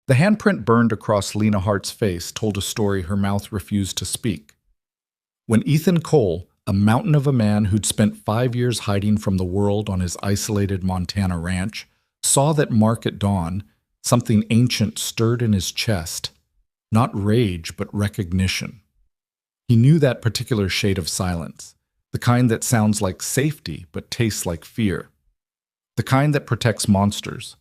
The handprint burned across Lena Hart's face told a story her mouth refused to speak. When Ethan Cole, a mountain of a man who'd spent 5 years hiding from the world on his isolated Montana ranch, saw that mark at dawn, something ancient stirred in his chest. Not rage, but recognition. He knew that particular shade of silence, the kind that sounds like safety but tastes like fear. The kind that protects monsters.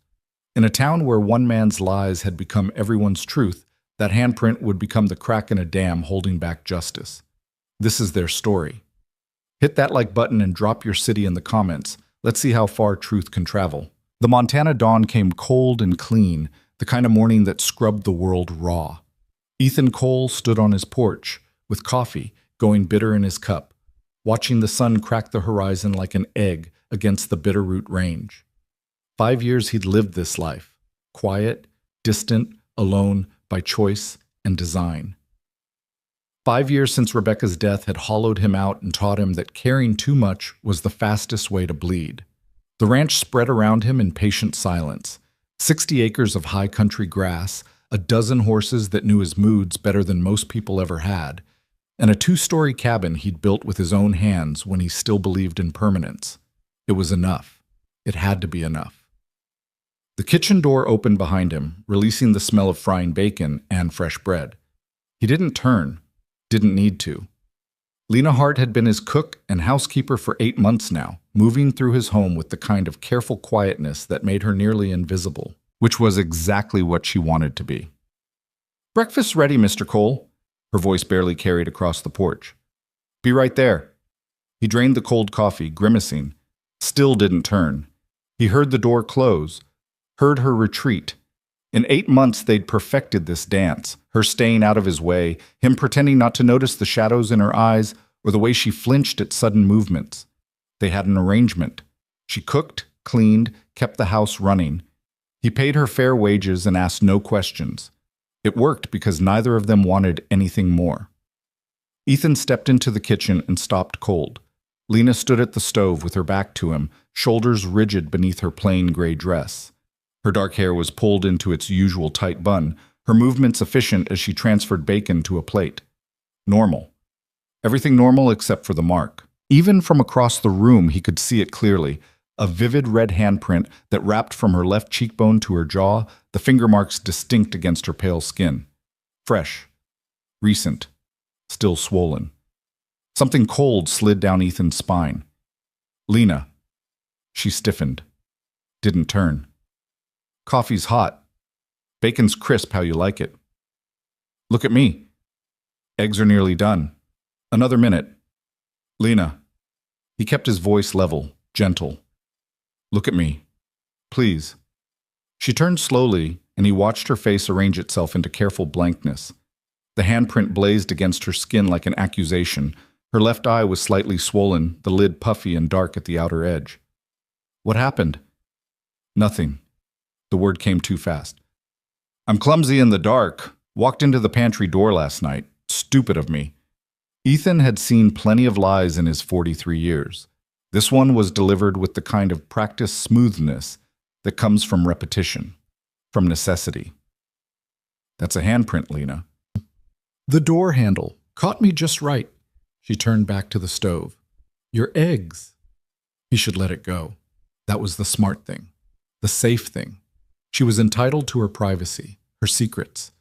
In a town where one man's lies had become everyone's truth, that handprint would become the crack in a dam holding back justice. This is their story. Hit that like button and drop your city in the comments. Let's see how far truth can travel. The Montana dawn came cold and clean, the kind of morning that scrubbed the world raw. Ethan Cole stood on his porch, with coffee going bitter in his cup, watching the sun crack the horizon like an egg against the Bitterroot Range. 5 years he'd lived this life, quiet, distant, alone, by choice and design. 5 years since Rebecca's death had hollowed him out and taught him that caring too much was the fastest way to bleed. The ranch spread around him in patient silence. 60 acres of high country grass, a dozen horses that knew his moods better than most people ever had, and a 2-story cabin he'd built with his own hands when he still believed in permanence. It was enough. It had to be enough. The kitchen door opened behind him, releasing the smell of frying bacon and fresh bread. He didn't turn, didn't need to. Lena Hart had been his cook and housekeeper for 8 months now, moving through his home with the kind of careful quietness that made her nearly invisible, which was exactly what she wanted to be. "Breakfast's ready, Mr. Cole," her voice barely carried across the porch. "Be right there." He drained the cold coffee, grimacing. Still didn't turn. He heard the door close, heard her retreat. In 8 months, they'd perfected this dance, her staying out of his way, him pretending not to notice the shadows in her eyes or the way she flinched at sudden movements. They had an arrangement. She cooked, cleaned, kept the house running. He paid her fair wages and asked no questions. It worked because neither of them wanted anything more. Ethan stepped into the kitchen and stopped cold. Lena stood at the stove with her back to him, shoulders rigid beneath her plain gray dress. Her dark hair was pulled into its usual tight bun, her movements efficient as she transferred bacon to a plate. Normal. Everything normal except for the mark. Even from across the room, he could see it clearly. A vivid red handprint that wrapped from her left cheekbone to her jaw, the finger marks distinct against her pale skin. Fresh. Recent. Still swollen. Something cold slid down Ethan's spine. "Lena." She stiffened. Didn't turn. "Coffee's hot. Bacon's crisp how you like it." "Look at me." "Eggs are nearly done. Another minute." "Lena." He kept his voice level, gentle. "Look at me. Please." She turned slowly, and he watched her face arrange itself into careful blankness. The handprint blazed against her skin like an accusation. Her left eye was slightly swollen, the lid puffy and dark at the outer edge. "What happened?" "Nothing." The word came too fast. "I'm clumsy in the dark. Walked into the pantry door last night. Stupid of me." Ethan had seen plenty of lies in his 43 years. This one was delivered with the kind of practiced smoothness that comes from repetition, from necessity. "That's a handprint, Lena." "The door handle caught me just right." She turned back to the stove. "Your eggs." He should let it go. That was the smart thing, the safe thing. She was entitled to her privacy, her secrets.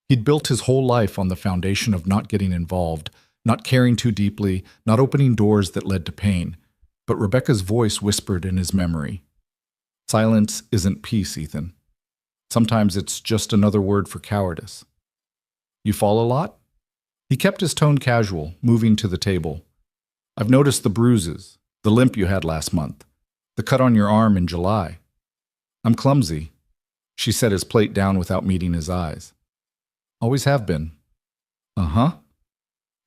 He'd built his whole life on the foundation of not getting involved, not caring too deeply, not opening doors that led to pain. But Rebecca's voice whispered in his memory. "Silence isn't peace, Ethan. Sometimes it's just another word for cowardice." "You fall a lot?" He kept his tone casual, moving to the table. "I've noticed the bruises, the limp you had last month, the cut on your arm in July." "I'm clumsy." She set his plate down without meeting his eyes. "Always have been." "Uh-huh."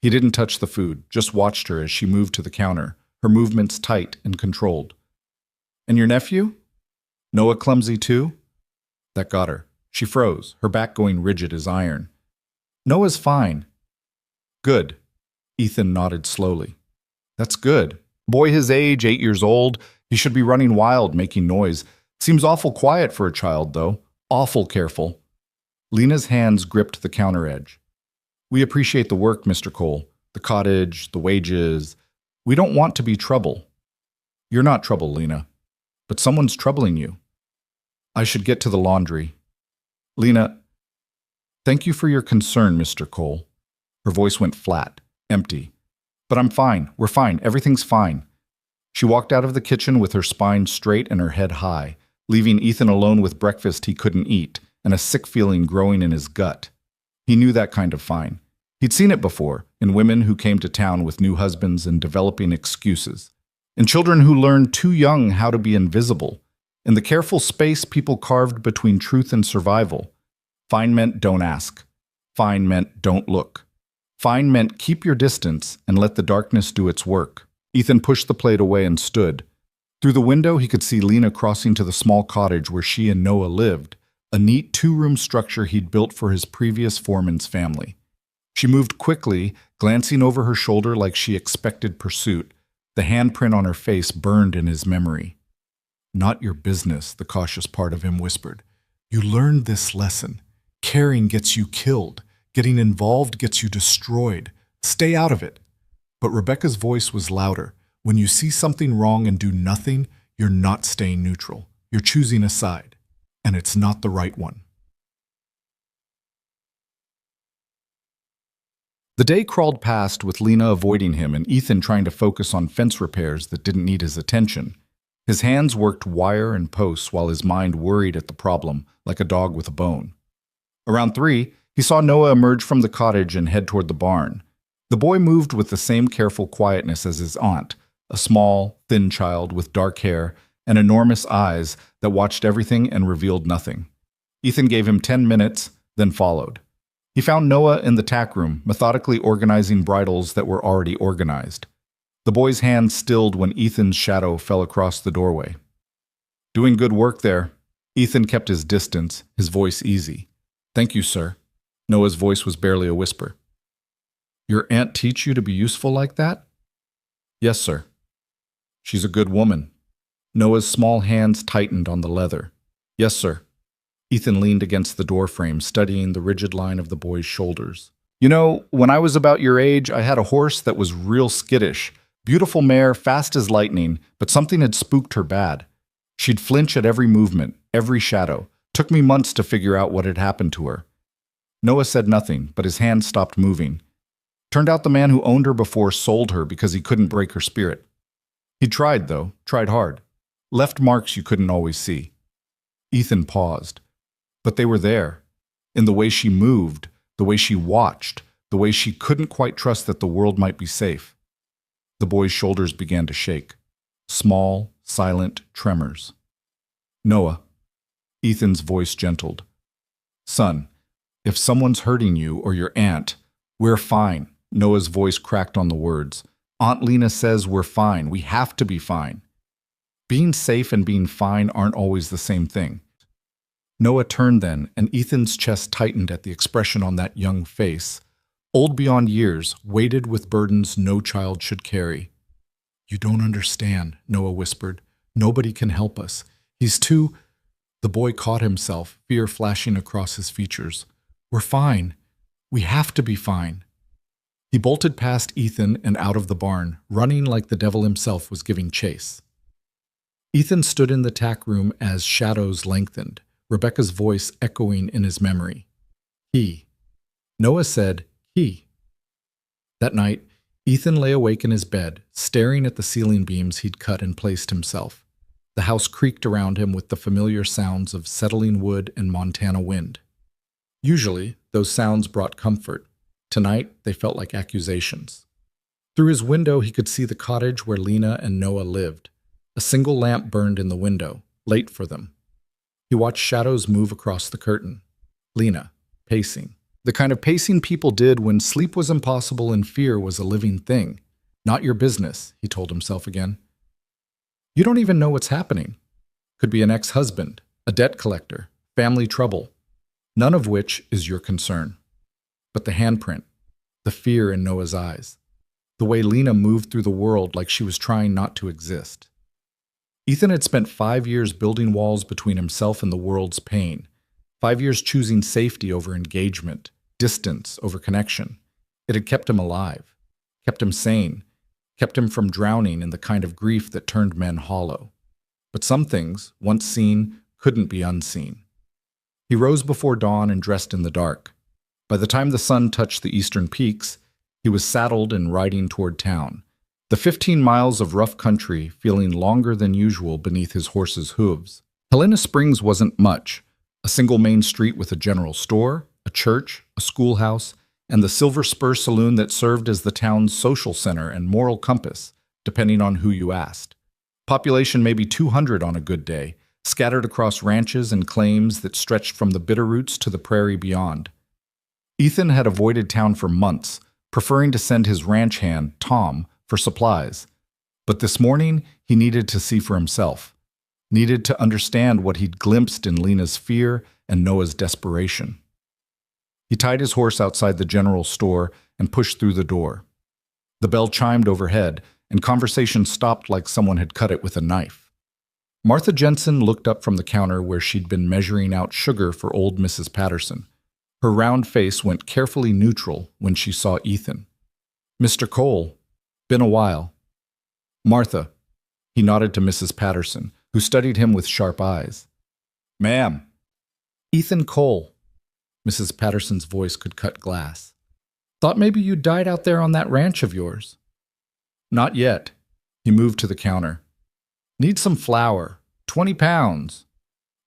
He didn't touch the food, just watched her as she moved to the counter, her movements tight and controlled. "And your nephew? Noah clumsy too?" That got her. She froze, her back going rigid as iron. "Noah's fine." "Good." Ethan nodded slowly. "That's good. Boy his age, 8 years old. He should be running wild, making noise. Seems awful quiet for a child, though. Awful careful." Lena's hands gripped the counter edge. We appreciate the work, Mr. Cole. The cottage, the wages. We don't want to be trouble. You're not trouble, Lena. But someone's troubling you. I should get to the laundry. Lena, thank you for your concern, Mr. Cole. Her voice went flat, empty. But I'm fine. We're fine. Everything's fine. She walked out of the kitchen with her spine straight and her head high, leaving Ethan alone with breakfast he couldn't eat and a sick feeling growing in his gut. He knew that kind of fine. He'd seen it before, in women who came to town with new husbands and developing excuses, in children who learned too young how to be invisible, in the careful space people carved between truth and survival. Fine meant don't ask. Fine meant don't look. Fine meant keep your distance and let the darkness do its work. Ethan pushed the plate away and stood. Through the window, he could see Lena crossing to the small cottage where she and Noah lived, a neat two-room structure he'd built for his previous foreman's family. She moved quickly, glancing over her shoulder like she expected pursuit. The handprint on her face burned in his memory. Not your business, the cautious part of him whispered. You learned this lesson. Caring gets you killed. Getting involved gets you destroyed. Stay out of it. But Rebecca's voice was louder. When you see something wrong and do nothing, you're not staying neutral. You're choosing a side. And it's not the right one. The day crawled past with Lena avoiding him and Ethan trying to focus on fence repairs that didn't need his attention. His hands worked wire and posts while his mind worried at the problem like a dog with a bone. Around 3, he saw Noah emerge from the cottage and head toward the barn. The boy moved with the same careful quietness as his aunt, a small, thin child with dark hair and enormous eyes that watched everything and revealed nothing. Ethan gave him 10 minutes, then followed. He found Noah in the tack room, methodically organizing bridles that were already organized. The boy's hand stilled when Ethan's shadow fell across the doorway. Doing good work there. Ethan kept his distance, his voice easy. Thank you, sir. Noah's voice was barely a whisper. Your aunt teach you to be useful like that? Yes, sir. She's a good woman. Noah's small hands tightened on the leather. Yes, sir. Ethan leaned against the doorframe, studying the rigid line of the boy's shoulders. You know, when I was about your age, I had a horse that was real skittish. Beautiful mare, fast as lightning, but something had spooked her bad. She'd flinch at every movement, every shadow. Took me months to figure out what had happened to her. Noah said nothing, but his hand stopped moving. Turned out the man who owned her before sold her because he couldn't break her spirit. He tried, though, tried hard. Left marks you couldn't always see. Ethan paused. But they were there, in the way she moved, the way she watched, the way she couldn't quite trust that the world might be safe. The boy's shoulders began to shake. Small, silent tremors. Noah. Ethan's voice gentled. Son, if someone's hurting you or your aunt, we're fine. Noah's voice cracked on the words. Aunt Lena says we're fine. We have to be fine. Being safe and being fine aren't always the same thing. Noah turned then, and Ethan's chest tightened at the expression on that young face. Old beyond years, weighted with burdens no child should carry. You don't understand, Noah whispered. Nobody can help us. He's too... The boy caught himself, fear flashing across his features. We're fine. We have to be fine. He bolted past Ethan and out of the barn, running like the devil himself was giving chase. Ethan stood in the tack room as shadows lengthened, Rebecca's voice echoing in his memory. He. Noah said, he. That night, Ethan lay awake in his bed, staring at the ceiling beams he'd cut and placed himself. The house creaked around him with the familiar sounds of settling wood and Montana wind. Usually, those sounds brought comfort. Tonight, they felt like accusations. Through his window, he could see the cottage where Lena and Noah lived. A single lamp burned in the window, late for them. He watched shadows move across the curtain. Lena, pacing. The kind of pacing people did when sleep was impossible and fear was a living thing. Not your business, he told himself again. You don't even know what's happening. Could be an ex-husband, a debt collector, family trouble. None of which is your concern. But the handprint, the fear in Noah's eyes, the way Lena moved through the world like she was trying not to exist. Ethan had spent 5 years building walls between himself and the world's pain. 5 years choosing safety over engagement, distance over connection. It had kept him alive, kept him sane, kept him from drowning in the kind of grief that turned men hollow. But some things, once seen, couldn't be unseen. He rose before dawn and dressed in the dark. By the time the sun touched the eastern peaks, he was saddled and riding toward town, the 15 miles of rough country feeling longer than usual beneath his horse's hooves. Helena Springs wasn't much, a single main street with a general store, a church, a schoolhouse, and the Silver Spur Saloon that served as the town's social center and moral compass, depending on who you asked. Population maybe 200 on a good day, scattered across ranches and claims that stretched from the Bitterroots to the prairie beyond. Ethan had avoided town for months, preferring to send his ranch hand, Tom, for supplies. But this morning, he needed to see for himself, needed to understand what he'd glimpsed in Lena's fear and Noah's desperation. He tied his horse outside the general store and pushed through the door. The bell chimed overhead, and conversation stopped like someone had cut it with a knife. Martha Jensen looked up from the counter where she'd been measuring out sugar for old Mrs. Patterson. Her round face went carefully neutral when she saw Ethan. "Mr. Cole, been a while." "Martha." He nodded to Mrs. Patterson, who studied him with sharp eyes. "Ma'am." "Ethan Cole." Mrs. Patterson's voice could cut glass. "Thought maybe you died out there on that ranch of yours." "Not yet." He moved to the counter. "Need some flour. 20 pounds.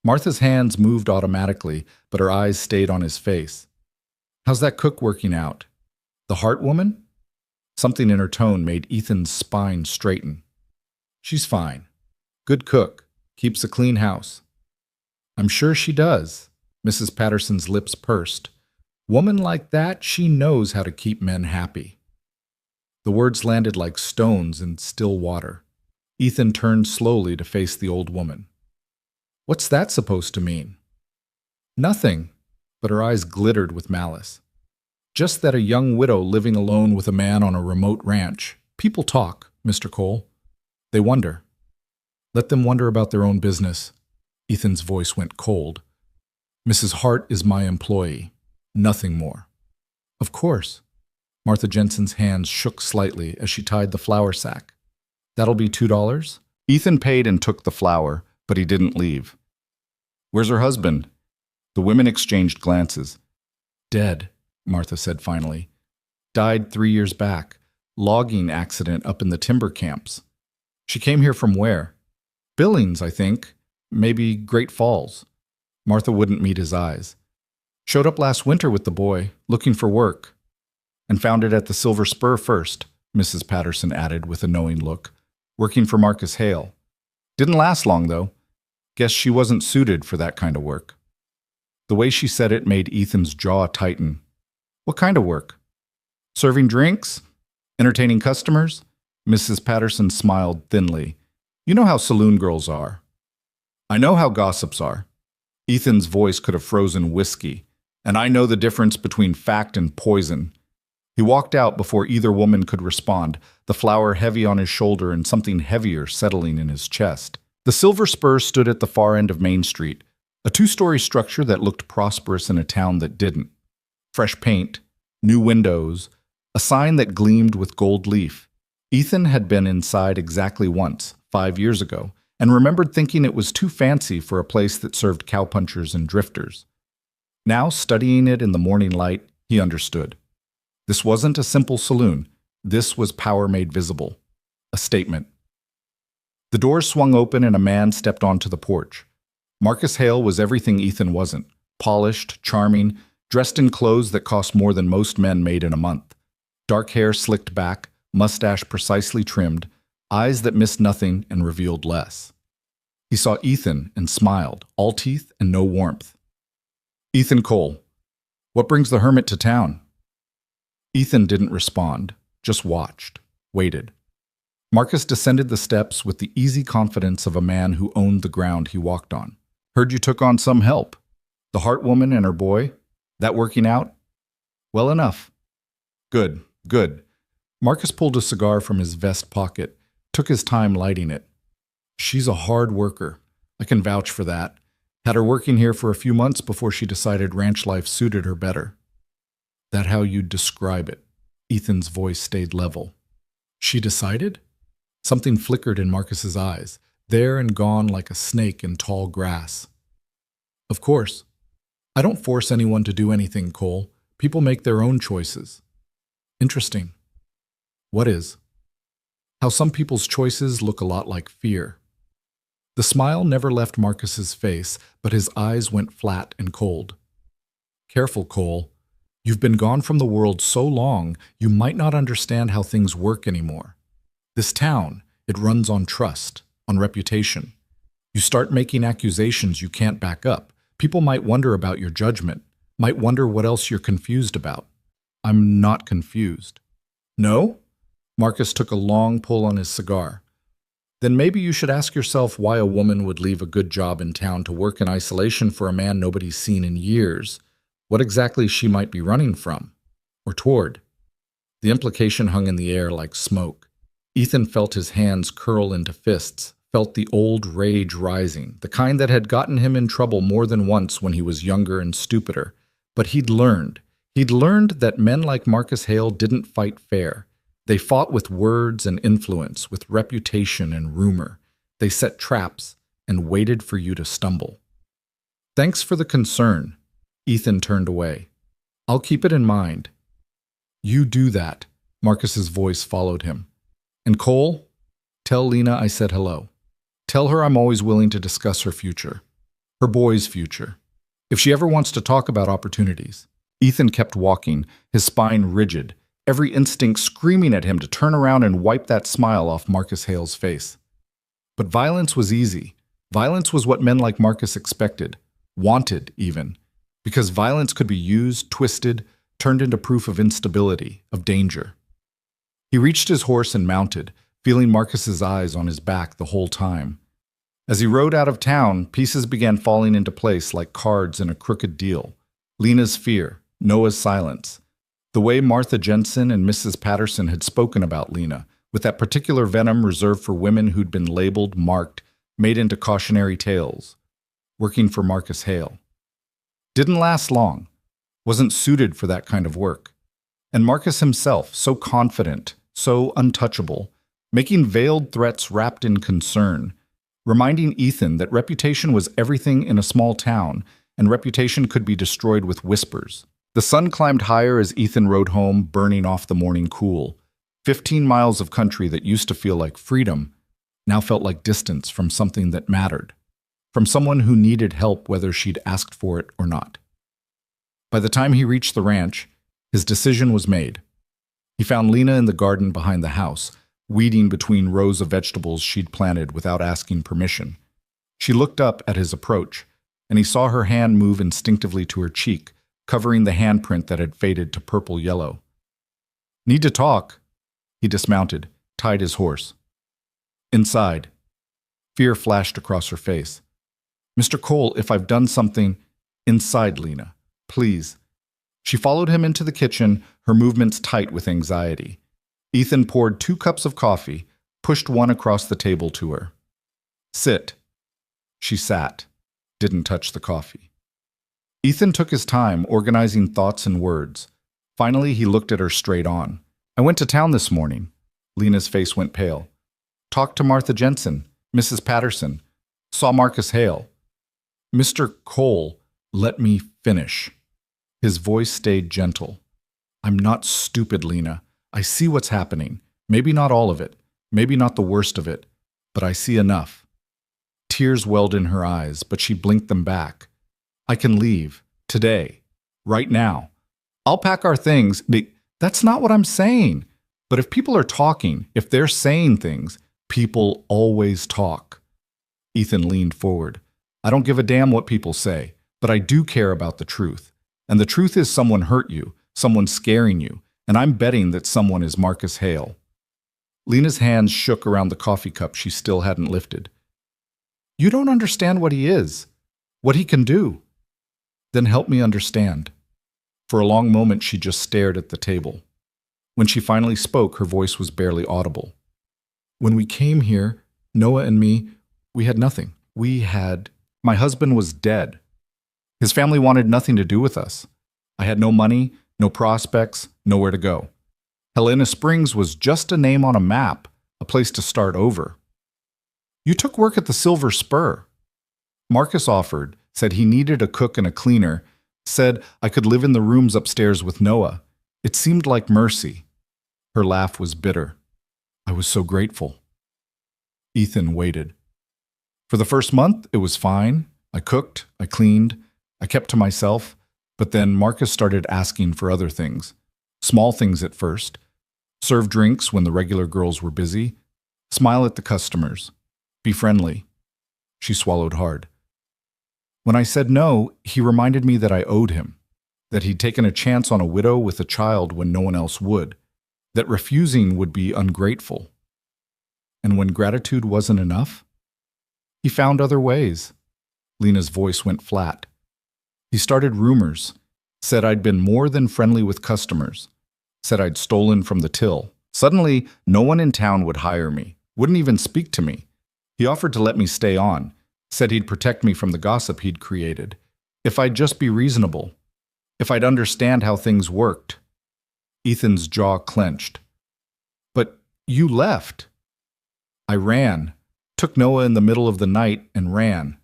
Martha's hands moved automatically, but her eyes stayed on his face. "How's that cook working out? The Hart woman?" Something in her tone made Ethan's spine straighten. "She's fine. Good cook. Keeps a clean house." "I'm sure she does." Mrs. Patterson's lips pursed. "Woman like that, she knows how to keep men happy." The words landed like stones in still water. Ethan turned slowly to face the old woman. "What's that supposed to mean?" "Nothing," but her eyes glittered with malice. "Just that a young widow living alone with a man on a remote ranch. People talk, Mr. Cole. They wonder." "Let them wonder about their own business." Ethan's voice went cold. "Mrs. Hart is my employee. Nothing more." "Of course." Martha Jensen's hands shook slightly as she tied the flour sack. "That'll be $2? Ethan paid and took the flour, but he didn't leave. "Where's her husband?" The women exchanged glances. "Dead," Martha said finally. "Died 3 years back. Logging accident up in the timber camps." "She came here from where?" "Billings, I think. Maybe Great Falls." Martha wouldn't meet his eyes. "Showed up last winter with the boy, looking for work." "And found it at the Silver Spur first," Mrs. Patterson added with a knowing look. "Working for Marcus Hale. Didn't last long, though. Guess she wasn't suited for that kind of work." The way she said it made Ethan's jaw tighten. "What kind of work?" "Serving drinks? Entertaining customers?" Mrs. Patterson smiled thinly. "You know how saloon girls are." "I know how gossips are." Ethan's voice could have frozen whiskey. "And I know the difference between fact and poison." He walked out before either woman could respond, the flour heavy on his shoulder and something heavier settling in his chest. The Silver Spur stood at the far end of Main Street, a 2-story structure that looked prosperous in a town that didn't. Fresh paint, new windows, a sign that gleamed with gold leaf. Ethan had been inside exactly once, 5 years ago, and remembered thinking it was too fancy for a place that served cowpunchers and drifters. Now, studying it in the morning light, he understood. This wasn't a simple saloon. This was power made visible. A statement. The doors swung open and a man stepped onto the porch. Marcus Hale was everything Ethan wasn't. Polished, charming, dressed in clothes that cost more than most men made in a month. Dark hair slicked back, mustache precisely trimmed, eyes that missed nothing and revealed less. He saw Ethan and smiled, all teeth and no warmth. "Ethan Cole, what brings the hermit to town?" Ethan didn't respond, just watched, waited. Marcus descended the steps with the easy confidence of a man who owned the ground he walked on. "Heard you took on some help. The Hart woman and her boy? That working out?" "Well enough." "Good, good." Marcus pulled a cigar from his vest pocket, took his time lighting it. "She's a hard worker. I can vouch for that. Had her working here for a few months before she decided ranch life suited her better. That how you'd describe it? Ethan's voice stayed level. She decided? Something flickered in Marcus's eyes, there and gone like a snake in tall grass. Of course. I don't force anyone to do anything, Cole. People make their own choices. Interesting. What is? How some people's choices look a lot like fear. The smile never left Marcus's face, but his eyes went flat and cold. Careful, Cole. You've been gone from the world so long, you might not understand how things work anymore. This town, it runs on trust, on reputation. You start making accusations you can't back up. People might wonder about your judgment, might wonder what else you're confused about. I'm not confused. No? Marcus took a long pull on his cigar. Then maybe you should ask yourself why a woman would leave a good job in town to work in isolation for a man nobody's seen in years. What exactly she might be running from, or toward. The implication hung in the air like smoke. Ethan felt his hands curl into fists, felt the old rage rising, the kind that had gotten him in trouble more than once when he was younger and stupider. But he'd learned that men like Marcus Hale didn't fight fair. They fought with words and influence, with reputation and rumor. They set traps and waited for you to stumble. Thanks for the concern. Ethan turned away. I'll keep it in mind. You do that. Marcus's voice followed him. And Cole, tell Lena I said hello. Tell her I'm always willing to discuss her future. Her boy's future. If she ever wants to talk about opportunities. Ethan kept walking, his spine rigid, every instinct screaming at him to turn around and wipe that smile off Marcus Hale's face. But violence was easy. Violence was what men like Marcus expected, wanted even, because violence could be used, twisted, turned into proof of instability, of danger. He reached his horse and mounted, feeling Marcus's eyes on his back the whole time. As he rode out of town, pieces began falling into place like cards in a crooked deal. Lena's fear, Noah's silence. The way Martha Jensen and Mrs. Patterson had spoken about Lena, with that particular venom reserved for women who'd been labeled, marked, made into cautionary tales. Working for Marcus Hale. Didn't last long. Wasn't suited for that kind of work. And Marcus himself, so confident, so untouchable, making veiled threats wrapped in concern, reminding Ethan that reputation was everything in a small town, and reputation could be destroyed with whispers. The sun climbed higher as Ethan rode home, burning off the morning cool. 15 miles of country that used to feel like freedom now felt like distance from something that mattered, from someone who needed help whether she'd asked for it or not. By the time he reached the ranch, his decision was made. He found Lena in the garden behind the house, weeding between rows of vegetables she'd planted without asking permission. She looked up at his approach, and he saw her hand move instinctively to her cheek, covering the handprint that had faded to purple-yellow. Need to talk? He dismounted, tied his horse. Inside. Fear flashed across her face. Mr. Cole, if I've done something... Inside, Lena. Please. She followed him into the kitchen, her movements tight with anxiety. Ethan poured 2 cups of coffee, pushed one across the table to her. Sit. She sat, didn't touch the coffee. Ethan took his time, organizing thoughts and words. Finally, he looked at her straight on. I went to town this morning. Lena's face went pale. Talked to Martha Jensen, Mrs. Patterson. Saw Marcus Hale. Mr. Cole, let me finish. His voice stayed gentle. I'm not stupid, Lena. I see what's happening. Maybe not all of it. Maybe not the worst of it. But I see enough. Tears welled in her eyes, but she blinked them back. I can leave. Today. Right now. I'll pack our things. That's not what I'm saying. But if people are talking, if they're saying things, people always talk. Ethan leaned forward. I don't give a damn what people say, but I do care about the truth. And the truth is someone hurt you, someone scaring you, and I'm betting that someone is Marcus Hale. Lena's hands shook around the coffee cup she still hadn't lifted. You don't understand what he is, what he can do. Then help me understand. For a long moment she just stared at the table. When she finally spoke, her voice was barely audible. When we came here, Noah and me, we had nothing. We had My husband was dead. His family wanted nothing to do with us. I had no money, no prospects, nowhere to go. Helena Springs was just a name on a map, a place to start over. You took work at the Silver Spur. Marcus offered, said he needed a cook and a cleaner, said I could live in the rooms upstairs with Noah. It seemed like mercy. Her laugh was bitter. I was so grateful. Ethan waited. For the first month, it was fine. I cooked, I cleaned, I kept to myself, but then Marcus started asking for other things. Small things at first. Serve drinks when the regular girls were busy. Smile at the customers. Be friendly. She swallowed hard. When I said no, he reminded me that I owed him, that he'd taken a chance on a widow with a child when no one else would, that refusing would be ungrateful. And when gratitude wasn't enough, he found other ways. Lena's voice went flat. He started rumors, said I'd been more than friendly with customers, said I'd stolen from the till. Suddenly, no one in town would hire me, wouldn't even speak to me. He offered to let me stay on, said he'd protect me from the gossip he'd created, if I'd just be reasonable, if I'd understand how things worked. Ethan's jaw clenched. But you left. I ran, took Noah in the middle of the night and ran.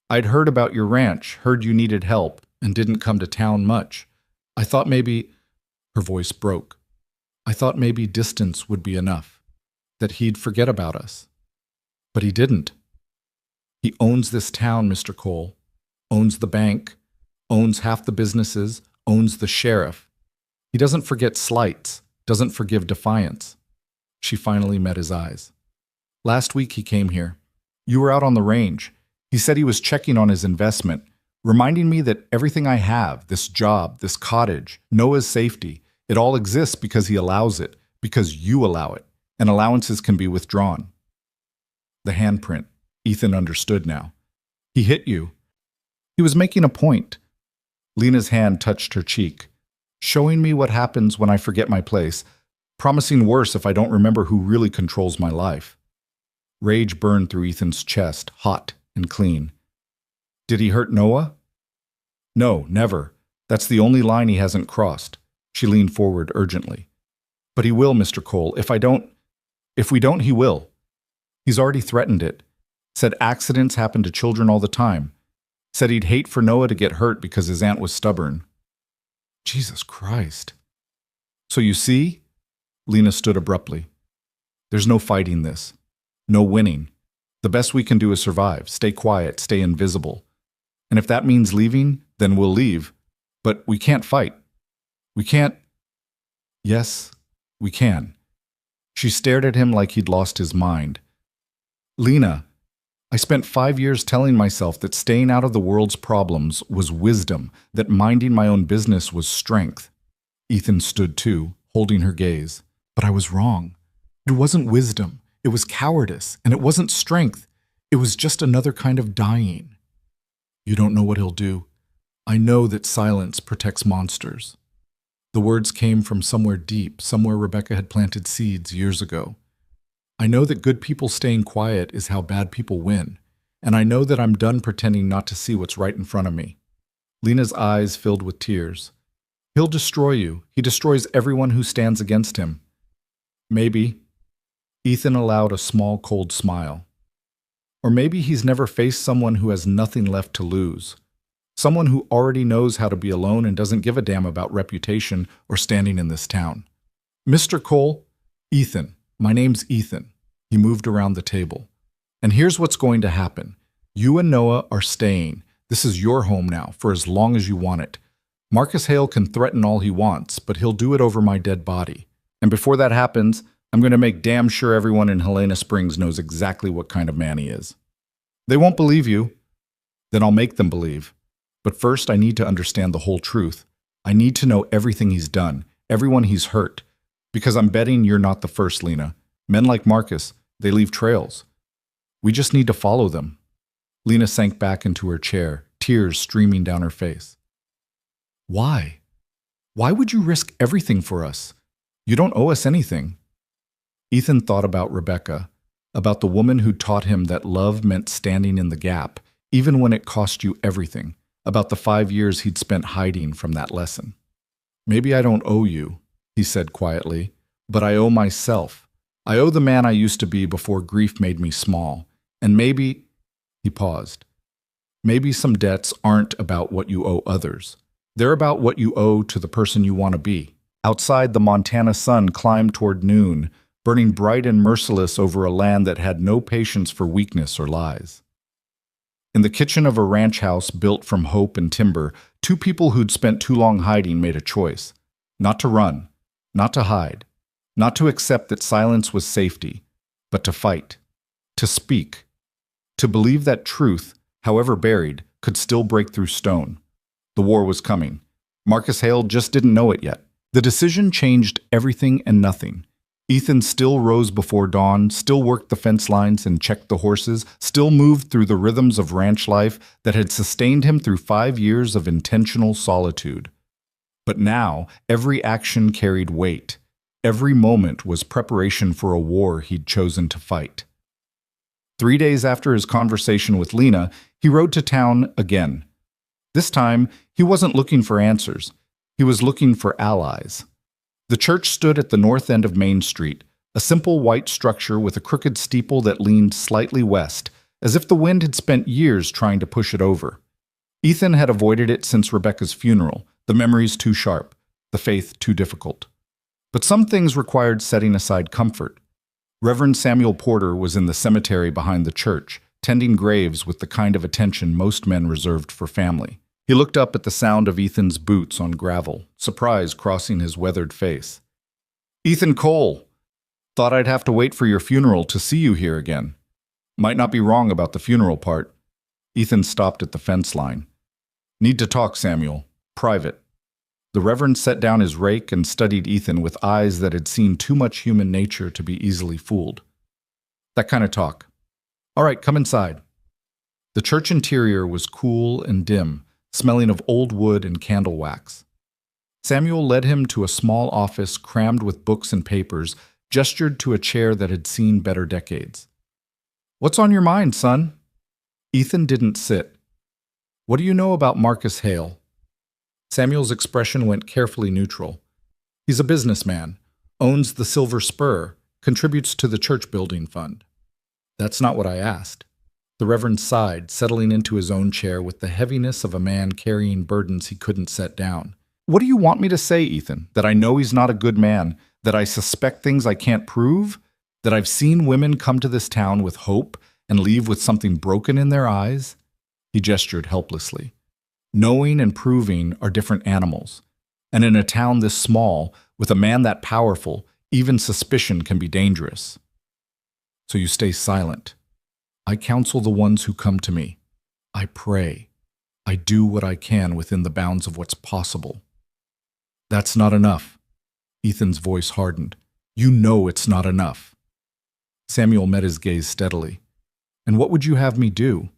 I'd heard about your ranch, heard you needed help, and didn't come to town much. I thought maybe, her voice broke, I thought maybe distance would be enough, that he'd forget about us. But he didn't. He owns this town, Mr. Cole, owns the bank, owns half the businesses, owns the sheriff. He doesn't forget slights, doesn't forgive defiance. She finally met his eyes. Last week he came here. You were out on the range. He said he was checking on his investment, reminding me that everything I have, this job, this cottage, Noah's safety, it all exists because he allows it, because you allow it, and allowances can be withdrawn. The handprint. Ethan understood now. He hit you. He was making a point. Lena's hand touched her cheek, showing me what happens when I forget my place, promising worse if I don't remember who really controls my life. Rage burned through Ethan's chest, hot and clean. Did he hurt Noah? No, never. That's the only line he hasn't crossed. She leaned forward urgently. But he will, Mr. Cole. If we don't, he will. He's already threatened it. Said accidents happen to children all the time. Said he'd hate for Noah to get hurt because his aunt was stubborn. Jesus Christ. So you see? Lena stood abruptly. There's no fighting this. No winning. The best we can do is survive, stay quiet, stay invisible. And if that means leaving, then we'll leave. But we can't fight. We can't. Yes, we can. She stared at him like he'd lost his mind. Lena, I spent 5 years telling myself that staying out of the world's problems was wisdom, that minding my own business was strength. Ethan stood too, holding her gaze. But I was wrong. It wasn't wisdom. It was cowardice, and it wasn't strength. It was just another kind of dying. You don't know what he'll do. I know that silence protects monsters. The words came from somewhere deep, somewhere Rebecca had planted seeds years ago. I know that good people staying quiet is how bad people win, and I know that I'm done pretending not to see what's right in front of me. Lena's eyes filled with tears. He'll destroy you. He destroys everyone who stands against him. Maybe. Ethan allowed a small, cold smile. Or maybe he's never faced someone who has nothing left to lose. Someone who already knows how to be alone and doesn't give a damn about reputation or standing in this town. Mr. Cole, Ethan. My name's Ethan. He moved around the table. And here's what's going to happen. You and Noah are staying. This is your home now, for as long as you want it. Marcus Hale can threaten all he wants, but he'll do it over my dead body. And before that happens, I'm going to make damn sure everyone in Helena Springs knows exactly what kind of man he is. They won't believe you. Then I'll make them believe. But first, I need to understand the whole truth. I need to know everything he's done, everyone he's hurt. Because I'm betting you're not the first, Lena. Men like Marcus, they leave trails. We just need to follow them. Lena sank back into her chair, tears streaming down her face. Why? Why would you risk everything for us? You don't owe us anything. Ethan thought about Rebecca, about the woman who taught him that love meant standing in the gap, even when it cost you everything, about the 5 years he'd spent hiding from that lesson. "Maybe I don't owe you," he said quietly, "but I owe myself. I owe the man I used to be before grief made me small. And maybe—" He paused. "Maybe some debts aren't about what you owe others. They're about what you owe to the person you want to be." Outside, the Montana sun climbed toward noon, burning bright and merciless over a land that had no patience for weakness or lies. In the kitchen of a ranch house built from hope and timber, two people who'd spent too long hiding made a choice. Not to run, not to hide, not to accept that silence was safety, but to fight, to speak, to believe that truth, however buried, could still break through stone. The war was coming. Marcus Hale just didn't know it yet. The decision changed everything and nothing. Ethan still rose before dawn, still worked the fence lines and checked the horses, still moved through the rhythms of ranch life that had sustained him through 5 years of intentional solitude. But now, every action carried weight. Every moment was preparation for a war he'd chosen to fight. 3 days after his conversation with Lena, he rode to town again. This time, he wasn't looking for answers. He was looking for allies. The church stood at the north end of Main Street, a simple white structure with a crooked steeple that leaned slightly west, as if the wind had spent years trying to push it over. Ethan had avoided it since Rebecca's funeral, the memories too sharp, the faith too difficult. But some things required setting aside comfort. Reverend Samuel Porter was in the cemetery behind the church, tending graves with the kind of attention most men reserved for family. He looked up at the sound of Ethan's boots on gravel, surprise crossing his weathered face. "Ethan Cole! Thought I'd have to wait for your funeral to see you here again. Might not be wrong about the funeral part." Ethan stopped at the fence line. "Need to talk, Samuel. Private." The Reverend set down his rake and studied Ethan with eyes that had seen too much human nature to be easily fooled. "That kind of talk. All right, come inside." The church interior was cool and dim, smelling of old wood and candle wax. Samuel led him to a small office crammed with books and papers, gestured to a chair that had seen better decades. "What's on your mind, son?" Ethan didn't sit. "What do you know about Marcus Hale?" Samuel's expression went carefully neutral. "He's a businessman, owns the Silver Spur, contributes to the church building fund." "That's not what I asked." The Reverend sighed, settling into his own chair with the heaviness of a man carrying burdens he couldn't set down. "What do you want me to say, Ethan? That I know he's not a good man? That I suspect things I can't prove? That I've seen women come to this town with hope and leave with something broken in their eyes?" He gestured helplessly. Knowing and proving are different animals. And in a town this small, with a man that powerful, even suspicion can be dangerous. "So you stay silent." "I counsel the ones who come to me. I pray. I do what I can within the bounds of what's possible." "That's not enough." Ethan's voice hardened. "You know it's not enough." Samuel met his gaze steadily. "And what would you have me do?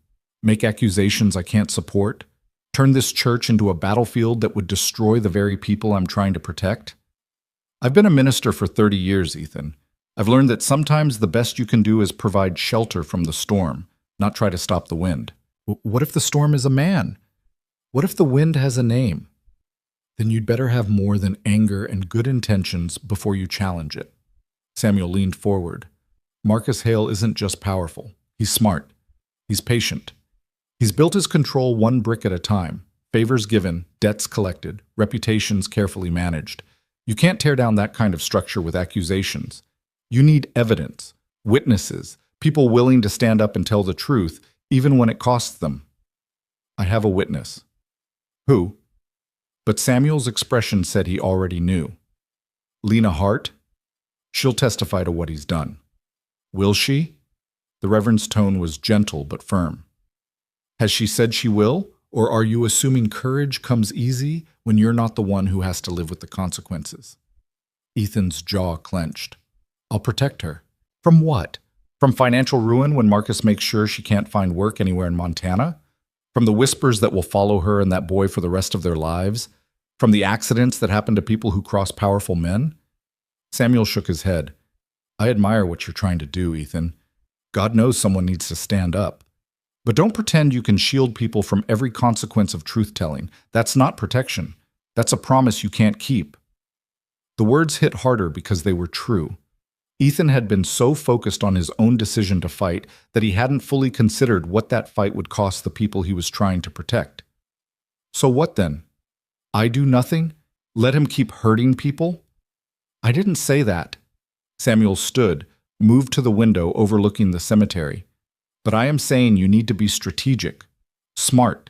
Make accusations I can't support? Turn this church into a battlefield that would destroy the very people I'm trying to protect?" "I've been a minister for 30 years, Ethan. I've learned that sometimes the best you can do is provide shelter from the storm, not try to stop the wind." "What if the storm is a man? What if the wind has a name?" "Then you'd better have more than anger and good intentions before you challenge it." Samuel leaned forward. "Marcus Hale isn't just powerful. He's smart. He's patient. He's built his control one brick at a time. Favors given, debts collected, reputations carefully managed. You can't tear down that kind of structure with accusations. You need evidence, witnesses, people willing to stand up and tell the truth, even when it costs them." "I have a witness." "Who?" But Samuel's expression said he already knew. "Lena Hart? She'll testify to what he's done." "Will she?" The Reverend's tone was gentle but firm. "Has she said she will, or are you assuming courage comes easy when you're not the one who has to live with the consequences?" Ethan's jaw clenched. "I'll protect her." "From what? From financial ruin when Marcus makes sure she can't find work anywhere in Montana? From the whispers that will follow her and that boy for the rest of their lives? From the accidents that happen to people who cross powerful men?" Samuel shook his head. "I admire what you're trying to do, Ethan. God knows someone needs to stand up. But don't pretend you can shield people from every consequence of truth-telling. That's not protection. That's a promise you can't keep. The words hit harder because they were true. Ethan had been so focused on his own decision to fight that he hadn't fully considered what that fight would cost the people he was trying to protect. So what then? I do nothing? Let him keep hurting people? I didn't say that. Samuel stood, moved to the window overlooking the cemetery. But I am saying you need to be strategic, smart.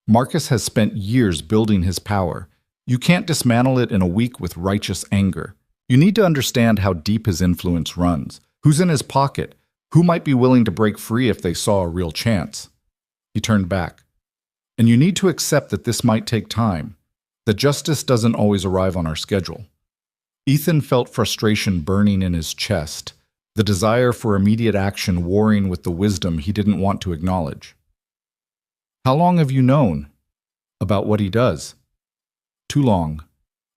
Marcus has spent years building his power. You can't dismantle it in a week with righteous anger. You need to understand how deep his influence runs, who's in his pocket, who might be willing to break free if they saw a real chance. He turned back. And you need to accept that this might take time, that justice doesn't always arrive on our schedule. Ethan felt frustration burning in his chest, the desire for immediate action warring with the wisdom he didn't want to acknowledge. How long have you known about what he does? Too long.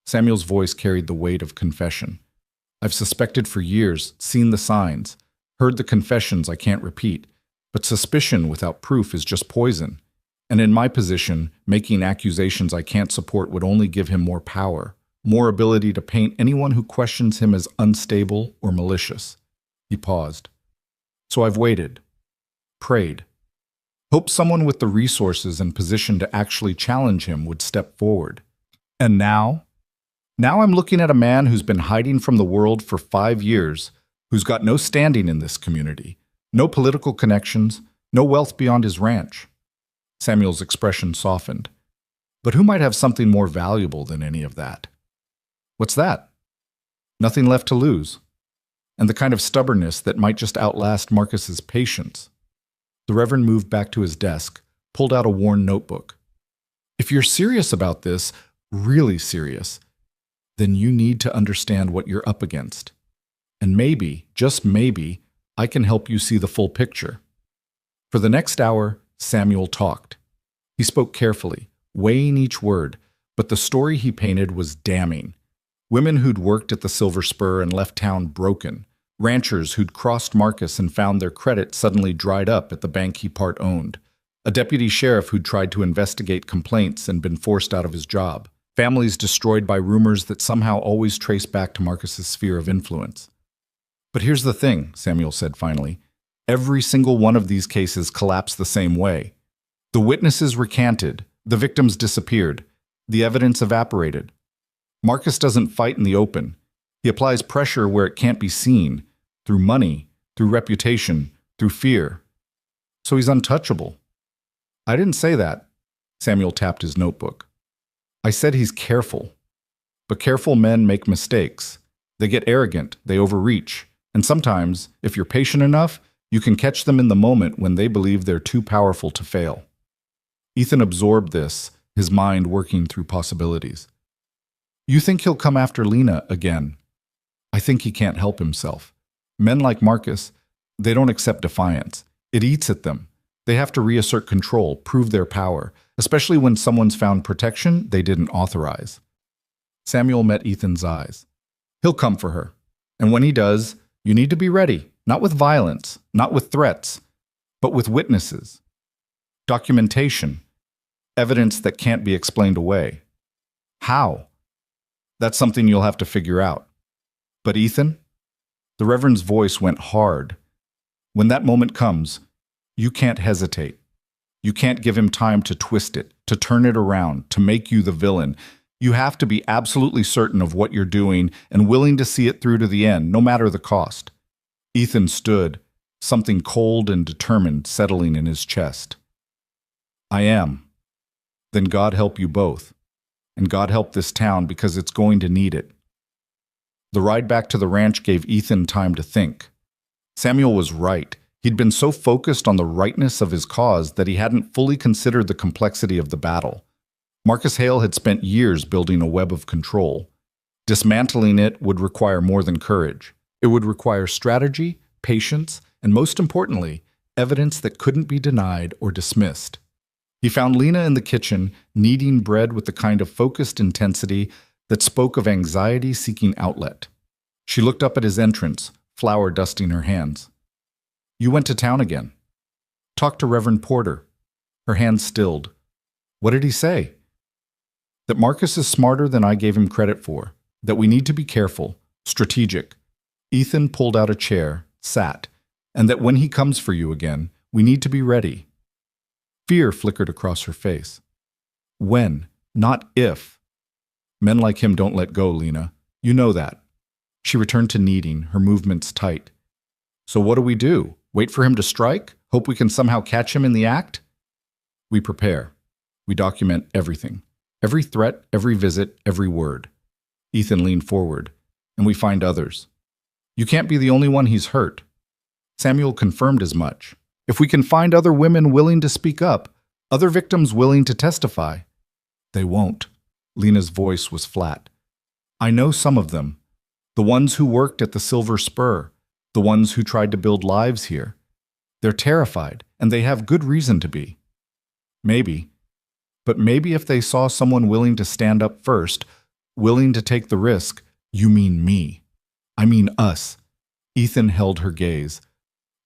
Samuel's voice carried the weight of confession. I've suspected for years, seen the signs, heard the confessions I can't repeat, but suspicion without proof is just poison. And in my position, making accusations I can't support would only give him more power, more ability to paint anyone who questions him as unstable or malicious. He paused. So I've waited, prayed, hoped someone with the resources and position to actually challenge him would step forward. And now? Now I'm looking at a man who's been hiding from the world for 5 years, who's got no standing in this community, no political connections, no wealth beyond his ranch. Samuel's expression softened. But who might have something more valuable than any of that? What's that? Nothing left to lose. And the kind of stubbornness that might just outlast Marcus's patience. The Reverend moved back to his desk, pulled out a worn notebook. If you're serious about this, really serious, then you need to understand what you're up against. And maybe, just maybe, I can help you see the full picture. For the next hour, Samuel talked. He spoke carefully, weighing each word, but the story he painted was damning. Women who'd worked at the Silver Spur and left town broken. Ranchers who'd crossed Marcus and found their credit suddenly dried up at the bank he part-owned. A deputy sheriff who'd tried to investigate complaints and been forced out of his job. Families destroyed by rumors that somehow always trace back to Marcus's sphere of influence. But here's the thing, Samuel said finally. Every single one of these cases collapsed the same way. The witnesses recanted, the victims disappeared, the evidence evaporated. Marcus doesn't fight in the open. He applies pressure where it can't be seen, through money, through reputation, through fear. So he's untouchable. I didn't say that. Samuel tapped his notebook. I said he's careful. But careful men make mistakes. They get arrogant, they overreach, and sometimes, if you're patient enough, you can catch them in the moment when they believe they're too powerful to fail. Ethan absorbed this, his mind working through possibilities. You think he'll come after Lena again? I think he can't help himself. Men like Marcus, they don't accept defiance. It eats at them. They have to reassert control, prove their power, especially when someone's found protection they didn't authorize. Samuel met Ethan's eyes. He'll come for her. And when he does, you need to be ready, not with violence, not with threats, but with witnesses. Documentation. Evidence that can't be explained away. How? That's something you'll have to figure out. But Ethan? The Reverend's voice went hard. When that moment comes, you can't hesitate. You can't give him time to twist it, to turn it around, to make you the villain. You have to be absolutely certain of what you're doing and willing to see it through to the end, no matter the cost. Ethan stood, something cold and determined settling in his chest. I am. Then God help you both. And God help this town because it's going to need it. The ride back to the ranch gave Ethan time to think. Samuel was right. He'd been so focused on the rightness of his cause that he hadn't fully considered the complexity of the battle. Marcus Hale had spent years building a web of control. Dismantling it would require more than courage. It would require strategy, patience, and most importantly, evidence that couldn't be denied or dismissed. He found Lena in the kitchen, kneading bread with the kind of focused intensity that spoke of anxiety seeking outlet. She looked up at his entrance, flour dusting her hands. You went to town again. Talk to Reverend Porter. Her hand stilled. What did he say? That Marcus is smarter than I gave him credit for. That we need to be careful, strategic. Ethan pulled out a chair, sat, and that when he comes for you again, we need to be ready. Fear flickered across her face. When, not if. Men like him don't let go, Lena. You know that. She returned to kneading, her movements tight. So what do? Wait for him to strike? Hope we can somehow catch him in the act? We prepare. We document everything. Every threat, every visit, every word. Ethan leaned forward, and we find others. You can't be the only one he's hurt. Samuel confirmed as much. If we can find other women willing to speak up, other victims willing to testify. They won't. Lena's voice was flat. I know some of them. The ones who worked at the Silver Spur. The ones who tried to build lives here. They're terrified, and they have good reason to be. Maybe. But maybe if they saw someone willing to stand up first, willing to take the risk, you mean me. I mean us. Ethan held her gaze.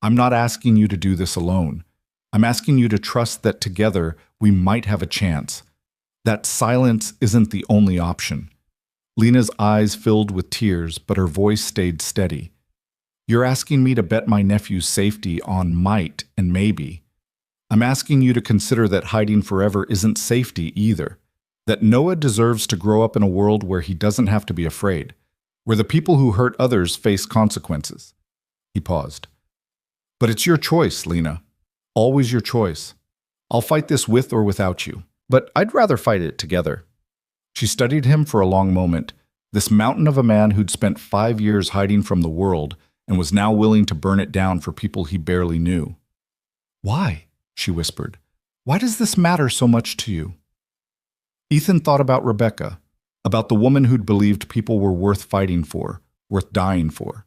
I'm not asking you to do this alone. I'm asking you to trust that together we might have a chance. That silence isn't the only option. Lena's eyes filled with tears, but her voice stayed steady. You're asking me to bet my nephew's safety on might and maybe. I'm asking you to consider that hiding forever isn't safety either. That Noah deserves to grow up in a world where he doesn't have to be afraid, where the people who hurt others face consequences. He paused. But it's your choice, Lena. Always your choice. I'll fight this with or without you, but I'd rather fight it together. She studied him for a long moment, this mountain of a man who'd spent 5 years hiding from the world and was now willing to burn it down for people he barely knew. Why? She whispered. Why does this matter so much to you? Ethan thought about Rebecca, about the woman who'd believed people were worth fighting for, worth dying for.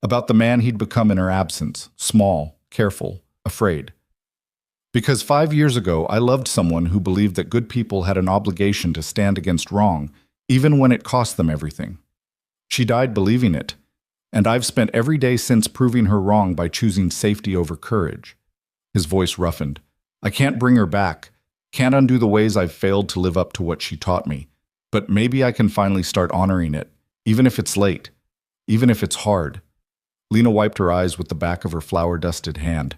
About the man he'd become in her absence, small, careful, afraid. Because 5 years ago, I loved someone who believed that good people had an obligation to stand against wrong, even when it cost them everything. She died believing it, and I've spent every day since proving her wrong by choosing safety over courage. His voice roughened. I can't bring her back, can't undo the ways I've failed to live up to what she taught me, but maybe I can finally start honoring it, even if it's late, even if it's hard. Lena wiped her eyes with the back of her flour-dusted hand.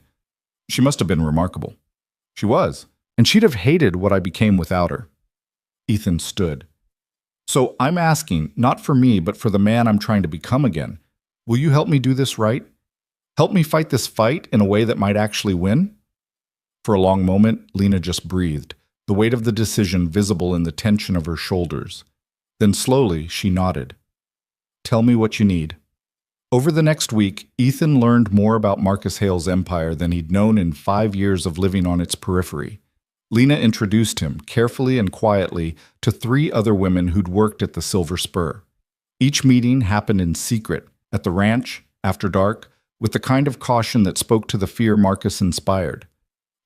She must have been remarkable. She was, and she'd have hated what I became without her. Ethan stood. So I'm asking, not for me, but for the man I'm trying to become again. Will you help me do this right? Help me fight this fight in a way that might actually win? For a long moment, Lena just breathed, the weight of the decision visible in the tension of her shoulders. Then slowly, she nodded. Tell me what you need. Over the next week, Ethan learned more about Marcus Hale's empire than he'd known in 5 years of living on its periphery. Lena introduced him, carefully and quietly, to 3 other women who'd worked at the Silver Spur. Each meeting happened in secret, at the ranch, after dark, with the kind of caution that spoke to the fear Marcus inspired.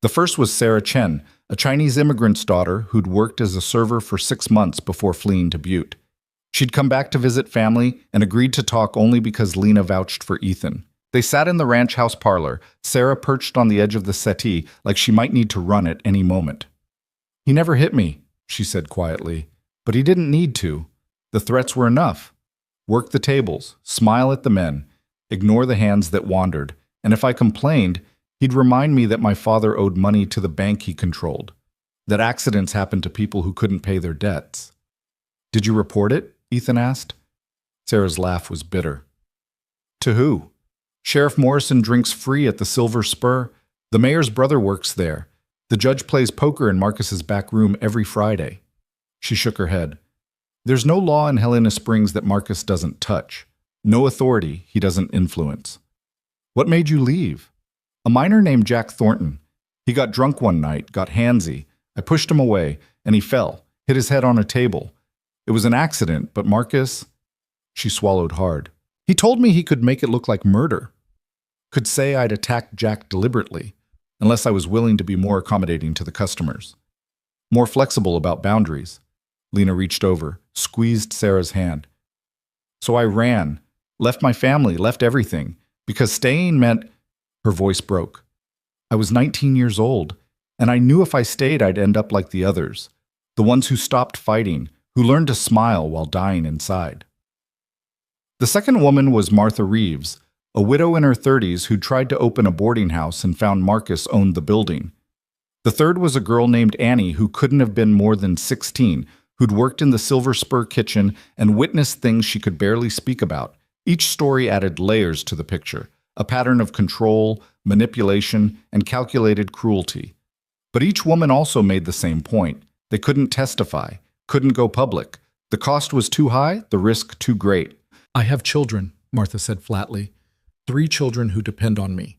The first was Sarah Chen, a Chinese immigrant's daughter who'd worked as a server for 6 months before fleeing to Butte. She'd come back to visit family and agreed to talk only because Lena vouched for Ethan. They sat in the ranch house parlor, Sarah perched on the edge of the settee like she might need to run at any moment. He never hit me, she said quietly, but he didn't need to. The threats were enough. Work the tables, smile at the men, ignore the hands that wandered, and if I complained, he'd remind me that my father owed money to the bank he controlled, that accidents happened to people who couldn't pay their debts. Did you report it? Ethan asked. Sarah's laugh was bitter. To who? Sheriff Morrison drinks free at the Silver Spur. The mayor's brother works there. The judge plays poker in Marcus's back room every Friday. She shook her head. There's no law in Helena Springs that Marcus doesn't touch. No authority he doesn't influence. What made you leave? A miner named Jack Thornton. He got drunk one night, got handsy. I pushed him away, and he fell, hit his head on a table. It was an accident, but Marcus... She swallowed hard. He told me he could make it look like murder. Could say I'd attacked Jack deliberately, unless I was willing to be more accommodating to the customers. More flexible about boundaries. Lena reached over, squeezed Sarah's hand. So I ran, left my family, left everything, because staying meant... Her voice broke. I was 19 years old, and I knew if I stayed I'd end up like the others, the ones who stopped fighting, who learned to smile while dying inside. The second woman was Martha Reeves, a widow in her 30s who tried to open a boarding house and found Marcus owned the building. The third was a girl named Annie who couldn't have been more than 16, who'd worked in the Silver Spur kitchen and witnessed things she could barely speak about. Each story added layers to the picture, a pattern of control, manipulation, and calculated cruelty. But each woman also made the same point. They couldn't testify, couldn't go public. The cost was too high, the risk too great. "I have children," Martha said flatly. 3 children who depend on me.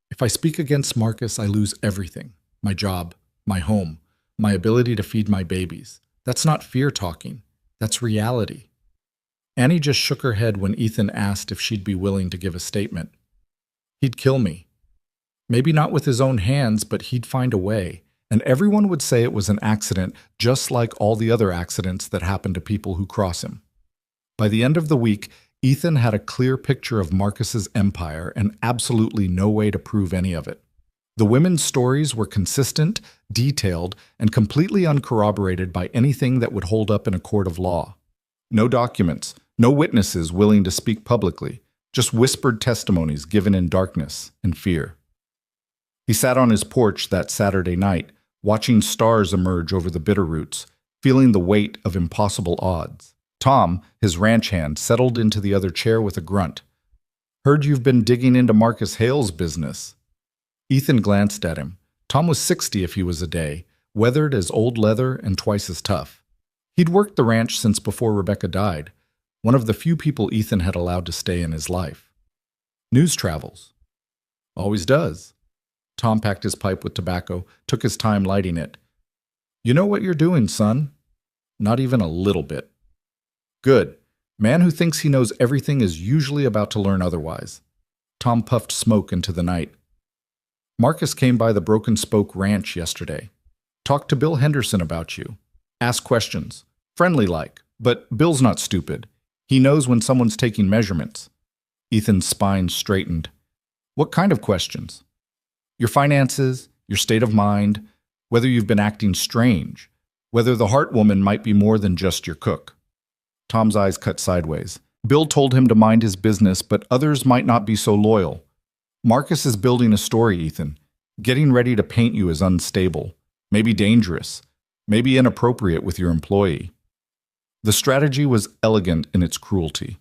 If I speak against Marcus, I lose everything. My job, my home, my ability to feed my babies. That's not fear talking. That's reality. Annie just shook her head when Ethan asked if she'd be willing to give a statement. He'd kill me. Maybe not with his own hands, but he'd find a way. And everyone would say it was an accident, just like all the other accidents that happen to people who cross him. By the end of the week, Ethan had a clear picture of Marcus's empire and absolutely no way to prove any of it. The women's stories were consistent, detailed, and completely uncorroborated by anything that would hold up in a court of law. No documents, no witnesses willing to speak publicly, just whispered testimonies given in darkness and fear. He sat on his porch that Saturday night, watching stars emerge over the Bitterroots, feeling the weight of impossible odds. Tom, his ranch hand, settled into the other chair with a grunt. "Heard you've been digging into Marcus Hale's business." Ethan glanced at him. Tom was 60 if he was a day, weathered as old leather and twice as tough. He'd worked the ranch since before Rebecca died, one of the few people Ethan had allowed to stay in his life. "News travels." "Always does." Tom packed his pipe with tobacco, took his time lighting it. "You know what you're doing, son?" "Not even a little bit." "Good. Man who thinks he knows everything is usually about to learn otherwise." Tom puffed smoke into the night. "Marcus came by the Broken Spoke Ranch yesterday. Talked to Bill Henderson about you. Asked questions. Friendly-like, but Bill's not stupid. He knows when someone's taking measurements." Ethan's spine straightened. "What kind of questions?" "Your finances, your state of mind, whether you've been acting strange, whether the Heart Woman might be more than just your cook." Tom's eyes cut sideways. Bill told him to mind his business, but others might not be so loyal. "Marcus is building a story, Ethan, getting ready to paint you as unstable, maybe dangerous, maybe inappropriate with your employee." The strategy was elegant in its cruelty.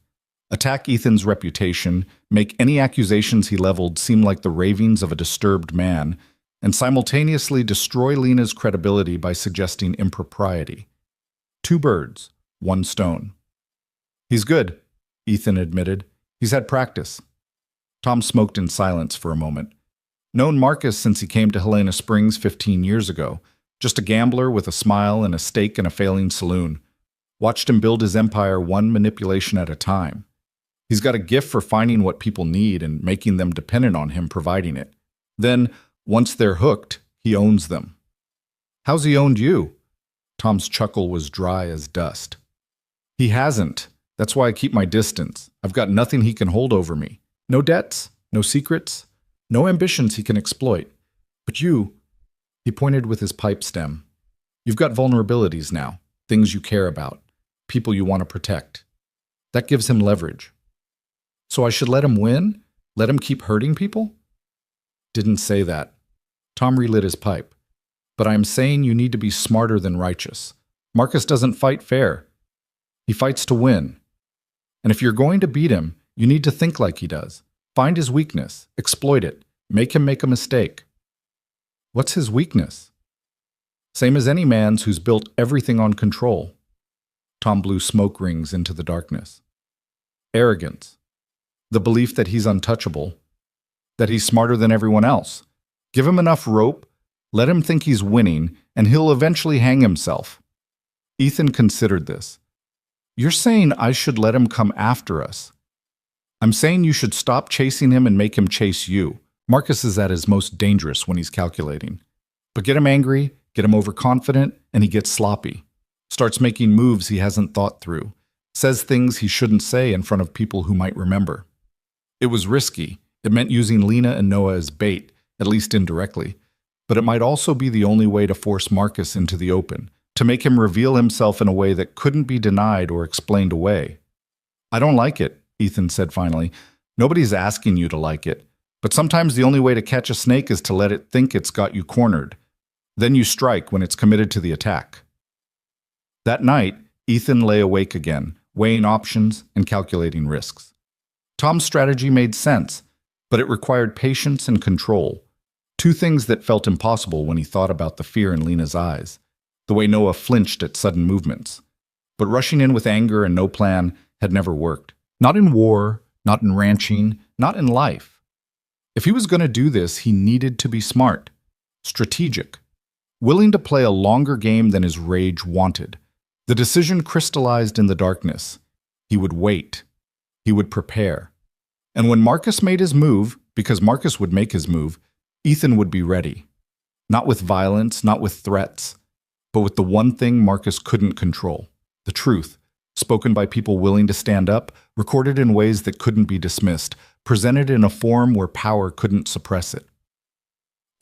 Attack Ethan's reputation, make any accusations he leveled seem like the ravings of a disturbed man, and simultaneously destroy Lena's credibility by suggesting impropriety. 2 birds, 1 stone. "He's good," Ethan admitted. "He's had practice." Tom smoked in silence for a moment. Known Marcus since he came to Helena Springs 15 years ago, just a gambler with a smile and a stake in a failing saloon. Watched him build his empire one manipulation at a time. He's got a gift for finding what people need and making them dependent on him providing it. Then, once they're hooked, he owns them. "How's he owned you?" Tom's chuckle was dry as dust. "He hasn't. That's why I keep my distance. I've got nothing he can hold over me. No debts, no secrets, no ambitions he can exploit. But you," he pointed with his pipe stem, "you've got vulnerabilities now, things you care about, people you want to protect. That gives him leverage." "So I should let him win? Let him keep hurting people?" "Didn't say that." Tom relit his pipe. "But I am saying you need to be smarter than righteous. Marcus doesn't fight fair. He fights to win. And if you're going to beat him, you need to think like he does. Find his weakness, exploit it, make him make a mistake." "What's his weakness?" "Same as any man's who's built everything on control." Tom blew smoke rings into the darkness. "Arrogance. The belief that he's untouchable, that he's smarter than everyone else. Give him enough rope, let him think he's winning, and he'll eventually hang himself." Ethan considered this. "You're saying I should let him come after us. I'm saying you should stop chasing him and make him chase you. Marcus is at his most dangerous when he's calculating. But get him angry, get him overconfident, and he gets sloppy. Starts making moves he hasn't thought through. Says things he shouldn't say in front of people who might remember." It was risky. It meant using Lena and Noah as bait, at least indirectly, but it might also be the only way to force Marcus into the open, to make him reveal himself in a way that couldn't be denied or explained away. "I don't like it," Ethan said finally. "Nobody's asking you to like it, but sometimes the only way to catch a snake is to let it think it's got you cornered. Then you strike when it's committed to the attack." That night, Ethan lay awake again, weighing options and calculating risks. Tom's strategy made sense, but it required patience and control, two things that felt impossible when he thought about the fear in Lena's eyes, the way Noah flinched at sudden movements. But rushing in with anger and no plan had never worked. Not in war, not in ranching, not in life. If he was going to do this, he needed to be smart, strategic, willing to play a longer game than his rage wanted. The decision crystallized in the darkness. He would wait. He would prepare. And when Marcus made his move, because Marcus would make his move, Ethan would be ready. Not with violence, not with threats, but with the one thing Marcus couldn't control, the truth, spoken by people willing to stand up, recorded in ways that couldn't be dismissed, presented in a form where power couldn't suppress it.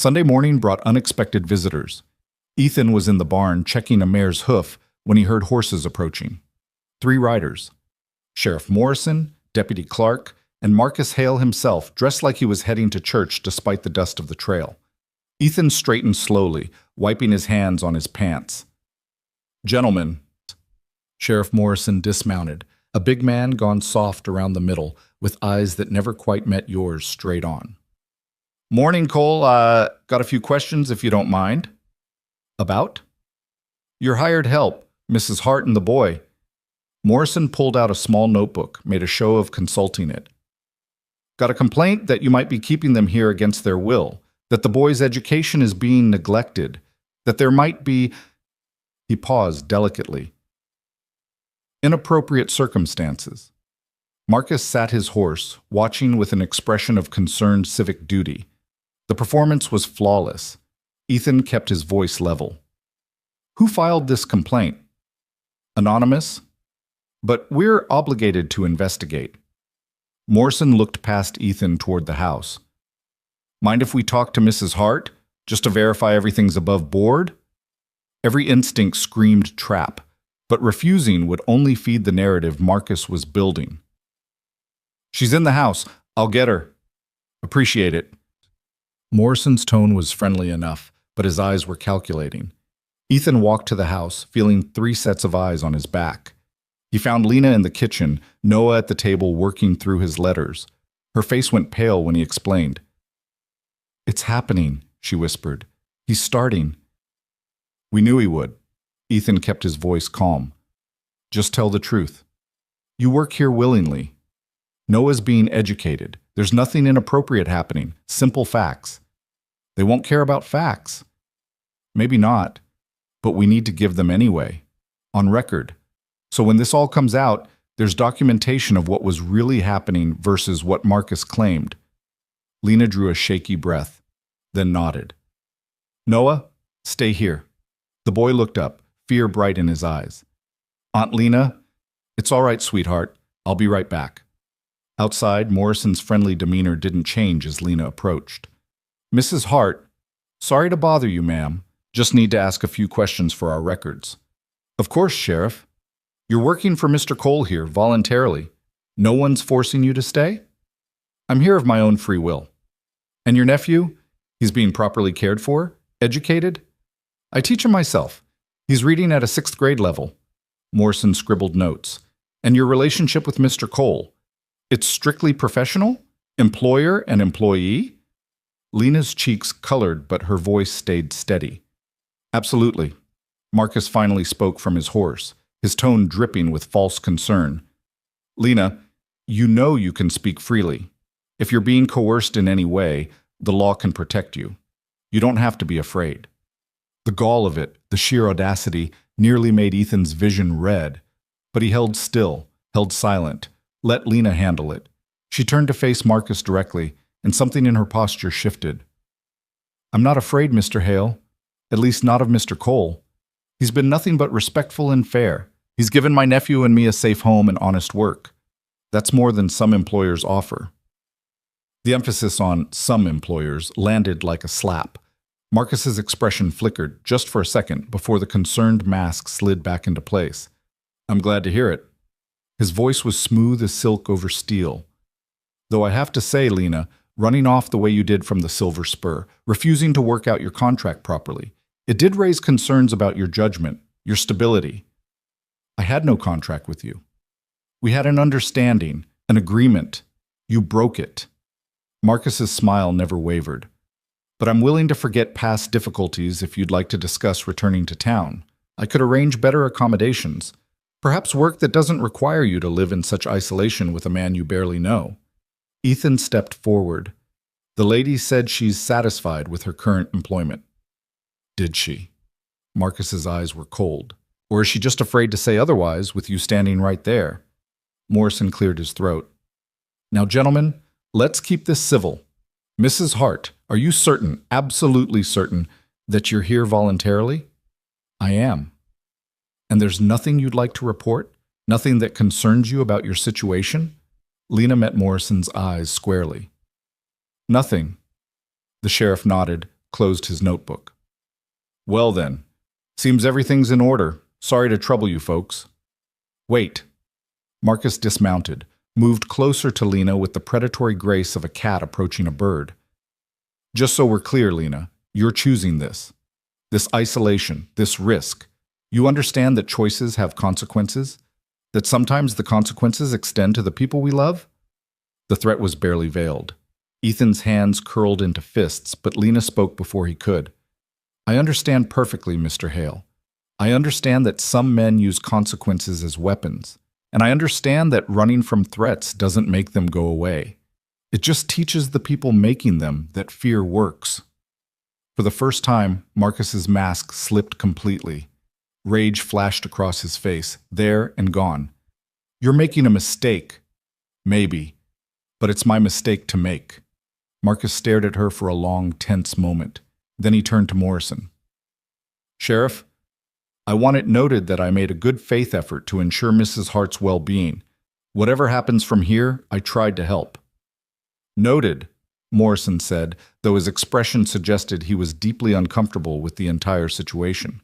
Sunday morning brought unexpected visitors. Ethan was in the barn checking a mare's hoof when he heard horses approaching. 3 riders. Sheriff Morrison, Deputy Clark, and Marcus Hale himself, dressed like he was heading to church despite the dust of the trail. Ethan straightened slowly, wiping his hands on his pants. "Gentlemen." Sheriff Morrison dismounted, a big man gone soft around the middle, with eyes that never quite met yours straight on. "Morning, Cole. Got a few questions if you don't mind." "About?" "Your hired help, Mrs. Hart and the boy." Morrison pulled out a small notebook, made a show of consulting it. "Got a complaint that you might be keeping them here against their will, that the boy's education is being neglected, that there might be—" He paused delicately. "Inappropriate circumstances." Marcus sat his horse, watching with an expression of concerned civic duty. The performance was flawless. Ethan kept his voice level. "Who filed this complaint?" "Anonymous. But we're obligated to investigate." Morrison looked past Ethan toward the house. "Mind if we talk to Mrs. Hart, just to verify everything's above board?" Every instinct screamed trap, but refusing would only feed the narrative Marcus was building. "She's in the house. I'll get her." "Appreciate it." Morrison's tone was friendly enough, but his eyes were calculating. Ethan walked to the house, feeling 3 sets of eyes on his back. He found Lena in the kitchen, Noah at the table working through his letters. Her face went pale when he explained. "It's happening," she whispered. "He's starting." "We knew he would." Ethan kept his voice calm. "Just tell the truth. You work here willingly. Noah's being educated. There's nothing inappropriate happening. Simple facts." "They won't care about facts." "Maybe not, but we need to give them anyway. On record. So when this all comes out, there's documentation of what was really happening versus what Marcus claimed." Lena drew a shaky breath, then nodded. "Noah, stay here." The boy looked up, fear bright in his eyes. "Aunt Lena, it's all right, sweetheart. I'll be right back." Outside, Morrison's friendly demeanor didn't change as Lena approached. "Mrs. Hart, sorry to bother you, ma'am. Just need to ask a few questions for our records." "Of course, Sheriff. You're working for Mr. Cole here, voluntarily. No one's forcing you to stay?" "I'm here of my own free will." "And your nephew? He's being properly cared for? Educated?" "I teach him myself. He's reading at a 6th grade level." Morrison scribbled notes. "And your relationship with Mr. Cole? It's strictly professional? Employer and employee?" Lena's cheeks colored, but her voice stayed steady. "Absolutely." Marcus finally spoke from his horse, his tone dripping with false concern. "Lena, you know you can speak freely. If you're being coerced in any way, the law can protect you. You don't have to be afraid." The gall of it, the sheer audacity, nearly made Ethan's vision red. But he held still, held silent, let Lena handle it. She turned to face Marcus directly, and something in her posture shifted. "I'm not afraid, Mr. Hale. At least not of Mr. Cole. He's been nothing but respectful and fair. He's given my nephew and me a safe home and honest work. That's more than some employers offer." The emphasis on some employers landed like a slap. Marcus's expression flickered just for a second before the concerned mask slid back into place. I'm glad to hear it. His voice was smooth as silk over steel. Though I have to say, Lena, running off the way you did from the Silver Spur, refusing to work out your contract properly, it did raise concerns about your judgment, your stability. I had no contract with you. We had an understanding, an agreement. You broke it. Marcus's smile never wavered. But I'm willing to forget past difficulties if you'd like to discuss returning to town. I could arrange better accommodations. Perhaps work that doesn't require you to live in such isolation with a man you barely know. Ethan stepped forward. The lady said she's satisfied with her current employment. Did she? Marcus's eyes were cold. Or is she just afraid to say otherwise with you standing right there? Morrison cleared his throat. Now, gentlemen, let's keep this civil. Mrs. Hart, are you certain, absolutely certain, that you're here voluntarily? I am. And there's nothing you'd like to report? Nothing that concerns you about your situation? Lena met Morrison's eyes squarely. Nothing. The sheriff nodded, closed his notebook. Well then, seems everything's in order. Sorry to trouble you folks. Wait. Marcus dismounted, moved closer to Lena with the predatory grace of a cat approaching a bird. Just so we're clear, Lena, you're choosing this. This isolation, this risk. You understand that choices have consequences? That sometimes the consequences extend to the people we love? The threat was barely veiled. Ethan's hands curled into fists, but Lena spoke before he could. I understand perfectly, Mr. Hale. I understand that some men use consequences as weapons, and I understand that running from threats doesn't make them go away. It just teaches the people making them that fear works. For the first time, Marcus's mask slipped completely. Rage flashed across his face, there and gone. You're making a mistake. Maybe. But it's my mistake to make. Marcus stared at her for a long, tense moment. Then he turned to Morrison. Sheriff, I want it noted that I made a good faith effort to ensure Mrs. Hart's well-being. Whatever happens from here, I tried to help. Noted, Morrison said, though his expression suggested he was deeply uncomfortable with the entire situation.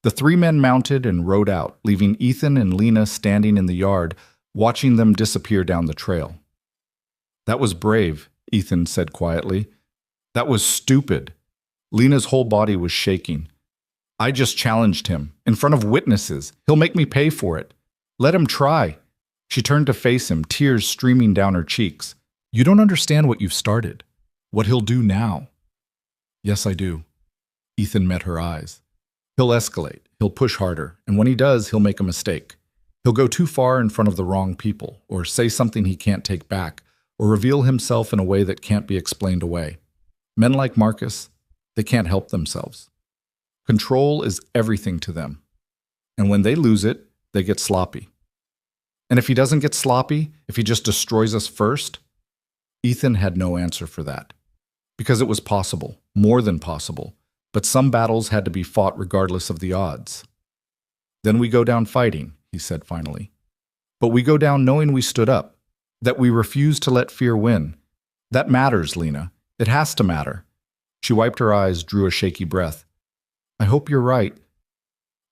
The three men mounted and rode out, leaving Ethan and Lena standing in the yard, watching them disappear down the trail. That was brave, Ethan said quietly. That was stupid. Lena's whole body was shaking. I just challenged him, in front of witnesses. He'll make me pay for it. Let him try. She turned to face him, tears streaming down her cheeks. You don't understand what you've started. What he'll do now. Yes, I do. Ethan met her eyes. He'll escalate. He'll push harder. And when he does, he'll make a mistake. He'll go too far in front of the wrong people, or say something he can't take back, or reveal himself in a way that can't be explained away. Men like Marcus, they can't help themselves. Control is everything to them. And when they lose it, they get sloppy. And if he doesn't get sloppy, if he just destroys us first, Ethan had no answer for that. Because it was possible, more than possible, but some battles had to be fought regardless of the odds. Then we go down fighting, he said finally. But we go down knowing we stood up, that we refused to let fear win. That matters, Lena. It has to matter. She wiped her eyes, drew a shaky breath. I hope you're right.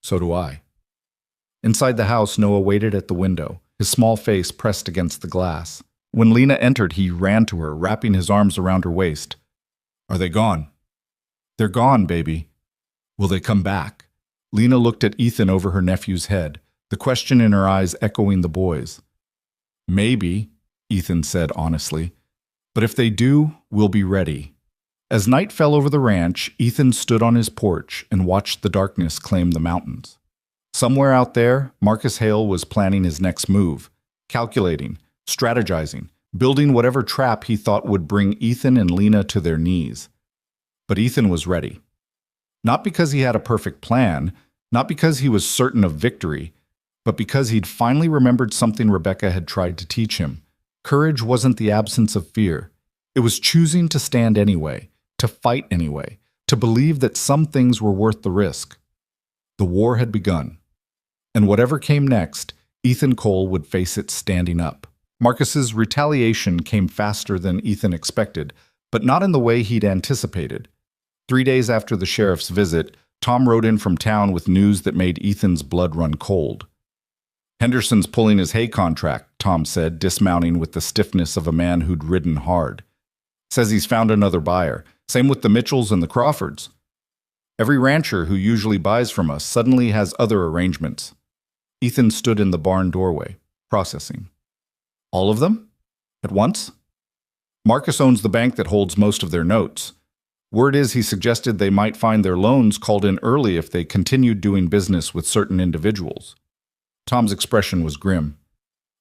So do I. Inside the house, Noah waited at the window, his small face pressed against the glass. When Lena entered, he ran to her, wrapping his arms around her waist. Are they gone? They're gone, baby. Will they come back? Lena looked at Ethan over her nephew's head, the question in her eyes echoing the boy's. Maybe, Ethan said honestly. But if they do, we'll be ready. As night fell over the ranch, Ethan stood on his porch and watched the darkness claim the mountains. Somewhere out there, Marcus Hale was planning his next move, calculating, strategizing, building whatever trap he thought would bring Ethan and Lena to their knees. But Ethan was ready. Not because he had a perfect plan, not because he was certain of victory, but because he'd finally remembered something Rebecca had tried to teach him. Courage wasn't the absence of fear. It was choosing to stand anyway, to fight anyway, to believe that some things were worth the risk. The war had begun. And whatever came next, Ethan Cole would face it standing up, Marcus's retaliation came faster than Ethan expected, but not in the way he'd anticipated. 3 days after the sheriff's visit, Tom rode in from town with news that made Ethan's blood run cold. "Henderson's pulling his hay contract," Tom said, dismounting with the stiffness of a man who'd ridden hard. "Says he's found another buyer. Same with the Mitchells and the Crawfords. Every rancher who usually buys from us suddenly has other arrangements." Ethan stood in the barn doorway, processing. "All of them? At once?" "Marcus owns the bank that holds most of their notes. Word is he suggested they might find their loans called in early if they continued doing business with certain individuals." Tom's expression was grim.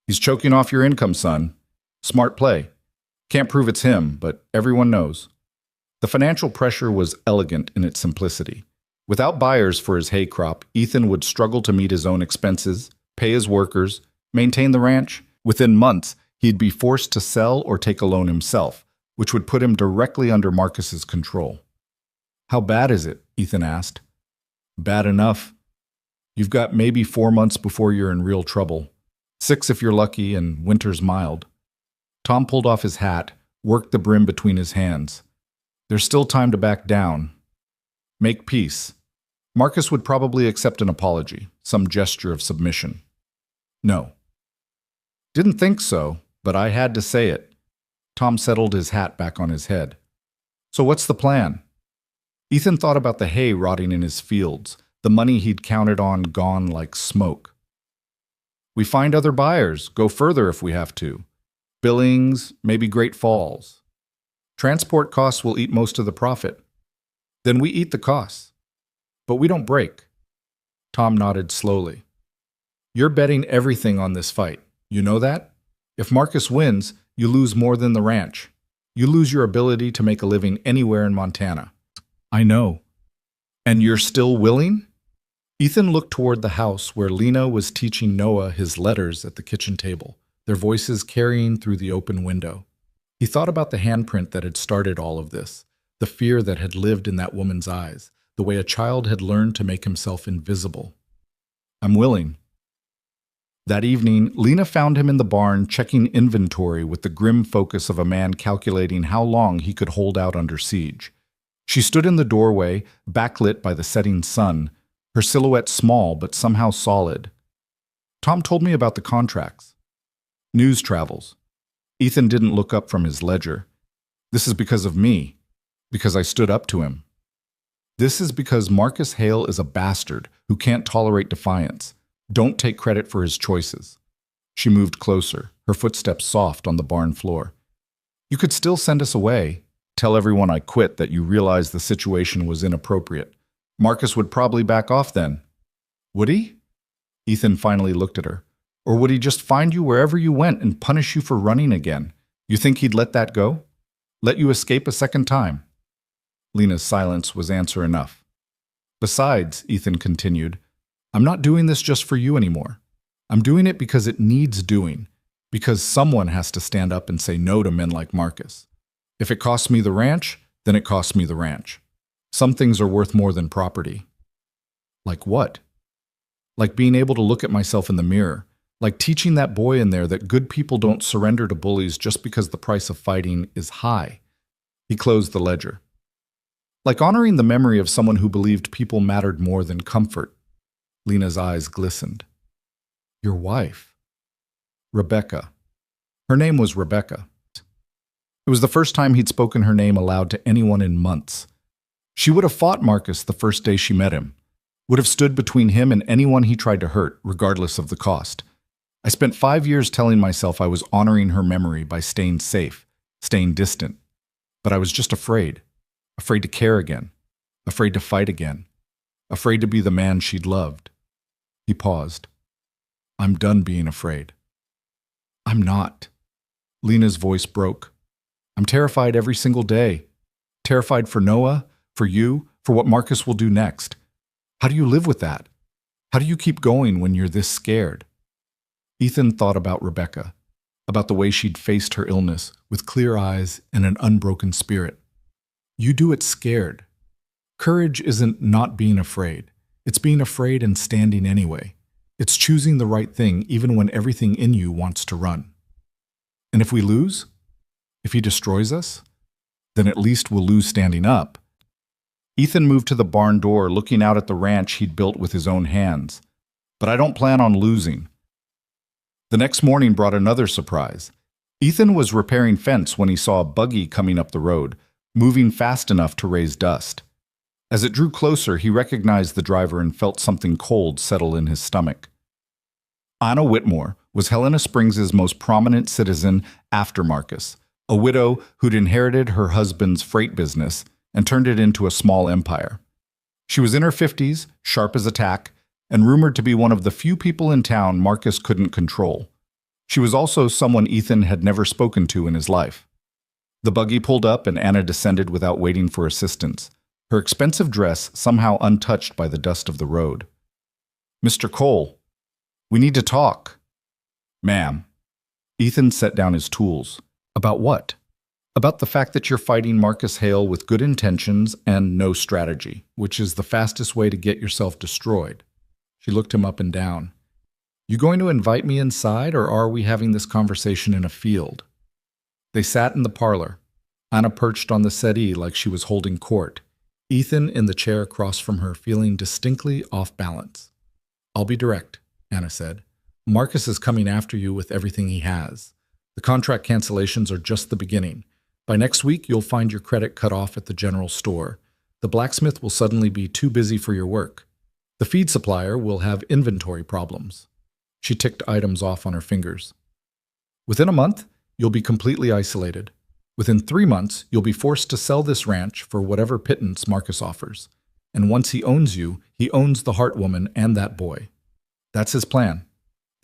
"He's choking off your income, son. Smart play. Can't prove it's him, but everyone knows." The financial pressure was elegant in its simplicity. Without buyers for his hay crop, Ethan would struggle to meet his own expenses, pay his workers, maintain the ranch. Within months, he'd be forced to sell or take a loan himself, which would put him directly under Marcus's control. "How bad is it?" Ethan asked. "Bad enough. You've got maybe 4 months before you're in real trouble. 6 if you're lucky and winter's mild." Tom pulled off his hat, worked the brim between his hands. "There's still time to back down. Make peace." Marcus would probably accept an apology, some gesture of submission. "No." "Didn't think so, but I had to say it." Tom settled his hat back on his head. "So what's the plan?" Ethan thought about the hay rotting in his fields, the money he'd counted on gone like smoke. "We find other buyers, go further if we have to. Billings, maybe Great Falls. Transport costs will eat most of the profit. Then we eat the costs. But we don't break." Tom nodded slowly. "You're betting everything on this fight. You know that? If Marcus wins, you lose more than the ranch. You lose your ability to make a living anywhere in Montana." "I know." "And you're still willing?" Ethan looked toward the house where Lena was teaching Noah his letters at the kitchen table, their voices carrying through the open window. He thought about the handprint that had started all of this, the fear that had lived in that woman's eyes, the way a child had learned to make himself invisible. "I'm willing." That evening, Lena found him in the barn checking inventory with the grim focus of a man calculating how long he could hold out under siege. She stood in the doorway, backlit by the setting sun, her silhouette small but somehow solid. "Tom told me about the contracts." "News travels." Ethan didn't look up from his ledger. "This is because of me, because I stood up to him. This is because Marcus Hale is a bastard who can't tolerate defiance. Don't take credit for his choices." She moved closer, her footsteps soft on the barn floor. "You could still send us away. Tell everyone I quit, that you realize the situation was inappropriate. Marcus would probably back off then." "Would he?" Ethan finally looked at her. "Or would he just find you wherever you went and punish you for running again? You think he'd let that go? Let you escape a second time?" Lena's silence was answer enough. "Besides," Ethan continued, "I'm not doing this just for you anymore. I'm doing it because it needs doing, because someone has to stand up and say no to men like Marcus. If it costs me the ranch, then it costs me the ranch. Some things are worth more than property." "Like what?" "Like being able to look at myself in the mirror. Like teaching that boy in there that good people don't surrender to bullies just because the price of fighting is high." He closed the ledger. "Like honoring the memory of someone who believed people mattered more than comfort." Lena's eyes glistened. "Your wife." "Rebecca." Her name was Rebecca. It was the first time he'd spoken her name aloud to anyone in months. She would have fought Marcus the first day she met him, would have stood between him and anyone he tried to hurt, regardless of the cost. I spent 5 years telling myself I was honoring her memory by staying safe, staying distant. But I was just afraid. Afraid to care again. Afraid to fight again. Afraid to be the man she'd loved. He paused. "I'm done being afraid." "I'm not." Lena's voice broke. "I'm terrified every single day. Terrified for Noah, for you, for what Marcus will do next. How do you live with that? How do you keep going when you're this scared?" Ethan thought about Rebecca, about the way she'd faced her illness with clear eyes and an unbroken spirit. You do it scared. Courage isn't not being afraid. It's being afraid and standing anyway. It's choosing the right thing even when everything in you wants to run. And if we lose? If he destroys us? Then at least we'll lose standing up. Ethan moved to the barn door, looking out at the ranch he'd built with his own hands. But I don't plan on losing. The next morning brought another surprise. Ethan was repairing fence when he saw a buggy coming up the road, moving fast enough to raise dust. As it drew closer, he recognized the driver and felt something cold settle in his stomach. Anna Whitmore was Helena Springs' most prominent citizen after Marcus, a widow who'd inherited her husband's freight business and turned it into a small empire. She was in her 50s, sharp as a tack, and rumored to be one of the few people in town Marcus couldn't control. She was also someone Ethan had never spoken to in his life. The buggy pulled up and Anna descended without waiting for assistance, her expensive dress somehow untouched by the dust of the road. "Mr. Cole, we need to talk." "Ma'am." Ethan set down his tools. "About what?" "About the fact that you're fighting Marcus Hale with good intentions and no strategy, which is the fastest way to get yourself destroyed." She looked him up and down. "You going to invite me inside, or are we having this conversation in a field?" They sat in the parlor, Anna perched on the settee like she was holding court, Ethan in the chair across from her, feeling distinctly off balance. "I'll be direct," Anna said. "Marcus is coming after you with everything he has. The contract cancellations are just the beginning. By next week, you'll find your credit cut off at the general store. The blacksmith will suddenly be too busy for your work. The feed supplier will have inventory problems." She ticked items off on her fingers. "Within a month, you'll be completely isolated. Within 3 months, you'll be forced to sell this ranch for whatever pittance Marcus offers. And once he owns you, he owns the Hart woman and that boy. That's his plan.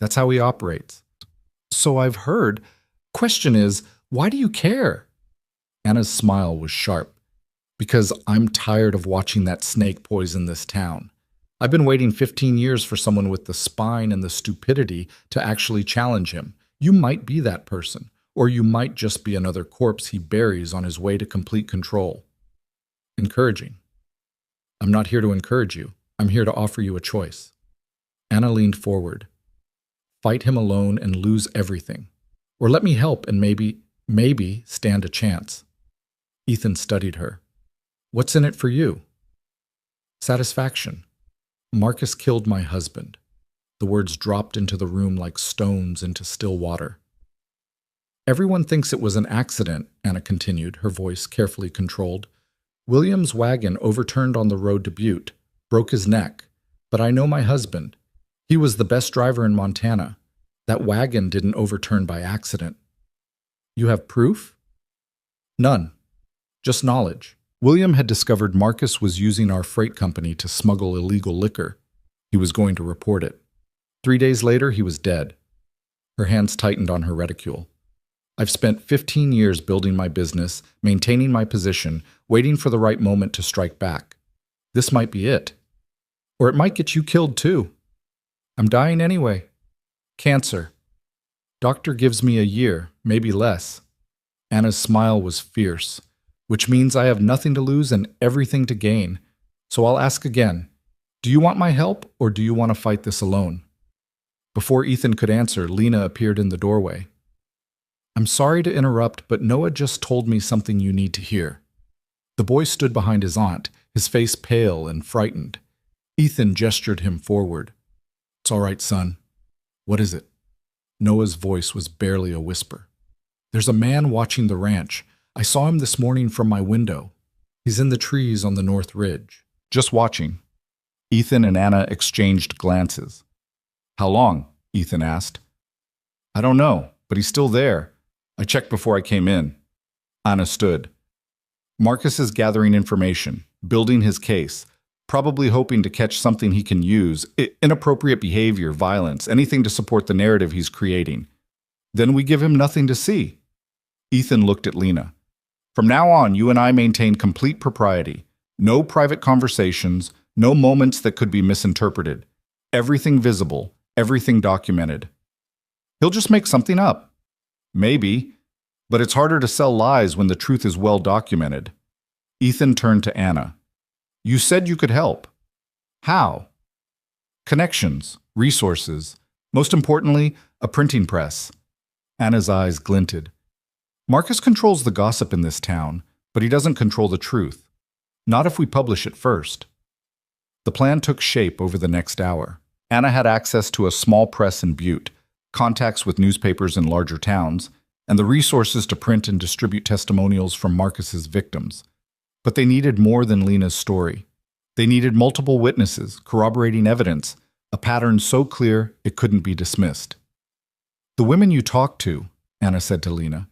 That's how he operates." "So I've heard. Question is, why do you care?" Anna's smile was sharp. "Because I'm tired of watching that snake poison this town. I've been waiting 15 years for someone with the spine and the stupidity to actually challenge him. You might be that person, or you might just be another corpse he buries on his way to complete control." Encouraging. "I'm not here to encourage you. I'm here to offer you a choice." Anna leaned forward. "Fight him alone and lose everything. Or let me help and maybe stand a chance." Ethan studied her. "What's in it for you?" "Satisfaction. Marcus killed my husband." The words dropped into the room like stones into still water. "Everyone thinks it was an accident," Anna continued, her voice carefully controlled. "William's wagon overturned on the road to Butte, broke his neck. But I know my husband. He was the best driver in Montana. That wagon didn't overturn by accident." "You have proof?" "None. Just knowledge. William had discovered Marcus was using our freight company to smuggle illegal liquor. He was going to report it. 3 days later, he was dead." Her hands tightened on her reticule. "I've spent 15 years building my business, maintaining my position, waiting for the right moment to strike back. This might be it. Or it might get you killed too. I'm dying anyway. Cancer. Doctor gives me a year, maybe less." Anna's smile was fierce. "Which means I have nothing to lose and everything to gain. So I'll ask again. Do you want my help, or do you want to fight this alone?" Before Ethan could answer, Lena appeared in the doorway. "I'm sorry to interrupt, but Noah just told me something you need to hear." The boy stood behind his aunt, his face pale and frightened. Ethan gestured him forward. "It's all right, son." "What is it?" Noah's voice was barely a whisper. "There's a man watching the ranch. I saw him this morning from my window. He's in the trees on the north ridge. Just watching." Ethan and Anna exchanged glances. "How long?" Ethan asked. "I don't know, but he's still there. I checked before I came in." Anna stood. "Marcus is gathering information, building his case, probably hoping to catch something he can use, inappropriate behavior, violence, anything to support the narrative he's creating. Then we give him nothing to see." Ethan looked at Lena. "From now on, you and I maintain complete propriety. No private conversations, no moments that could be misinterpreted. Everything visible, everything documented. He'll just make something up. Maybe, but it's harder to sell lies when the truth is well documented." Ethan turned to Anna. "You said you could help. How?" "Connections, resources, most importantly, a printing press. Anna's eyes glinted. Marcus controls the gossip in this town, but he doesn't control the truth. Not if we publish it first. The plan took shape over the next hour. Anna had access to a small press in Butte, contacts with newspapers in larger towns, and the resources to print and distribute testimonials from Marcus's victims. But they needed more than Lena's story. They needed multiple witnesses, corroborating evidence, a pattern so clear it couldn't be dismissed. The women you talked to, Anna said to Lena,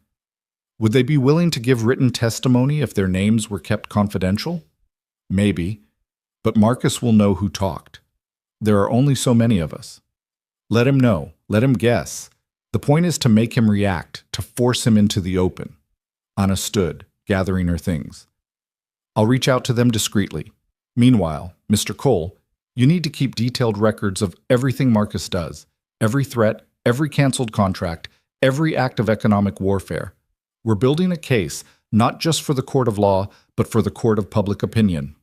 would they be willing to give written testimony if their names were kept confidential? Maybe, but Marcus will know who talked. There are only so many of us. Let him know, let him guess. The point is to make him react, to force him into the open. Anna stood, gathering her things. I'll reach out to them discreetly. Meanwhile, Mr. Cole, you need to keep detailed records of everything Marcus does, every threat, every canceled contract, every act of economic warfare. We're building a case, not just for the court of law, but for the court of public opinion.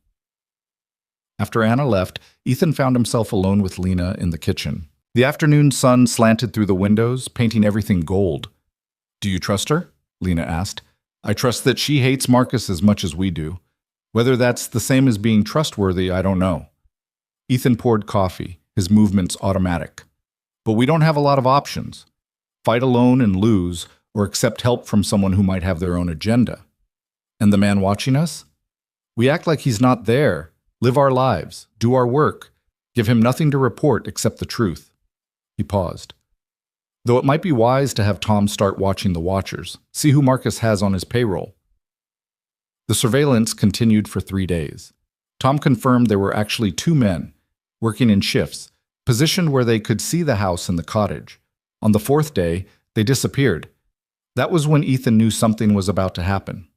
After Anna left, Ethan found himself alone with Lena in the kitchen. The afternoon sun slanted through the windows, painting everything gold. Do you trust her? Lena asked. I trust that she hates Marcus as much as we do. Whether that's the same as being trustworthy, I don't know. Ethan poured coffee, his movements automatic. But we don't have a lot of options. Fight alone and lose, or accept help from someone who might have their own agenda. And the man watching us? We act like he's not there, live our lives, do our work, give him nothing to report except the truth. He paused. Though it might be wise to have Tom start watching the watchers, see who Marcus has on his payroll. The surveillance continued for 3 days. Tom confirmed there were actually 2 men, working in shifts, positioned where they could see the house and the cottage. On the 4th day, they disappeared. That was when Ethan knew something was about to happen.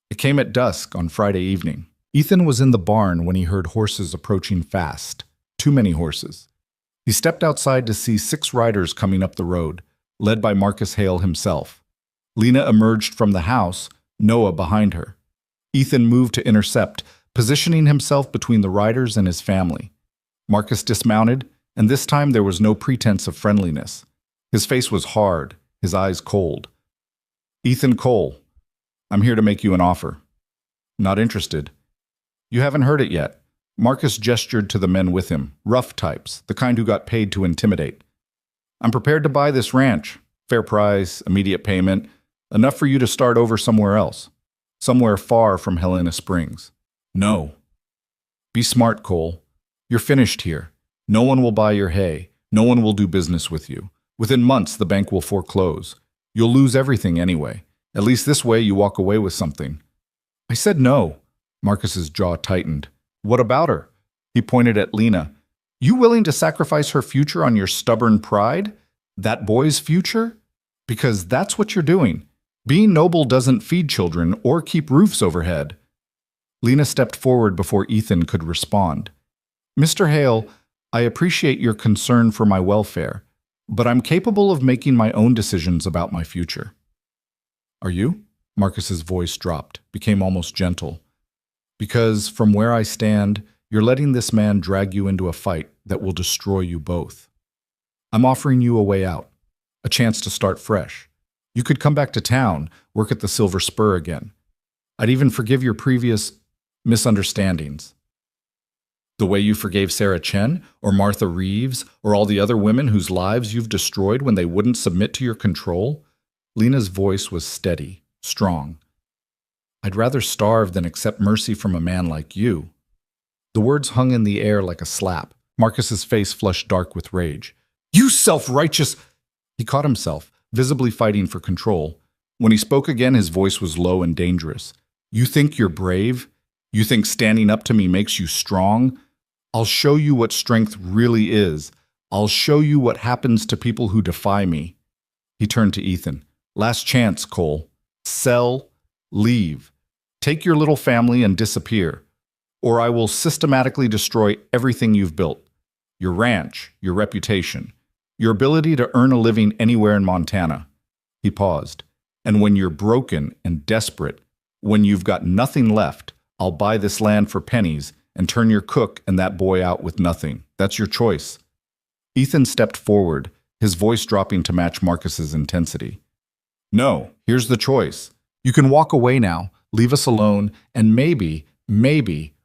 It came at dusk on Friday evening. Ethan was in the barn when he heard horses approaching fast. Too many horses. He stepped outside to see 6 riders coming up the road, led by Marcus Hale himself. Lena emerged from the house, Noah behind her. Ethan moved to intercept, positioning himself between the riders and his family. Marcus dismounted, and this time there was no pretense of friendliness. His face was hard, his eyes cold. Ethan Cole, I'm here to make you an offer. Not interested. You haven't heard it yet. Marcus gestured to the men with him, rough types, the kind who got paid to intimidate. I'm prepared to buy this ranch. Fair price, immediate payment, enough for you to start over somewhere else. Somewhere far from Helena Springs. No. Be smart, Cole. You're finished here. No one will buy your hay. No one will do business with you. Within months, the bank will foreclose. You'll lose everything anyway. At least this way you walk away with something. I said no. Marcus's jaw tightened. What about her? He pointed at Lena. You willing to sacrifice her future on your stubborn pride? That boy's future? Because that's what you're doing. Being noble doesn't feed children or keep roofs overhead. Lena stepped forward before Ethan could respond. Mr. Hale, I appreciate your concern for my welfare, but I'm capable of making my own decisions about my future. Are you? Marcus's voice dropped, became almost gentle. Because from where I stand, you're letting this man drag you into a fight that will destroy you both. I'm offering you a way out, a chance to start fresh. You could come back to town, work at the Silver Spur again. I'd even forgive your previous misunderstandings. The way you forgave Sarah Chen, or Martha Reeves, or all the other women whose lives you've destroyed when they wouldn't submit to your control? Lena's voice was steady, strong. I'd rather starve than accept mercy from a man like you. The words hung in the air like a slap. Marcus's face flushed dark with rage. You self-righteous! He caught himself, visibly fighting for control. When he spoke again, his voice was low and dangerous. You think you're brave? You think standing up to me makes you strong? I'll show you what strength really is. I'll show you what happens to people who defy me. He turned to Ethan. Last chance, Cole. Sell. Leave. Take your little family and disappear, or I will systematically destroy everything you've built. Your ranch, your reputation, your ability to earn a living anywhere in Montana. He paused. And when you're broken and desperate, when you've got nothing left, I'll buy this land for pennies and turn your cook and that boy out with nothing. That's your choice. Ethan stepped forward, his voice dropping to match Marcus's intensity. No, here's the choice. You can walk away now, leave us alone, and maybe,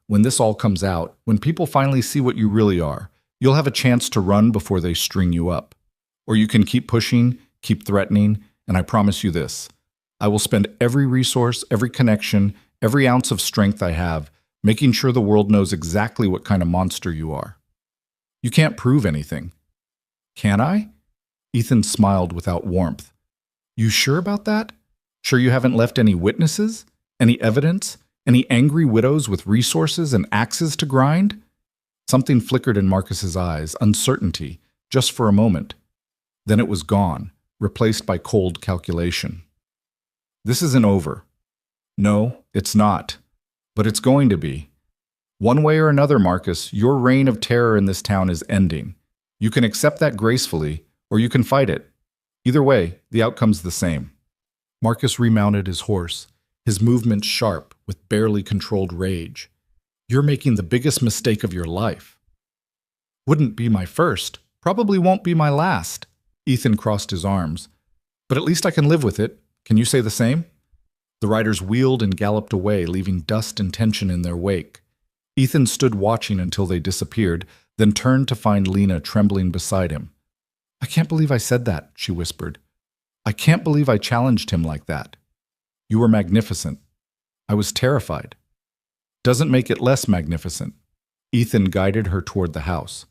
when this all comes out, when people finally see what you really are, you'll have a chance to run before they string you up. Or you can keep pushing, keep threatening, and I promise you this. I will spend every resource, every connection, every ounce of strength I have, making sure the world knows exactly what kind of monster you are. You can't prove anything. Can I? Ethan smiled without warmth. You sure about that? Sure you haven't left any witnesses? Any evidence? Any angry widows with resources and axes to grind? Something flickered in Marcus's eyes, uncertainty, just for a moment. Then it was gone, replaced by cold calculation. This isn't over. No, it's not. But it's going to be. One way or another, Marcus, your reign of terror in this town is ending. You can accept that gracefully, or you can fight it. Either way, the outcome's the same. Marcus remounted his horse, his movements sharp with barely controlled rage. You're making the biggest mistake of your life. Wouldn't be my first, probably won't be my last. Ethan crossed his arms. But at least I can live with it. Can you say the same? The riders wheeled and galloped away, leaving dust and tension in their wake. Ethan stood watching until they disappeared, then turned to find Lena trembling beside him. I can't believe I said that, she whispered. I can't believe I challenged him like that. You were magnificent. I was terrified. Doesn't make it less magnificent. Ethan guided her toward the house.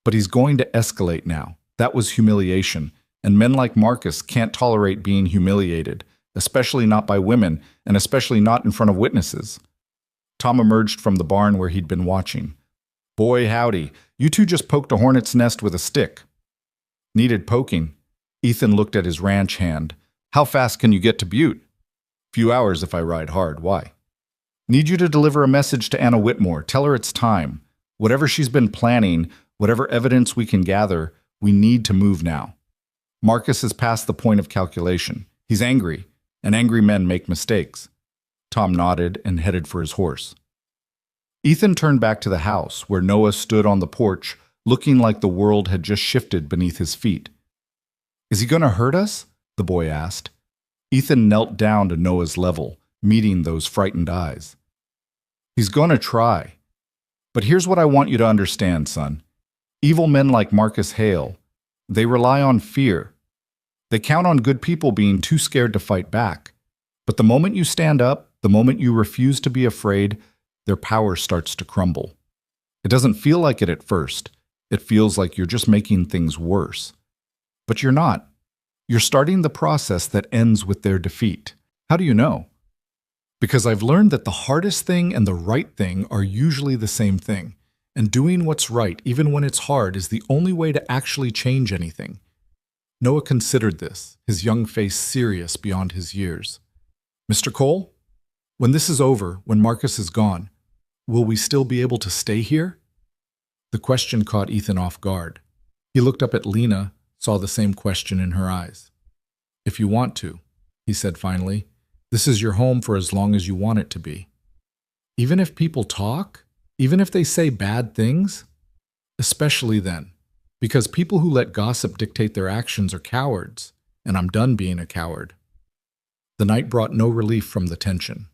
But he's going to escalate now. That was humiliation, and men like Marcus can't tolerate being humiliated, especially not by women, and especially not in front of witnesses. Tom emerged from the barn where he'd been watching. Boy, howdy, you two just poked a hornet's nest with a stick. Needed poking. Ethan looked at his ranch hand. How fast can you get to Butte? Few hours if I ride hard. Why? Need you to deliver a message to Anna Whitmore. Tell her it's time. Whatever she's been planning, whatever evidence we can gather, we need to move now. Marcus is past the point of calculation. He's angry, and angry men make mistakes. Tom nodded and headed for his horse. Ethan turned back to the house, where Noah stood on the porch, looking like the world had just shifted beneath his feet. Is he going to hurt us? The boy asked. Ethan knelt down to Noah's level, meeting those frightened eyes. He's going to try. But here's what I want you to understand, son. Evil men like Marcus Hale, they rely on fear. They count on good people being too scared to fight back. But the moment you stand up, the moment you refuse to be afraid, their power starts to crumble. It doesn't feel like it at first. It feels like you're just making things worse. But you're not. You're starting the process that ends with their defeat. How do you know? Because I've learned that the hardest thing and the right thing are usually the same thing. And doing what's right, even when it's hard, is the only way to actually change anything. Noah considered this, his young face serious beyond his years. Mr. Cole, when this is over, when Marcus is gone, will we still be able to stay here? The question caught Ethan off guard. He looked up at Lena, saw the same question in her eyes. If you want to, he said finally, this is your home for as long as you want it to be. Even if people talk, even if they say bad things, especially then, because people who let gossip dictate their actions are cowards, and I'm done being a coward. The night brought no relief from the tension.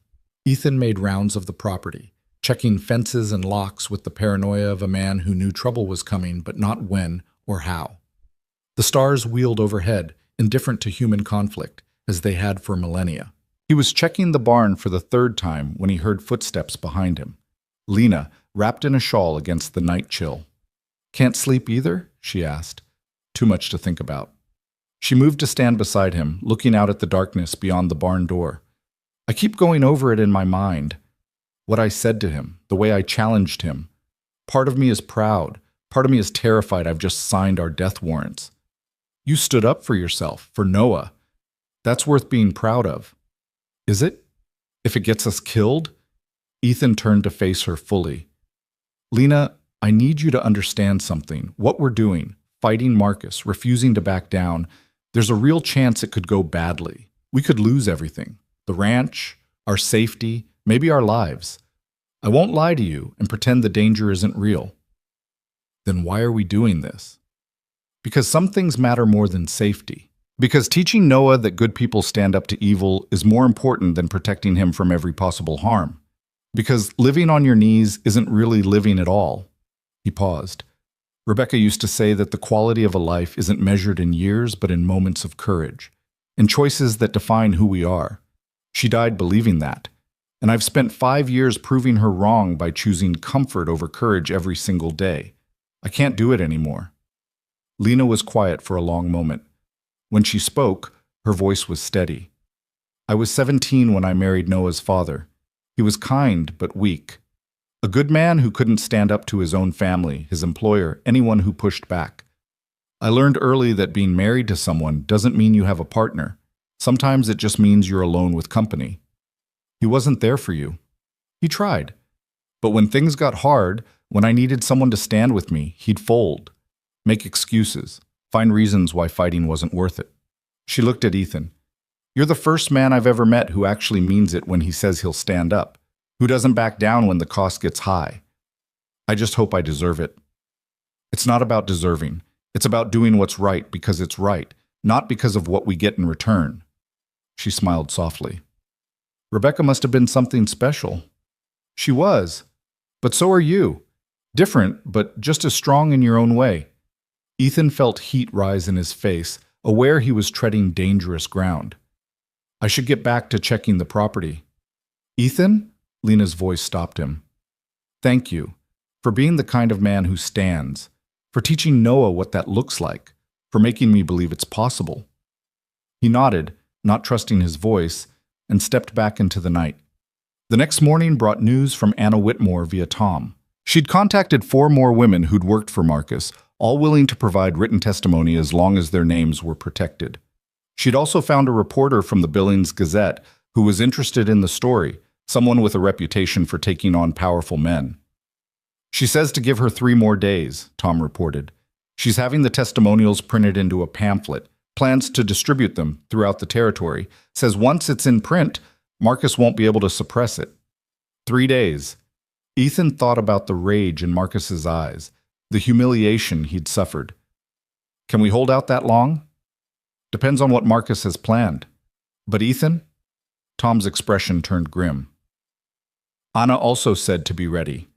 Ethan made rounds of the property, checking fences and locks with the paranoia of a man who knew trouble was coming but not when or how. The stars wheeled overhead, indifferent to human conflict, as they had for millennia. He was checking the barn for the third time when he heard footsteps behind him. Lena, wrapped in a shawl against the night chill. Can't sleep either? She asked. Too much to think about. She moved to stand beside him, looking out at the darkness beyond the barn door. I keep going over it in my mind. What I said to him, the way I challenged him. Part of me is proud. Part of me is terrified I've just signed our death warrants. You stood up for yourself, for Noah. That's worth being proud of. Is it? If it gets us killed? Ethan turned to face her fully. Lena, I need you to understand something. What we're doing, fighting Marcus, refusing to back down, there's a real chance it could go badly. We could lose everything. The ranch, our safety, maybe our lives. I won't lie to you and pretend the danger isn't real. Then why are we doing this? Because some things matter more than safety. Because teaching Noah that good people stand up to evil is more important than protecting him from every possible harm. Because living on your knees isn't really living at all. He paused. Rebecca used to say that the quality of a life isn't measured in years but in moments of courage, in choices that define who we are. She died believing that, and I've spent 5 years proving her wrong by choosing comfort over courage every single day. I can't do it anymore. Lena was quiet for a long moment. When she spoke, her voice was steady. I was 17 when I married Noah's father. He was kind but weak. A good man who couldn't stand up to his own family, his employer, anyone who pushed back. I learned early that being married to someone doesn't mean you have a partner. Sometimes it just means you're alone with company. He wasn't there for you. He tried. But when things got hard, when I needed someone to stand with me, he'd fold, make excuses, find reasons why fighting wasn't worth it. She looked at Ethan. You're the first man I've ever met who actually means it when he says he'll stand up, who doesn't back down when the cost gets high. I just hope I deserve it. It's not about deserving. It's about doing what's right because it's right, not because of what we get in return. She smiled softly. Rebecca must have been something special. She was. But so are you. Different, but just as strong in your own way. Ethan felt heat rise in his face, aware he was treading dangerous ground. I should get back to checking the property. Ethan? Lena's voice stopped him. Thank you for being the kind of man who stands, for teaching Noah what that looks like, for making me believe it's possible. He nodded, not trusting his voice, and stepped back into the night. The next morning brought news from Anna Whitmore via Tom. She'd contacted 4 more women who'd worked for Marcus, all willing to provide written testimony as long as their names were protected. She'd also found a reporter from the Billings Gazette who was interested in the story, someone with a reputation for taking on powerful men. She says to give her 3 more days, Tom reported. She's having the testimonials printed into a pamphlet, plans to distribute them throughout the territory, says once it's in print, Marcus won't be able to suppress it. 3 days. Ethan thought about the rage in Marcus's eyes, the humiliation he'd suffered. Can we hold out that long? Depends on what Marcus has planned. But Ethan? Tom's expression turned grim. Anna also said to be ready.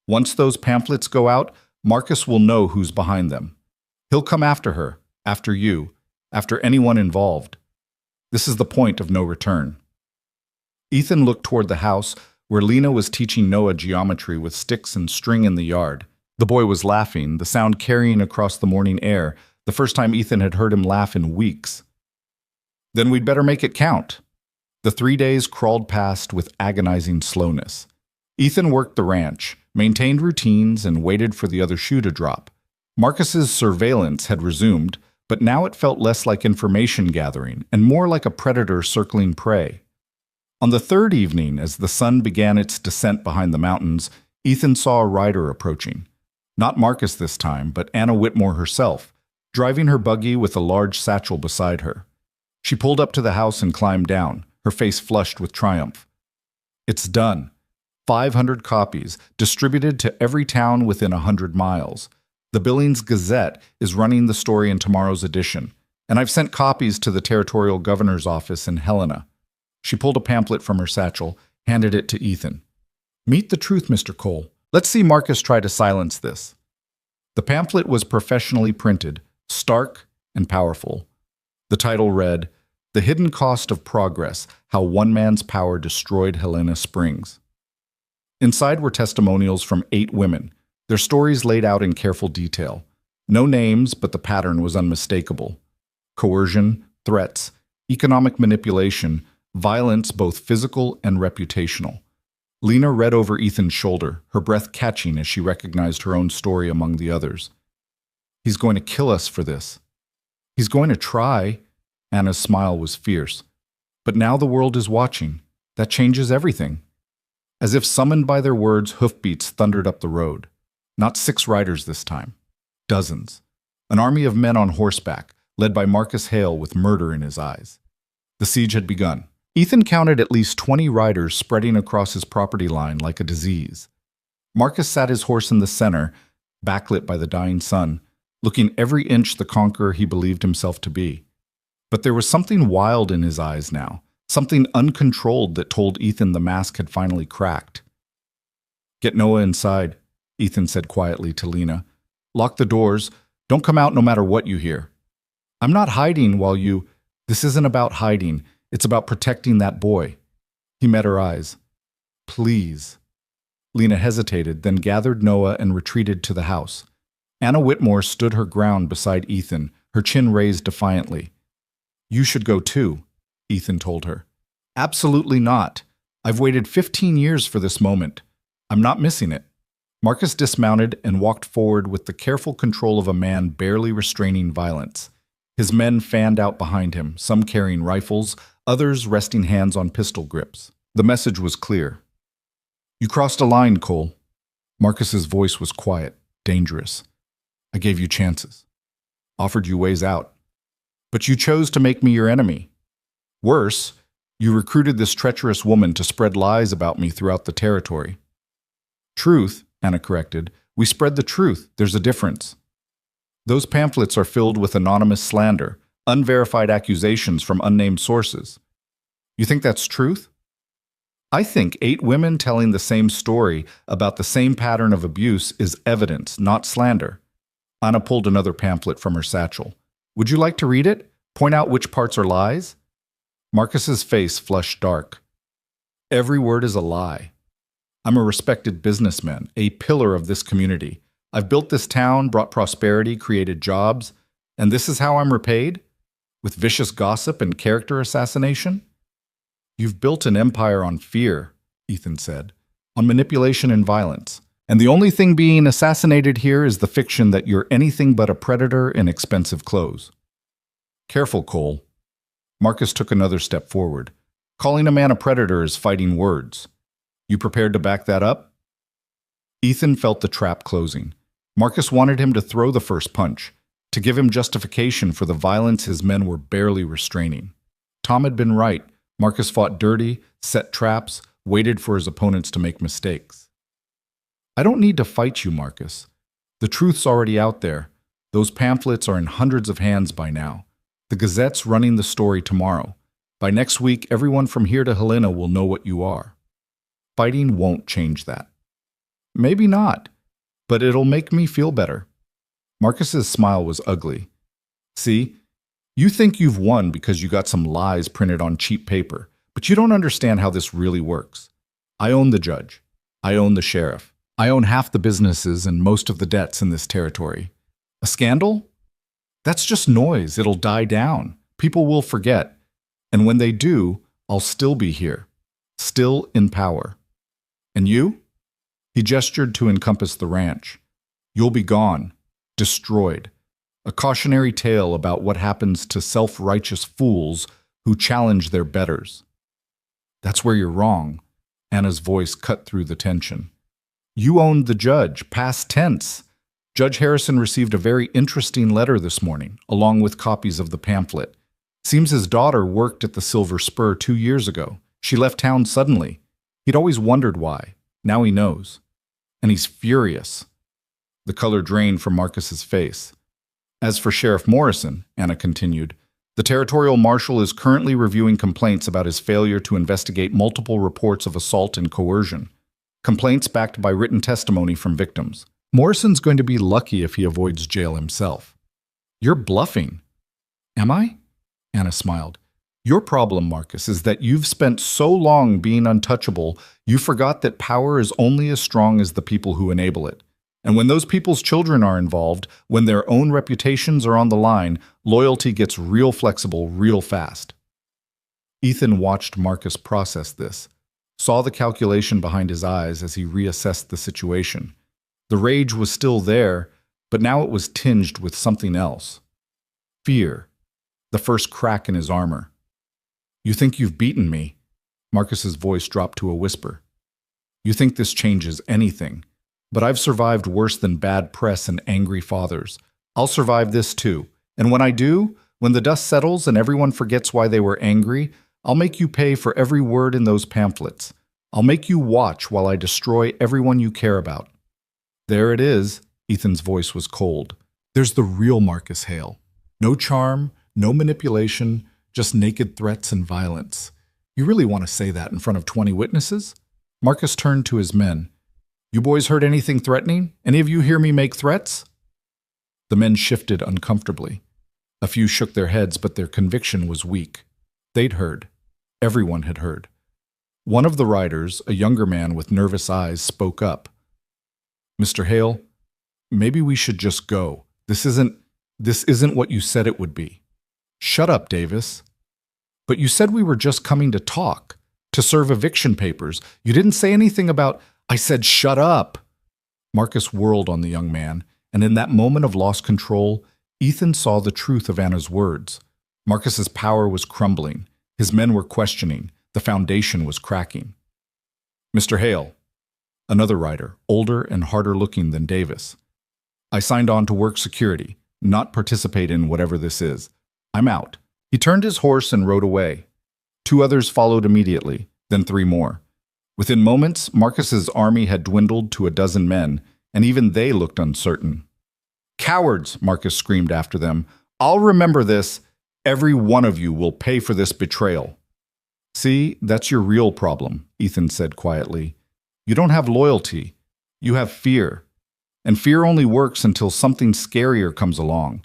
Once those pamphlets go out, Marcus will know who's behind them. He'll come after her, after you, after anyone involved. This is the point of no return. Ethan looked toward the house where Lena was teaching Noah geometry with sticks and string in the yard. The boy was laughing, the sound carrying across the morning air, the first time Ethan had heard him laugh in weeks. Then we'd better make it count. The 3 days crawled past with agonizing slowness. Ethan worked the ranch, maintained routines, and waited for the other shoe to drop. Marcus's surveillance had resumed, but now it felt less like information gathering and more like a predator circling prey. On the 3rd evening, as the sun began its descent behind the mountains, Ethan saw a rider approaching. Not Marcus this time, but Anna Whitmore herself, driving her buggy with a large satchel beside her. She pulled up to the house and climbed down, her face flushed with triumph. It's done. 500 copies, distributed to every town within 100 miles. The Billings Gazette is running the story in tomorrow's edition, and I've sent copies to the territorial governor's office in Helena. She pulled a pamphlet from her satchel, handed it to Ethan. Meet the truth, Mr. Cole. Let's see Marcus try to silence this. The pamphlet was professionally printed, stark and powerful. The title read, The Hidden Cost of Progress, How One Man's Power Destroyed Helena Springs. Inside were testimonials from 8 women, their stories laid out in careful detail. No names, but the pattern was unmistakable. Coercion, threats, economic manipulation, violence both physical and reputational. Lena read over Ethan's shoulder, her breath catching as she recognized her own story among the others. He's going to kill us for this. He's going to try. Anna's smile was fierce. But now the world is watching. That changes everything. As if summoned by their words, hoofbeats thundered up the road. Not 6 riders this time. Dozens. An army of men on horseback, led by Marcus Hale with murder in his eyes. The siege had begun. Ethan counted at least 20 riders spreading across his property line like a disease. Marcus sat his horse in the center, backlit by the dying sun, looking every inch the conqueror he believed himself to be. But there was something wild in his eyes now, something uncontrolled that told Ethan the mask had finally cracked. "Get Noah inside," Ethan said quietly to Lena. "Lock the doors. Don't come out no matter what you hear. I'm not hiding while you—" "This isn't about hiding. It's about protecting that boy." He met her eyes. "Please." Lena hesitated, then gathered Noah and retreated to the house. Anna Whitmore stood her ground beside Ethan, her chin raised defiantly. "You should go too," Ethan told her. "Absolutely not. I've waited 15 years for this moment. I'm not missing it." Marcus dismounted and walked forward with the careful control of a man barely restraining violence. His men fanned out behind him, some carrying rifles, others resting hands on pistol grips. The message was clear. "You crossed a line, Cole." Marcus's voice was quiet, dangerous. "I gave you chances. Offered you ways out. But you chose to make me your enemy. Worse, you recruited this treacherous woman to spread lies about me throughout the territory." "Truth," Anna corrected. "We spread the truth. There's a difference. Those pamphlets are filled with anonymous slander, unverified accusations from unnamed sources. You think that's truth? I think 8 women telling the same story about the same pattern of abuse is evidence, not slander." Anna pulled another pamphlet from her satchel. "Would you like to read it? Point out which parts are lies?" Marcus's face flushed dark. "Every word is a lie. I'm a respected businessman, a pillar of this community. I've built this town, brought prosperity, created jobs, and this is how I'm repaid? With vicious gossip and character assassination?" "You've built an empire on fear," Ethan said, "on manipulation and violence. And the only thing being assassinated here is the fiction that you're anything but a predator in expensive clothes." "Careful, Cole." Marcus took another step forward. "Calling a man a predator is fighting words. You prepared to back that up?" Ethan felt the trap closing. Marcus wanted him to throw the first punch, to give him justification for the violence his men were barely restraining. Tom had been right. Marcus fought dirty, set traps, waited for his opponents to make mistakes. "I don't need to fight you, Marcus. The truth's already out there. Those pamphlets are in hundreds of hands by now. The Gazette's running the story tomorrow. By next week, everyone from here to Helena will know what you are. Fighting won't change that." "Maybe not, but it'll make me feel better." Marcus's smile was ugly. "See, you think you've won because you got some lies printed on cheap paper, but you don't understand how this really works. I own the judge. I own the sheriff. I own half the businesses and most of the debts in this territory. A scandal? That's just noise. It'll die down. People will forget. And when they do, I'll still be here, still in power. And you?" He gestured to encompass the ranch. "You'll be gone, destroyed. A cautionary tale about what happens to self-righteous fools who challenge their betters." "That's where you're wrong." Anna's voice cut through the tension. "You owned the judge, past tense. Judge Harrison received a very interesting letter this morning, along with copies of the pamphlet. Seems his daughter worked at the Silver Spur 2 years ago. She left town suddenly. He'd always wondered why. Now he knows. And he's furious." The color drained from Marcus's face. "As for Sheriff Morrison," Anna continued, "the territorial marshal is currently reviewing complaints about his failure to investigate multiple reports of assault and coercion. Complaints backed by written testimony from victims. Morrison's going to be lucky if he avoids jail himself." "You're bluffing." "Am I?" Anna smiled. "Your problem, Marcus, is that you've spent so long being untouchable, you forgot that power is only as strong as the people who enable it. And when those people's children are involved, when their own reputations are on the line, loyalty gets real flexible real fast." Ethan watched Marcus process this, saw the calculation behind his eyes as he reassessed the situation. The rage was still there, but now it was tinged with something else. Fear, the first crack in his armor. "You think you've beaten me?" Marcus's voice dropped to a whisper. "You think this changes anything? But I've survived worse than bad press and angry fathers. I'll survive this too. And when I do, when the dust settles and everyone forgets why they were angry, I'll make you pay for every word in those pamphlets. I'll make you watch while I destroy everyone you care about." "There it is." Ethan's voice was cold. There's the real Marcus Hale. No charm, no manipulation, just naked threats and violence. You really want to say that in front of 20 witnesses? Marcus turned to his men. You boys heard anything threatening? Any of you hear me make threats? The men shifted uncomfortably. A few shook their heads, but their conviction was weak. They'd heard. Everyone had heard. One of the riders, a younger man with nervous eyes, spoke up. Mr. Hale, maybe we should just go. This isn't what you said it would be. Shut up, Davis. But you said we were just coming to talk, to serve eviction papers. You didn't say anything about, I said shut up. Marcus whirled on the young man, and in that moment of lost control, Ethan saw the truth of Anna's words. Marcus's power was crumbling. His men were questioning. The foundation was cracking. Mr. Hale, another rider, older and harder looking than Davis. I signed on to work security, not participate in whatever this is. I'm out. He turned his horse and rode away. 2 others followed immediately, then 3 more. Within moments, Marcus's army had dwindled to 12 men, and even they looked uncertain. Cowards, Marcus screamed after them. I'll remember this. Every one of you will pay for this betrayal. See, that's your real problem, Ethan said quietly. You don't have loyalty. You have fear. And fear only works until something scarier comes along.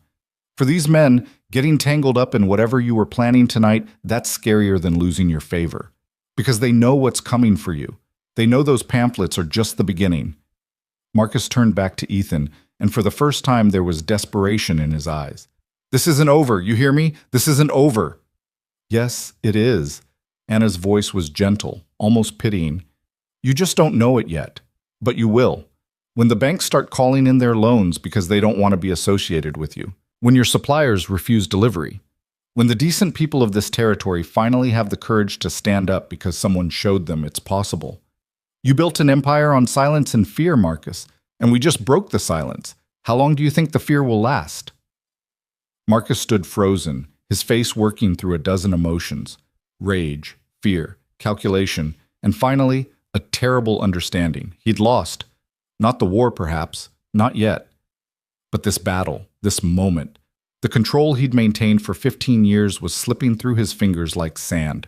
For these men, getting tangled up in whatever you were planning tonight, that's scarier than losing your favor. Because they know what's coming for you. They know those pamphlets are just the beginning. Marcus turned back to Ethan, and for the first time there was desperation in his eyes. This isn't over, you hear me? This isn't over. Yes, it is. Anna's voice was gentle, almost pitying. You just don't know it yet, but you will. When the banks start calling in their loans because they don't want to be associated with you. When your suppliers refuse delivery. When the decent people of this territory finally have the courage to stand up because someone showed them it's possible. You built an empire on silence and fear, Marcus, and we just broke the silence. How long do you think the fear will last? Marcus stood frozen, his face working through 12 emotions. Rage, fear, calculation, and finally, a terrible understanding. He'd lost. Not the war, perhaps. Not yet. But this battle, this moment, the control he'd maintained for 15 years was slipping through his fingers like sand.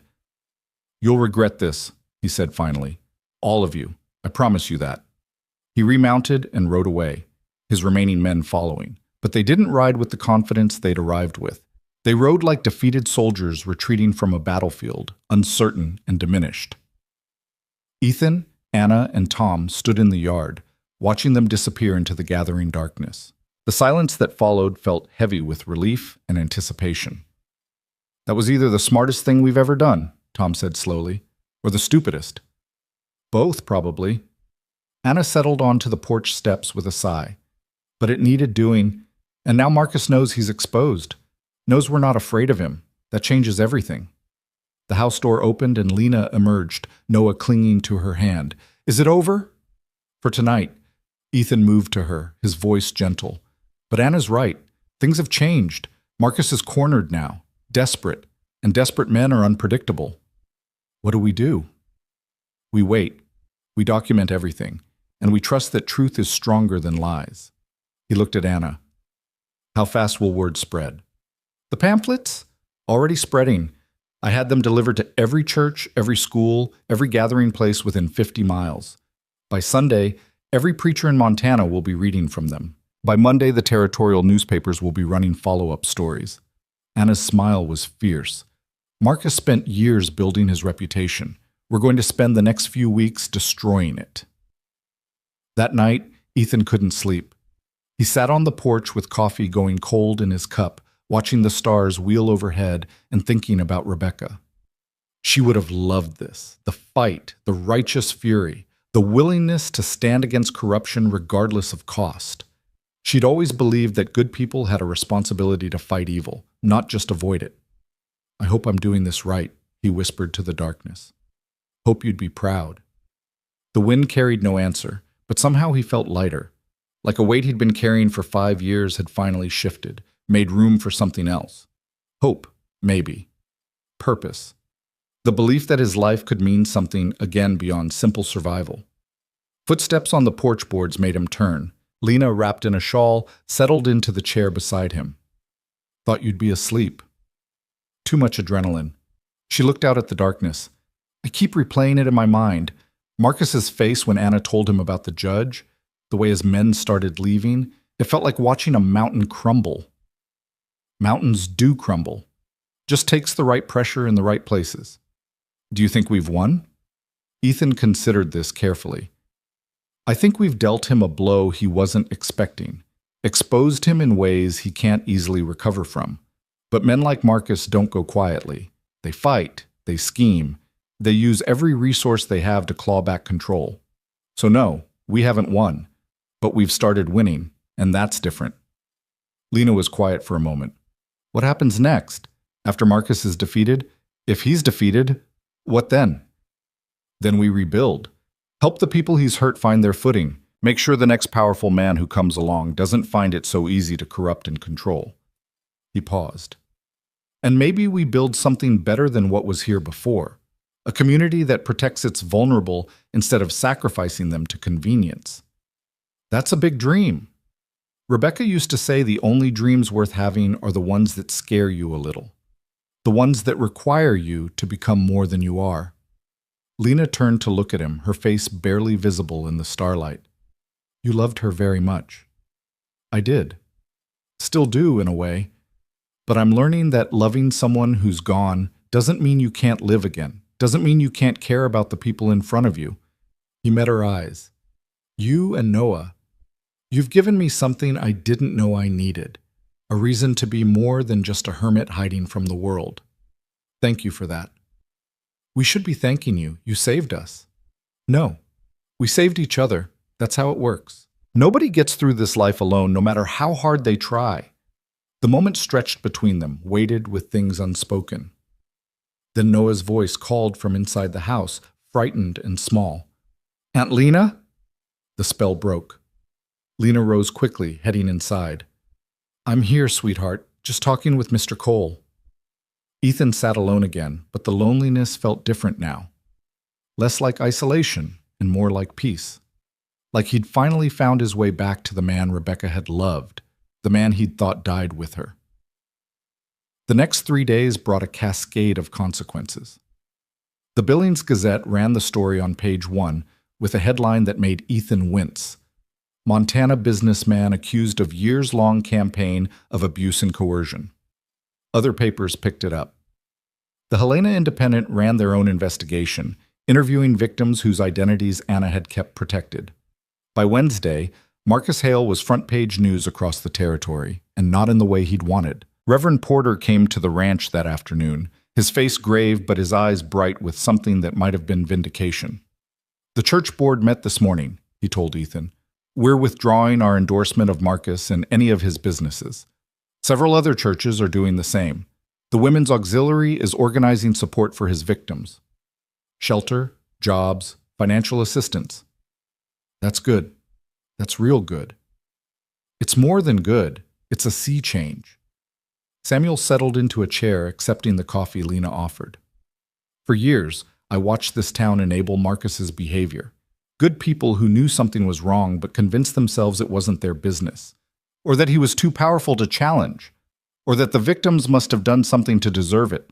You'll regret this, he said finally. All of you. I promise you that. He remounted and rode away, his remaining men following. But they didn't ride with the confidence they'd arrived with. They rode like defeated soldiers retreating from a battlefield, uncertain and diminished. Ethan, Anna, and Tom stood in the yard, watching them disappear into the gathering darkness. The silence that followed felt heavy with relief and anticipation. That was either the smartest thing we've ever done, Tom said slowly, or the stupidest. Both, probably. Anna settled onto the porch steps with a sigh. But it needed doing, and now Marcus knows he's exposed. Knows we're not afraid of him. That changes everything. The house door opened and Lena emerged, Noah clinging to her hand. Is it over? For tonight. Ethan moved to her, his voice gentle. But Anna's right. Things have changed. Marcus is cornered now, desperate, and desperate men are unpredictable. What do we do? We wait. We document everything, and we trust that truth is stronger than lies. He looked at Anna. How fast will word spread? The pamphlets? Already spreading. I had them delivered to every church, every school, every gathering place within 50 miles. By Sunday, every preacher in Montana will be reading from them. By Monday, the territorial newspapers will be running follow-up stories. Anna's smile was fierce. Marcus spent years building his reputation. We're going to spend the next few weeks destroying it. That night, Ethan couldn't sleep. He sat on the porch with coffee going cold in his cup, watching the stars wheel overhead and thinking about Rebecca. She would have loved this, the fight, the righteous fury, the willingness to stand against corruption regardless of cost. She'd always believed that good people had a responsibility to fight evil, not just avoid it. I hope I'm doing this right, he whispered to the darkness. Hope you'd be proud. The wind carried no answer, but somehow he felt lighter, like a weight he'd been carrying for 5 years had finally shifted, made room for something else. Hope, maybe. Purpose. The belief that his life could mean something again beyond simple survival. Footsteps on the porch boards made him turn. Lena, wrapped in a shawl, settled into the chair beside him. Thought you'd be asleep. Too much adrenaline. She looked out at the darkness. I keep replaying it in my mind. Marcus's face when Anna told him about the judge, the way his men started leaving, it felt like watching a mountain crumble. Mountains do crumble. Just takes the right pressure in the right places. Do you think we've won? Ethan considered this carefully. I think we've dealt him a blow he wasn't expecting, exposed him in ways he can't easily recover from. But men like Marcus don't go quietly. They fight, they scheme, they use every resource they have to claw back control. So no, we haven't won, but we've started winning, and that's different. Lena was quiet for a moment. What happens next? After Marcus is defeated? If he's defeated, what then? Then we rebuild. Help the people he's hurt find their footing. Make sure the next powerful man who comes along doesn't find it so easy to corrupt and control. He paused. And maybe we build something better than what was here before. A community that protects its vulnerable instead of sacrificing them to convenience. That's a big dream. Rebecca used to say the only dreams worth having are the ones that scare you a little. The ones that require you to become more than you are. Lena turned to look at him, her face barely visible in the starlight. You loved her very much. I did. Still do, in a way. But I'm learning that loving someone who's gone doesn't mean you can't live again. Doesn't mean you can't care about the people in front of you. He met her eyes. You and Noah. You've given me something I didn't know I needed. A reason to be more than just a hermit hiding from the world. Thank you for that. We should be thanking you. You saved us. No. We saved each other. That's how it works. Nobody gets through this life alone, no matter how hard they try. The moment stretched between them, waited with things unspoken. Then Noah's voice called from inside the house, frightened and small. Aunt Lena? The spell broke. Lena rose quickly, heading inside. I'm here, sweetheart, just talking with Mr. Cole. Ethan sat alone again, but the loneliness felt different now. Less like isolation and more like peace. Like he'd finally found his way back to the man Rebecca had loved, the man he'd thought died with her. The next 3 days brought a cascade of consequences. The Billings Gazette ran the story on page 1 with a headline that made Ethan wince. Montana businessman accused of years-long campaign of abuse and coercion. Other papers picked it up. The Helena Independent ran their own investigation, interviewing victims whose identities Anna had kept protected. By Wednesday, Marcus Hale was front-page news across the territory, and not in the way he'd wanted. Reverend Porter came to the ranch that afternoon, his face grave but his eyes bright with something that might have been vindication. The church board met this morning, he told Ethan. We're withdrawing our endorsement of Marcus and any of his businesses. Several other churches are doing the same. The Women's Auxiliary is organizing support for his victims. Shelter, jobs, financial assistance. That's good. That's real good. It's more than good. It's a sea change. Samuel settled into a chair, accepting the coffee Lena offered. For years, I watched this town enable Marcus's behavior. Good people who knew something was wrong but convinced themselves it wasn't their business, or that he was too powerful to challenge, or that the victims must have done something to deserve it.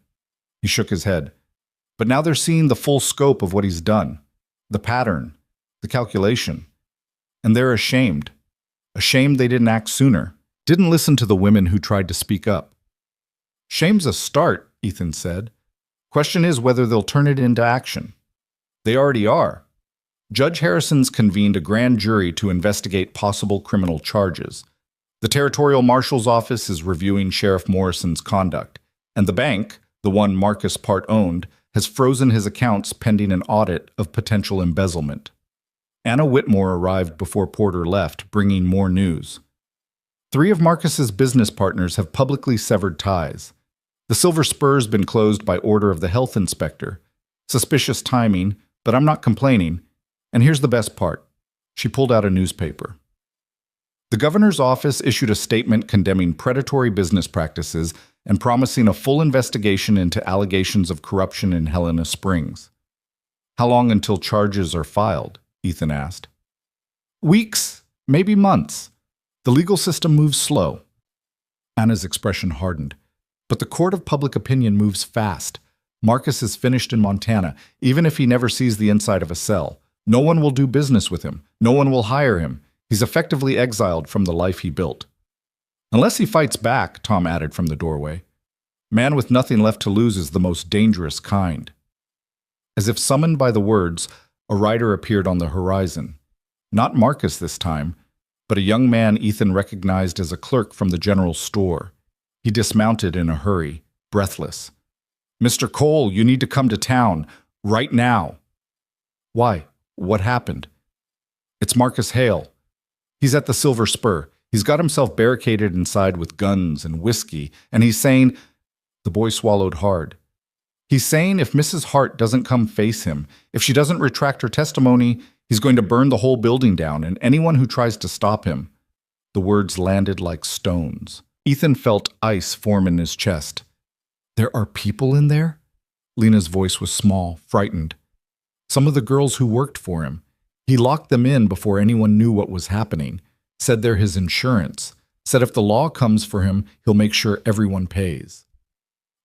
He shook his head. But now they're seeing the full scope of what he's done, the pattern, the calculation. And they're ashamed. Ashamed they didn't act sooner, didn't listen to the women who tried to speak up. Shame's a start, Ethan said. Question is whether they'll turn it into action. They already are. Judge Harrison's convened a grand jury to investigate possible criminal charges. The Territorial Marshal's Office is reviewing Sheriff Morrison's conduct, and the bank, the one Marcus part-owned, has frozen his accounts pending an audit of potential embezzlement. Anna Whitmore arrived before Porter left, bringing more news. 3 of Marcus's business partners have publicly severed ties. The Silver Spur's been closed by order of the health inspector. Suspicious timing, but I'm not complaining. And here's the best part. She pulled out a newspaper. The governor's office issued a statement condemning predatory business practices and promising a full investigation into allegations of corruption in Helena Springs. How long until charges are filed? Ethan asked. Weeks, maybe months. The legal system moves slow. Anna's expression hardened. But the court of public opinion moves fast. Marcus is finished in Montana, even if he never sees the inside of a cell. No one will do business with him. No one will hire him. He's effectively exiled from the life he built. Unless he fights back, Tom added from the doorway. Man with nothing left to lose is the most dangerous kind. As if summoned by the words, a rider appeared on the horizon. Not Marcus this time, but a young man Ethan recognized as a clerk from the general store. He dismounted in a hurry, breathless. "Mr. Cole, you need to come to town, right now." "Why? What happened?" "It's Marcus Hale. He's at the Silver Spur. He's got himself barricaded inside with guns and whiskey, and he's saying—" The boy swallowed hard. "He's saying if Mrs. Hart doesn't come face him, if she doesn't retract her testimony, he's going to burn the whole building down and anyone who tries to stop him." The words landed like stones. Ethan felt ice form in his chest. "There are people in there?" Lena's voice was small, frightened. "Some of the girls who worked for him. He locked them in before anyone knew what was happening. Said they're his insurance. Said if the law comes for him, he'll make sure everyone pays."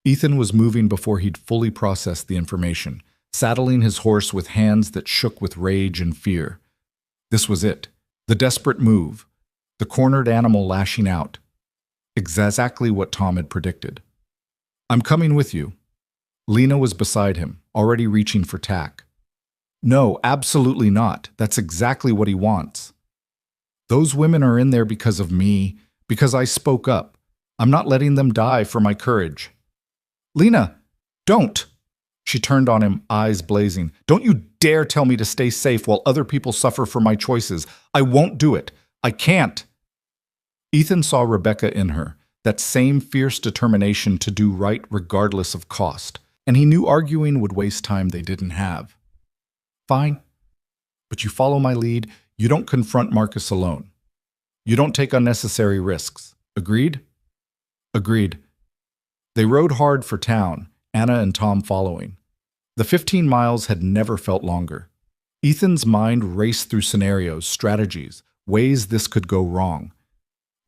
Ethan was moving before he'd fully processed the information, saddling his horse with hands that shook with rage and fear. This was it. The desperate move. The cornered animal lashing out. Exactly what Tom had predicted. "I'm coming with you." Lena was beside him, already reaching for tack. "No, absolutely not. That's exactly what he wants. Those women are in there because of me, because I spoke up. I'm not letting them die for my courage." "Lena, don't!" She turned on him, eyes blazing. "Don't you dare tell me to stay safe while other people suffer for my choices. I won't do it. I can't." Ethan saw Rebecca in her, that same fierce determination to do right regardless of cost, and he knew arguing would waste time they didn't have. "Fine, but you follow my lead. You don't confront Marcus alone. You don't take unnecessary risks. Agreed?" "Agreed." They rode hard for town, Anna and Tom following. The 15 miles had never felt longer. Ethan's mind raced through scenarios, strategies, ways this could go wrong.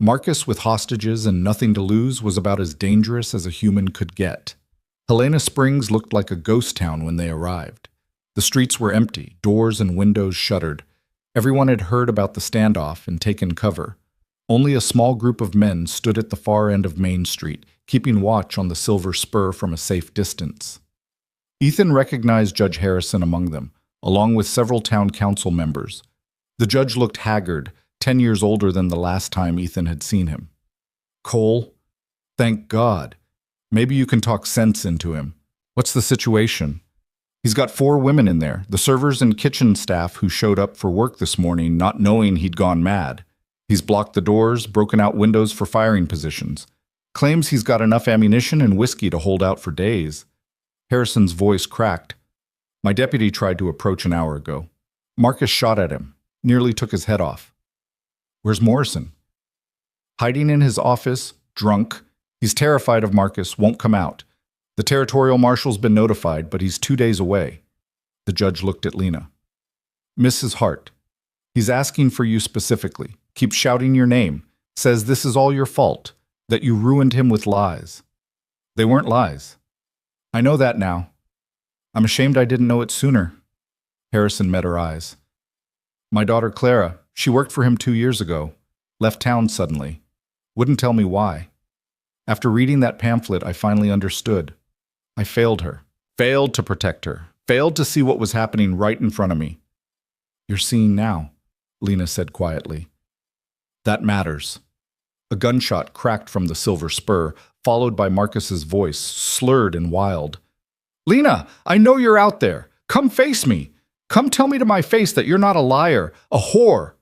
Marcus with hostages and nothing to lose was about as dangerous as a human could get. Helena Springs looked like a ghost town when they arrived. The streets were empty, doors and windows shuttered. Everyone had heard about the standoff and taken cover. Only a small group of men stood at the far end of Main Street, keeping watch on the Silver Spur from a safe distance. Ethan recognized Judge Harrison among them, along with several town council members. The judge looked haggard, 10 years older than the last time Ethan had seen him. "Cole, thank God. Maybe you can talk sense into him. What's the situation?" "He's got 4 women in there, the servers and kitchen staff who showed up for work this morning not knowing he'd gone mad. He's blocked the doors, broken out windows for firing positions. Claims he's got enough ammunition and whiskey to hold out for days." Harrison's voice cracked. "My deputy tried to approach an hour ago. Marcus shot at him, nearly took his head off." "Where's Morrison?" "Hiding in his office, drunk. He's terrified of Marcus, won't come out. The territorial marshal's been notified, but he's 2 days away." The judge looked at Lena. "Mrs. Hart, he's asking for you specifically. Keeps shouting your name. Says this is all your fault, that you ruined him with lies." "They weren't lies." "I know that now. I'm ashamed I didn't know it sooner." Harrison met her eyes. "My daughter Clara, she worked for him 2 years ago. Left town suddenly. Wouldn't tell me why. After reading that pamphlet, I finally understood. I failed her. Failed to protect her. Failed to see what was happening right in front of me." "You're seeing now," Lena said quietly. "That matters." A gunshot cracked from the Silver Spur, followed by Marcus's voice, slurred and wild. "Lena, I know you're out there. Come face me. Come tell me to my face that you're not a liar, a whore,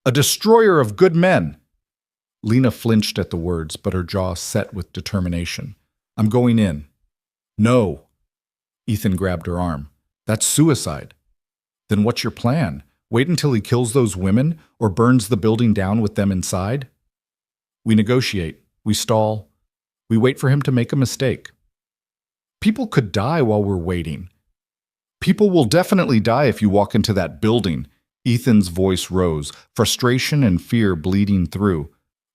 a destroyer of good men." Lena flinched at the words, but her jaw set with determination. "I'm going in." "No." Ethan grabbed her arm. "That's suicide." "Then what's your plan? Wait until he kills those women or burns the building down with them inside?" "We negotiate. We stall. We wait for him to make a mistake." "People could die while we're waiting." "People will definitely die if you walk into that building. Ethan's voice rose, frustration and fear bleeding through.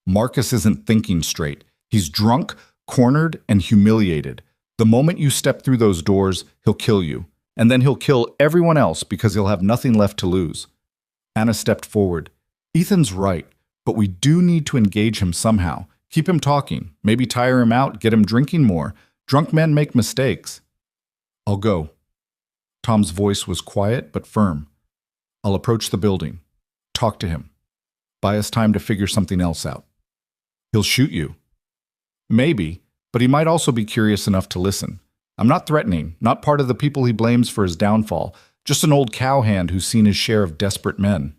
Marcus isn't thinking straight. He's drunk, cornered, and humiliated. The moment you step through those doors, he'll kill you. And then he'll kill everyone else because he'll have nothing left to lose. Anna stepped forward. Ethan's right, but we do need to engage him somehow. Keep him talking. Maybe tire him out, get him drinking more. Drunk men make mistakes. I'll go. Tom's voice was quiet but firm. I'll approach the building. Talk to him. Buy us time to figure something else out. He'll shoot you. Maybe, but he might also be curious enough to listen. I'm not threatening, not part of the people he blames for his downfall, just an old cowhand who's seen his share of desperate men.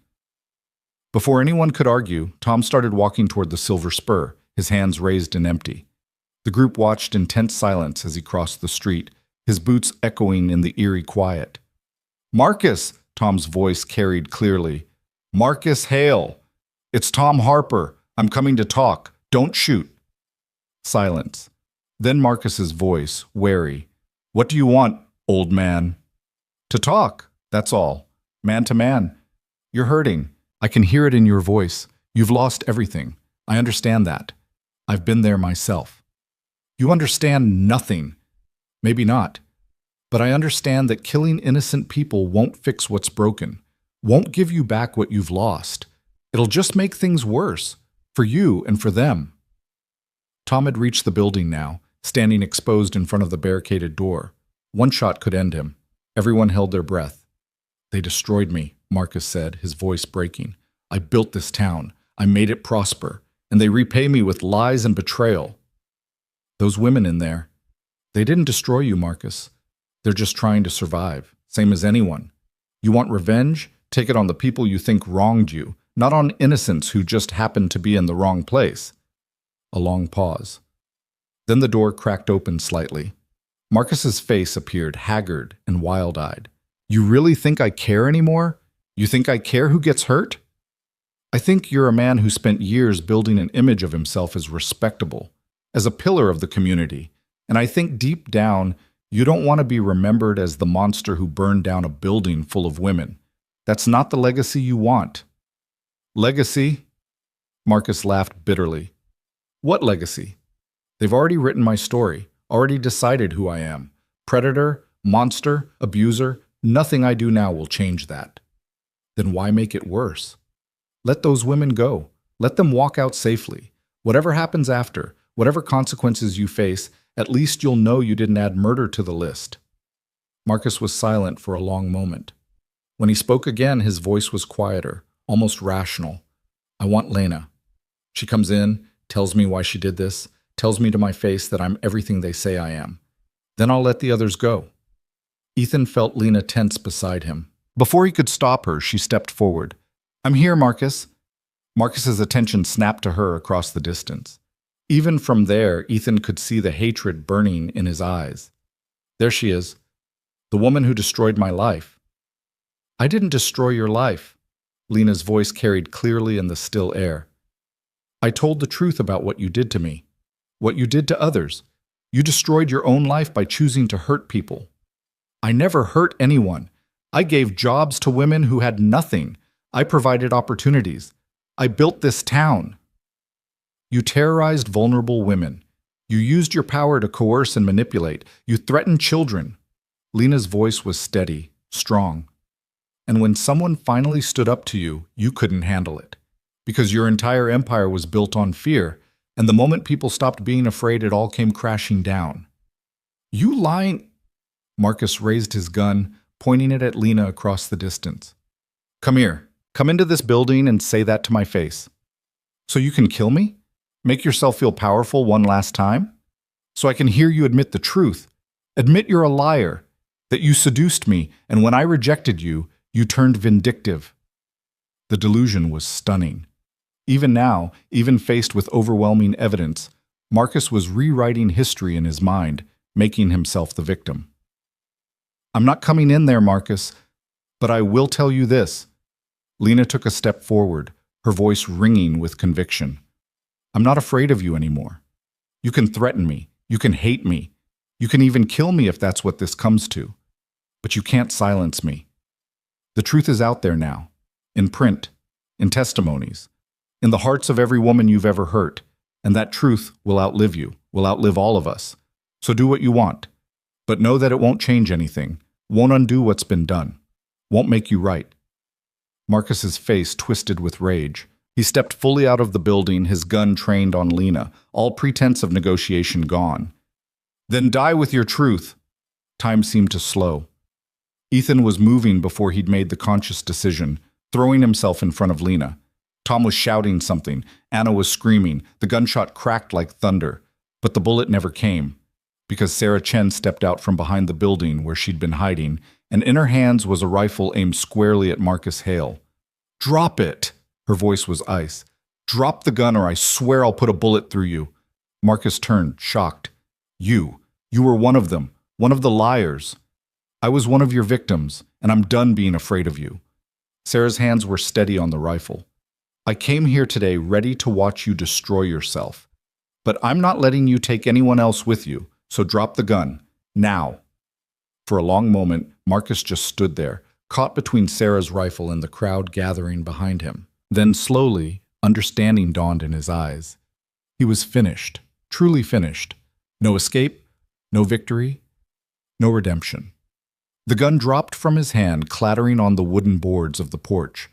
Before anyone could argue, Tom started walking toward the Silver Spur, his hands raised and empty. The group watched in tense silence as he crossed the street, his boots echoing in the eerie quiet. Marcus! Tom's voice carried clearly. Marcus Hale! It's Tom Harper. I'm coming to talk. Don't shoot. Silence. Then Marcus's voice, wary. What do you want, old man? To talk, that's all. Man to man. You're hurting. I can hear it in your voice. You've lost everything. I understand that. I've been there myself. You understand nothing. Maybe not. But I understand that killing innocent people won't fix what's broken, won't give you back what you've lost. It'll just make things worse, for you and for them. Tom had reached the building now, standing exposed in front of the barricaded door. One shot could end him. Everyone held their breath. They destroyed me, Marcus said, his voice breaking. I built this town. I made it prosper. And they repay me with lies and betrayal. Those women in there, they didn't destroy you, Marcus. They're just trying to survive, same as anyone. You want revenge? Take it on the people you think wronged you, not on innocents who just happened to be in the wrong place. A long pause. Then the door cracked open slightly. Marcus's face appeared haggard and wild-eyed. You really think I care anymore? You think I care who gets hurt? I think you're a man who spent years building an image of himself as respectable, as a pillar of the community, and I think deep down, you don't want to be remembered as the monster who burned down a building full of women. That's not the legacy you want. Legacy? Marcus laughed bitterly. What legacy? They've already written my story, already decided who I am. Predator, monster, abuser, nothing I do now will change that. Then why make it worse? Let those women go. Let them walk out safely. Whatever happens after, whatever consequences you face, at least you'll know you didn't add murder to the list. Marcus was silent for a long moment. When he spoke again, his voice was quieter, almost rational. I want Lena. She comes in, tells me why she did this, tells me to my face that I'm everything they say I am. Then I'll let the others go. Ethan felt Lena tense beside him. Before he could stop her, she stepped forward. I'm here, Marcus. Marcus's attention snapped to her across the distance. Even from there, Ethan could see the hatred burning in his eyes. There she is, the woman who destroyed my life. I didn't destroy your life. Lena's voice carried clearly in the still air. I told the truth about what you did to me, what you did to others. You destroyed your own life by choosing to hurt people. I never hurt anyone. I gave jobs to women who had nothing. I provided opportunities. I built this town. You terrorized vulnerable women. You used your power to coerce and manipulate. You threatened children. Lena's voice was steady, strong. And when someone finally stood up to you, you couldn't handle it. Because your entire empire was built on fear, and the moment people stopped being afraid, it all came crashing down. You lying... Marcus raised his gun, pointing it at Lena across the distance. Come here. Come into this building and say that to my face. So you can kill me? Make yourself feel powerful one last time? So I can hear you admit the truth. Admit you're a liar, that you seduced me, and when I rejected you, you turned vindictive. The delusion was stunning. Even now, even faced with overwhelming evidence, Marcus was rewriting history in his mind, making himself the victim. I'm not coming in there, Marcus, but I will tell you this. Lena took a step forward, her voice ringing with conviction. I'm not afraid of you anymore. You can threaten me. You can hate me. You can even kill me if that's what this comes to. But you can't silence me. The truth is out there now. in print, in testimonies, in the hearts of every woman you've ever hurt, and that truth will outlive you, will outlive all of us. So do what you want, but know that it won't change anything, won't undo what's been done, won't make you right. Marcus's face twisted with rage. He stepped fully out of the building, his gun trained on Lena, all pretense of negotiation gone. Then die with your truth. Time seemed to slow. Ethan was moving before he'd made the conscious decision, throwing himself in front of Lena. Tom was shouting something. Anna was screaming. The gunshot cracked like thunder, but the bullet never came, because Sarah Chen stepped out from behind the building where she'd been hiding, and in her hands was a rifle aimed squarely at Marcus Hale. "Drop it!" Her voice was ice. "Drop the gun or I swear I'll put a bullet through you." Marcus turned, shocked. You were one of them, one of the liars. I was one of your victims, and I'm done being afraid of you. Sarah's hands were steady on the rifle. I came here today ready to watch you destroy yourself. But I'm not letting you take anyone else with you, so drop the gun, now. For a long moment, Marcus just stood there, caught between Sarah's rifle and the crowd gathering behind him. Then slowly, understanding dawned in his eyes. He was finished, truly finished. No escape, no victory, no redemption. The gun dropped from his hand, clattering on the wooden boards of the porch.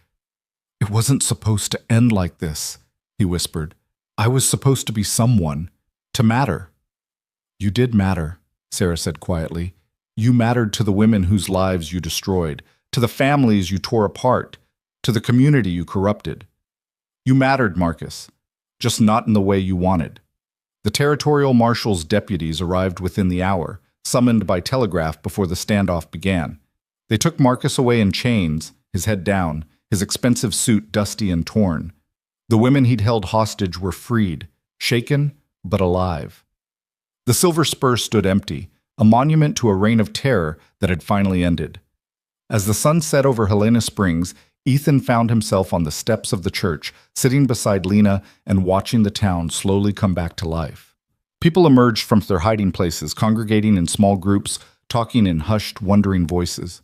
"It wasn't supposed to end like this," he whispered. "I was supposed to be someone, to matter." "You did matter," Sarah said quietly. "You mattered to the women whose lives you destroyed, to the families you tore apart, to the community you corrupted. You mattered, Marcus, just not in the way you wanted." The territorial marshal's deputies arrived within the hour, summoned by telegraph before the standoff began. They took Marcus away in chains, his head down, his expensive suit dusty and torn. The women he'd held hostage were freed, shaken but alive. The Silver Spur stood empty, a monument to a reign of terror that had finally ended. As the sun set over Helena Springs, Ethan found himself on the steps of the church, sitting beside Lena and watching the town slowly come back to life. People emerged from their hiding places, congregating in small groups, talking in hushed, wondering voices.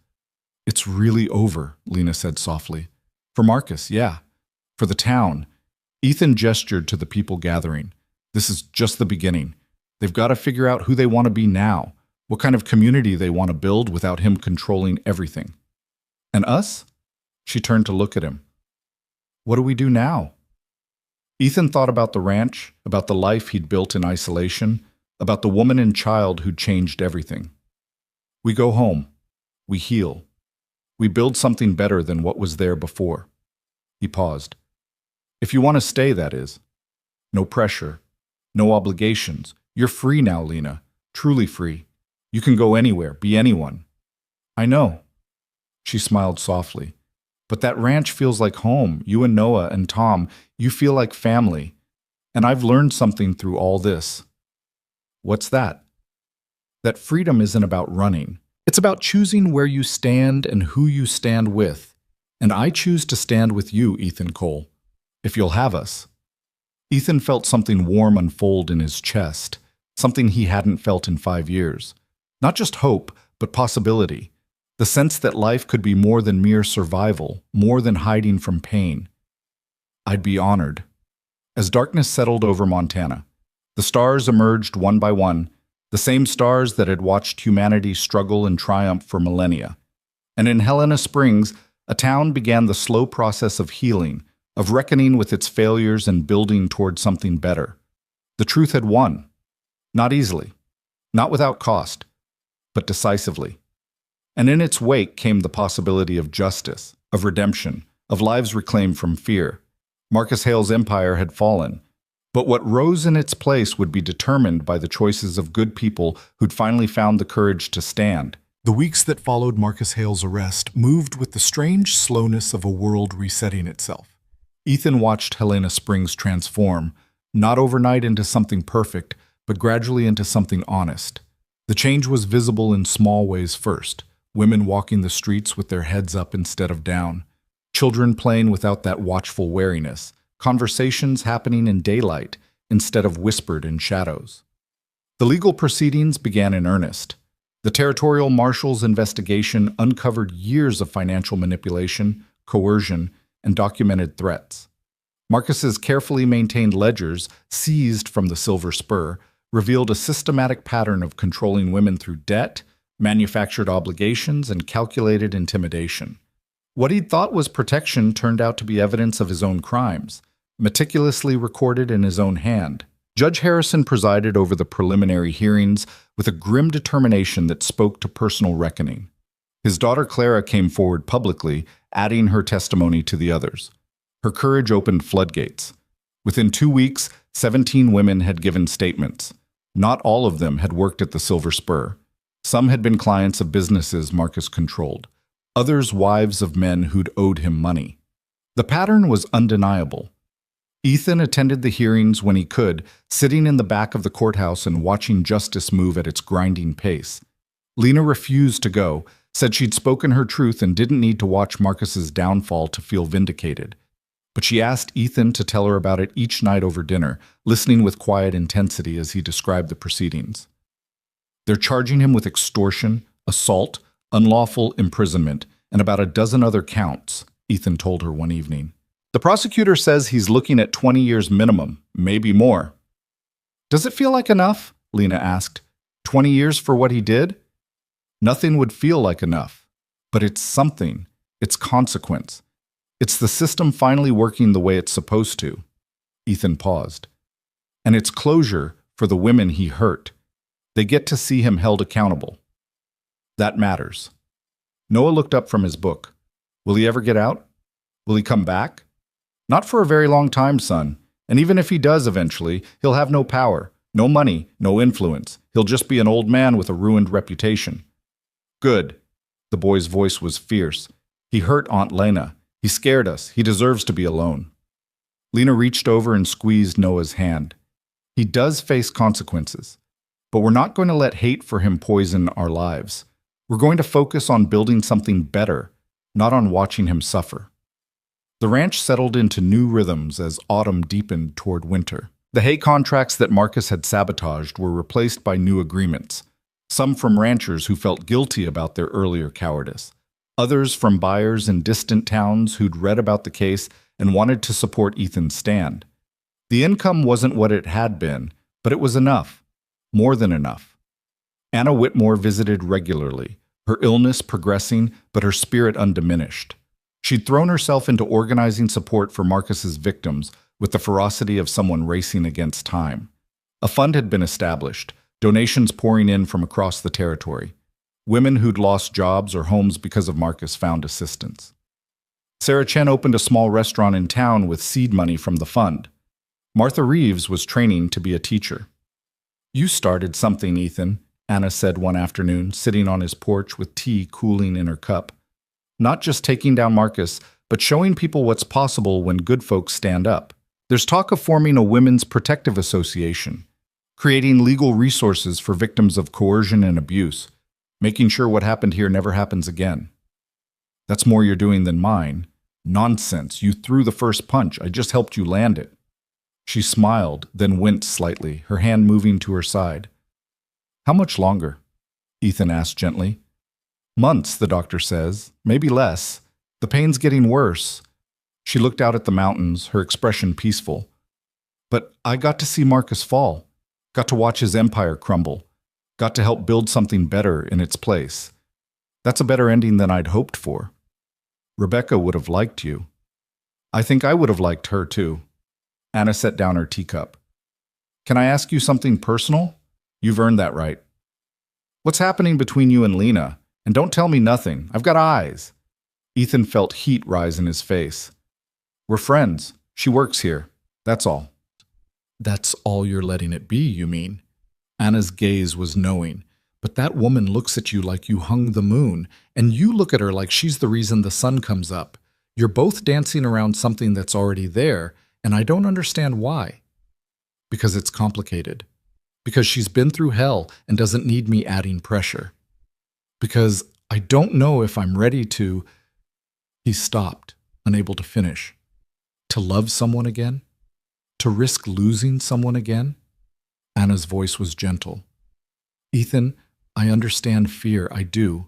"It's really over," Lena said softly. "For Marcus, yeah. For the town." Ethan gestured to the people gathering. "This is just the beginning. They've got to figure out who they want to be now, what kind of community they want to build without him controlling everything." "And us?" She turned to look at him. "What do we do now?" Ethan thought about the ranch, about the life he'd built in isolation, about the woman and child who'd changed everything. "We go home. We heal. We build something better than what was there before." He paused. "If you want to stay, that is. No pressure. No obligations. You're free now, Lena. Truly free. You can go anywhere, be anyone." "I know." She smiled softly. "But that ranch feels like home. You and Noah and Tom, you feel like family. And I've learned something through all this." "What's that?" "That freedom isn't about running. It's about choosing where you stand and who you stand with. And I choose to stand with you, Ethan Cole, if you'll have us." Ethan felt something warm unfold in his chest, something he hadn't felt in 5 years. Not just hope, but possibility. The sense that life could be more than mere survival, more than hiding from pain. "I'd be honored." As darkness settled over Montana, the stars emerged one by one, the same stars that had watched humanity struggle and triumph for millennia. And in Helena Springs, a town began the slow process of healing, of reckoning with its failures and building toward something better. The truth had won. Not easily, not without cost, but decisively. And in its wake came the possibility of justice, of redemption, of lives reclaimed from fear. Marcus Hale's empire had fallen, but what rose in its place would be determined by the choices of good people who'd finally found the courage to stand. The weeks that followed Marcus Hale's arrest moved with the strange slowness of a world resetting itself. Ethan watched Helena Springs transform, not overnight into something perfect, but gradually into something honest. The change was visible in small ways first. Women walking the streets with their heads up instead of down. Children playing without that watchful wariness. Conversations happening in daylight instead of whispered in shadows. The legal proceedings began in earnest. The territorial marshal's investigation uncovered years of financial manipulation, coercion, and documented threats. Marcus's carefully maintained ledgers, seized from the Silver Spur, revealed a systematic pattern of controlling women through debt, manufactured obligations, and calculated intimidation. What he'd thought was protection turned out to be evidence of his own crimes, meticulously recorded in his own hand. Judge Harrison presided over the preliminary hearings with a grim determination that spoke to personal reckoning. His daughter Clara came forward publicly, adding her testimony to the others. Her courage opened floodgates. Within 2 weeks, 17 women had given statements. Not all of them had worked at the Silver Spur. Some had been clients of businesses Marcus controlled. Others wives of men who'd owed him money. The pattern was undeniable. Ethan attended the hearings when he could, sitting in the back of the courthouse and watching justice move at its grinding pace. Lena refused to go, said she'd spoken her truth and didn't need to watch Marcus's downfall to feel vindicated. But she asked Ethan to tell her about it each night over dinner, listening with quiet intensity as he described the proceedings. They're charging him with extortion, assault, unlawful imprisonment, and about a dozen other counts, Ethan told her one evening. The prosecutor says he's looking at 20 years minimum, maybe more. Does it feel like enough? Lena asked. 20 years for what he did? Nothing would feel like enough. But it's something. It's consequence. It's the system finally working the way it's supposed to. Ethan paused. And it's closure for the women he hurt. They get to see him held accountable. That matters. Noah looked up from his book. Will he ever get out? Will he come back? Not for a very long time, son. And even if he does eventually, he'll have no power, no money, no influence. He'll just be an old man with a ruined reputation. Good. The boy's voice was fierce. He hurt Aunt Lena. He scared us. He deserves to be alone. Lena reached over and squeezed Noah's hand. He does face consequences. But we're not going to let hate for him poison our lives. We're going to focus on building something better, not on watching him suffer. The ranch settled into new rhythms as autumn deepened toward winter. The hay contracts that Marcus had sabotaged were replaced by new agreements, some from ranchers who felt guilty about their earlier cowardice, others from buyers in distant towns who'd read about the case and wanted to support Ethan's stand. The income wasn't what it had been, but it was enough, more than enough. Anna Whitmore visited regularly, her illness progressing, but her spirit undiminished. She'd thrown herself into organizing support for Marcus's victims with the ferocity of someone racing against time. A fund had been established, donations pouring in from across the territory. Women who'd lost jobs or homes because of Marcus found assistance. Sarah Chen opened a small restaurant in town with seed money from the fund. Martha Reeves was training to be a teacher. You started something, Ethan, Anna said one afternoon, sitting on his porch with tea cooling in her cup. Not just taking down Marcus, but showing people what's possible when good folks stand up. There's talk of forming a women's protective association, creating legal resources for victims of coercion and abuse, making sure what happened here never happens again. That's more you're doing than mine. Nonsense. You threw the first punch. I just helped you land it. She smiled, then winced slightly, her hand moving to her side. How much longer? Ethan asked gently. Months, the doctor says. Maybe less. The pain's getting worse. She looked out at the mountains, her expression peaceful. But I got to see Marcus fall. Got to watch his empire crumble. Got to help build something better in its place. That's a better ending than I'd hoped for. Rebecca would have liked you. I think I would have liked her too. Anna set down her teacup. Can I ask you something personal? You've earned that right. What's happening between you and Lena? And don't tell me nothing. I've got eyes. Ethan felt heat rise in his face. We're friends. She works here. That's all. That's all you're letting it be, you mean? Anna's gaze was knowing. But that woman looks at you like you hung the moon, and you look at her like she's the reason the sun comes up. You're both dancing around something that's already there, and I don't understand why. Because it's complicated. Because she's been through hell and doesn't need me adding pressure. Because I don't know if I'm ready to... He stopped, unable to finish. To love someone again? To risk losing someone again? Anna's voice was gentle. Ethan, I understand fear, I do.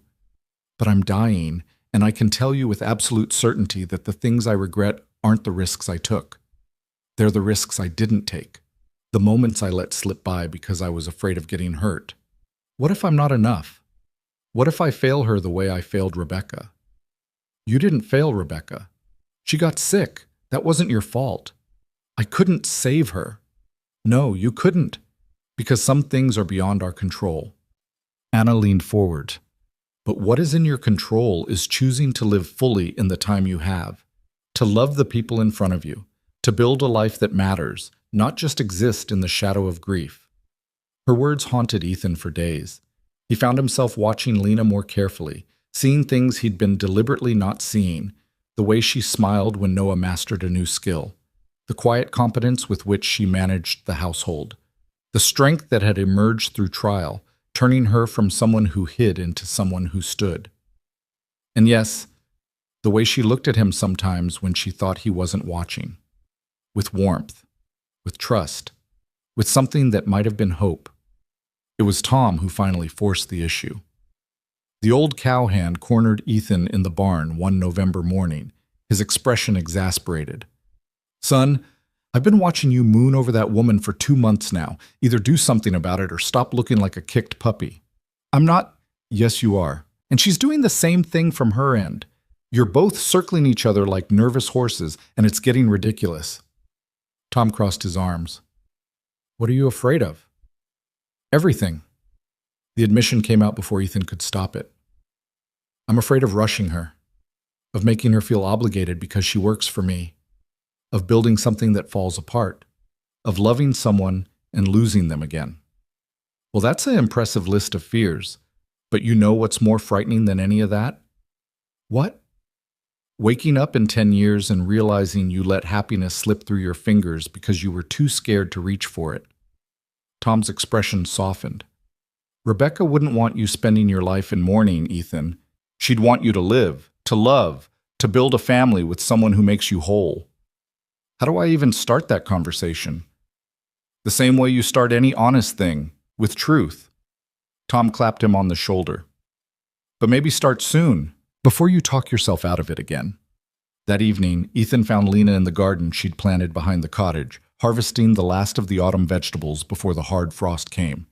But I'm dying, And I can tell you with absolute certainty that the things I regret aren't the risks I took. They're the risks I didn't take. The moments I let slip by because I was afraid of getting hurt. What if I'm not enough? What if I fail her the way I failed Rebecca? You didn't fail Rebecca. She got sick. That wasn't your fault. I couldn't save her. No, you couldn't, because some things are beyond our control. Anna leaned forward. But what is in your control is choosing to live fully in the time you have, to love the people in front of you, to build a life that matters, not just exist in the shadow of grief. Her words haunted Ethan for days. He found himself watching Lena more carefully, seeing things he'd been deliberately not seeing, the way she smiled when Noah mastered a new skill, the quiet competence with which she managed the household, the strength that had emerged through trial, turning her from someone who hid into someone who stood. And yes, the way she looked at him sometimes when she thought he wasn't watching, with warmth, with trust, with something that might have been hope. It was Tom who finally forced the issue. The old cowhand cornered Ethan in the barn one November morning, his expression exasperated. "Son, I've been watching you moon over that woman for 2 months now. Either do something about it or stop looking like a kicked puppy." "I'm not—" "Yes, you are. And she's doing the same thing from her end. You're both circling each other like nervous horses, and it's getting ridiculous." Tom crossed his arms. "What are you afraid of?" "Everything." The admission came out before Ethan could stop it. "I'm afraid of rushing her, of making her feel obligated because she works for me, of building something that falls apart, of loving someone and losing them again." "Well, that's an impressive list of fears. But you know what's more frightening than any of that?" "What?" "Waking up in 10 years and realizing you let happiness slip through your fingers because you were too scared to reach for it." Tom's expression softened. "Rebecca wouldn't want you spending your life in mourning, Ethan. She'd want you to live, to love, to build a family with someone who makes you whole." "How do I even start that conversation?" "The same way you start any honest thing, with truth." Tom clapped him on the shoulder. "But maybe start soon, before you talk yourself out of it again." That evening, Ethan found Lena in the garden she'd planted behind the cottage, harvesting the last of the autumn vegetables before the hard frost came.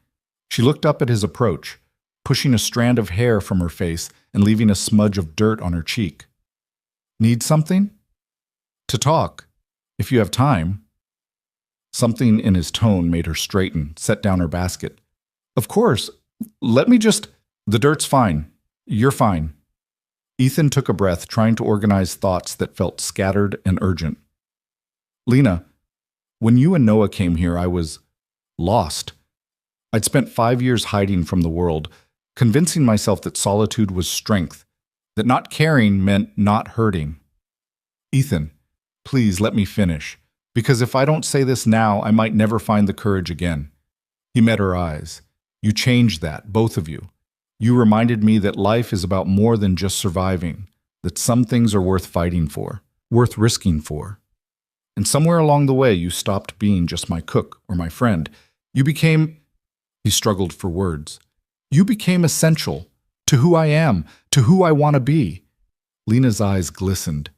She looked up at his approach, pushing a strand of hair from her face and leaving a smudge of dirt on her cheek. "Need something?" "To talk, if you have time." Something in his tone made her straighten, set down her basket. "Of course. Let me just—" "The dirt's fine. You're fine." Ethan took a breath, trying to organize thoughts that felt scattered and urgent. "Lena, when you and Noah came here, I was lost. I'd spent 5 years hiding from the world, convincing myself that solitude was strength, that not caring meant not hurting." "Ethan, please let me finish, because if I don't say this now, I might never find the courage again." He met her eyes. "You changed that, both of you. You reminded me that life is about more than just surviving, that some things are worth fighting for, worth risking for. And somewhere along the way, you stopped being just my cook or my friend. You became—" He struggled for words. "You became essential to who I am, to who I want to be." Lena's eyes glistened.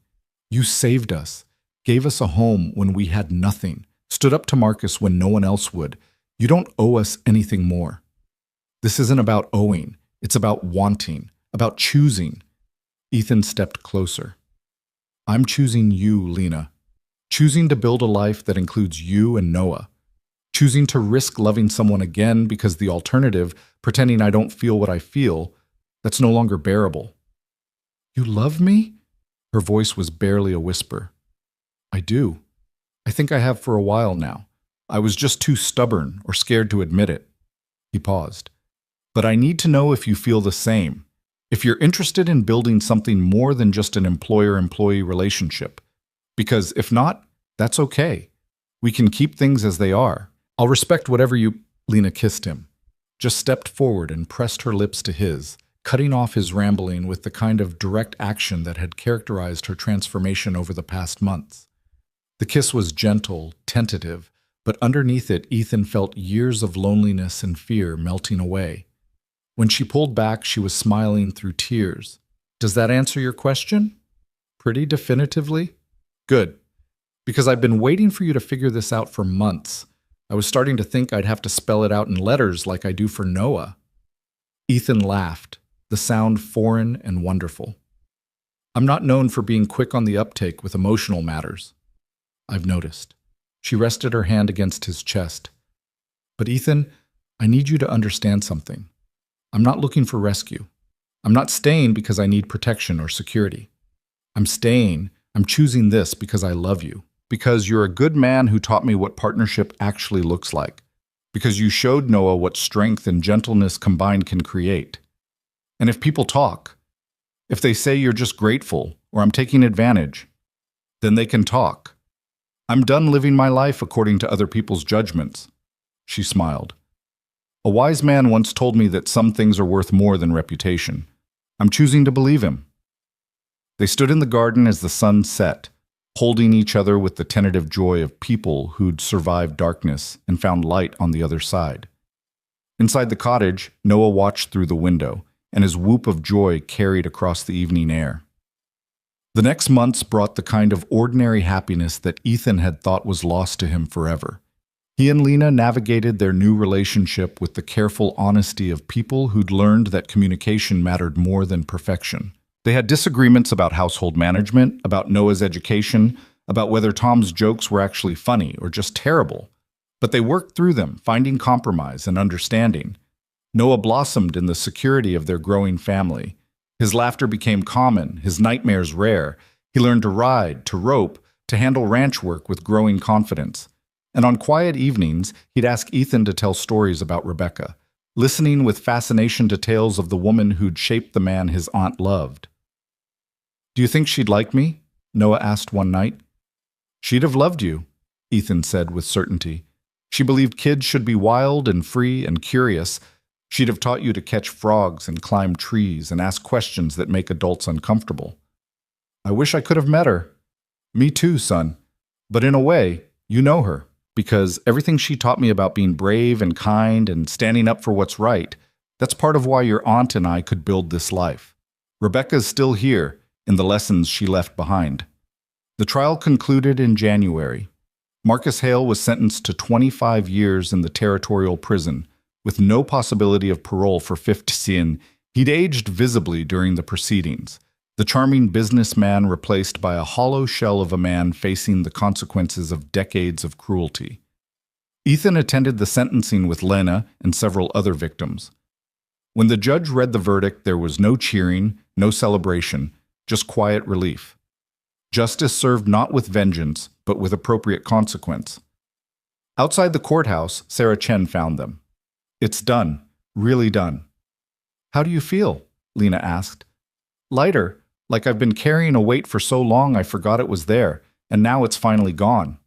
"You saved us, gave us a home when we had nothing, stood up to Marcus when no one else would. You don't owe us anything more." "This isn't about owing. It's about wanting, about choosing." Ethan stepped closer. "I'm choosing you, Lena. Choosing to build a life that includes you and Noah. Choosing to risk loving someone again because the alternative, pretending I don't feel what I feel, that's no longer bearable." "You love me?" Her voice was barely a whisper. "I do. I think I have for a while now. I was just too stubborn or scared to admit it." He paused. "But I need to know if you feel the same. If you're interested in building something more than just an employer-employee relationship. Because if not, that's okay. We can keep things as they are. I'll respect whatever you—" Lena kissed him, just stepped forward and pressed her lips to his, cutting off his rambling with the kind of direct action that had characterized her transformation over the past months. The kiss was gentle, tentative, but underneath it Ethan felt years of loneliness and fear melting away. When she pulled back, she was smiling through tears, Does that answer your question? Pretty definitively? Good, because I've been waiting for you to figure this out for months. I was starting to think I'd have to spell it out in letters like I do for Noah. Ethan laughed, the sound foreign and wonderful. I'm not known for being quick on the uptake with emotional matters. I've noticed. She rested her hand against his chest. But Ethan, I need you to understand something. I'm not looking for rescue. I'm not staying because I need protection or security. I'm choosing this because I love you. Because you're a good man who taught me what partnership actually looks like. Because you showed Noah what strength and gentleness combined can create. And if people talk, if they say you're just grateful or I'm taking advantage, then they can talk. I'm done living my life according to other people's judgments. She smiled. A wise man once told me that some things are worth more than reputation. I'm choosing to believe him. They stood in the garden as the sun set, holding each other with the tentative joy of people who'd survived darkness and found light on the other side. Inside the cottage, Noah watched through the window, and his whoop of joy carried across the evening air. The next months brought the kind of ordinary happiness that Ethan had thought was lost to him forever. He and Lena navigated their new relationship with the careful honesty of people who'd learned that communication mattered more than perfection. They had disagreements about household management, about Noah's education, about whether Tom's jokes were actually funny or just terrible. But they worked through them, finding compromise and understanding. Noah blossomed in the security of their growing family. His laughter became common, his nightmares rare. He learned to ride, to rope, to handle ranch work with growing confidence. And on quiet evenings, he'd ask Ethan to tell stories about Rebecca, listening with fascination to tales of the woman who'd shaped the man his aunt loved. Do you think she'd like me? Noah asked one night. She'd have loved you, Ethan said with certainty. She believed kids should be wild and free and curious. She'd have taught you to catch frogs and climb trees and ask questions that make adults uncomfortable. I wish I could have met her. Me too, son. But in a way, you know her, because everything she taught me about being brave and kind and standing up for what's right, that's part of why your aunt and I could build this life. Rebecca's still here, in the lessons she left behind. The trial concluded in January. Marcus Hale was sentenced to 25 years in the territorial prison, with no possibility of parole for fifth sin. He'd aged visibly during the proceedings, the charming businessman replaced by a hollow shell of a man facing the consequences of decades of cruelty. Ethan attended the sentencing with Lena and several other victims. When the judge read the verdict, there was no cheering, no celebration, just quiet relief. Justice served not with vengeance, but with appropriate consequence. Outside the courthouse, Sarah Chen found them. It's done. Really done. How do you feel? Lena asked. Lighter, like I've been carrying a weight for so long I forgot it was there, and now it's finally gone.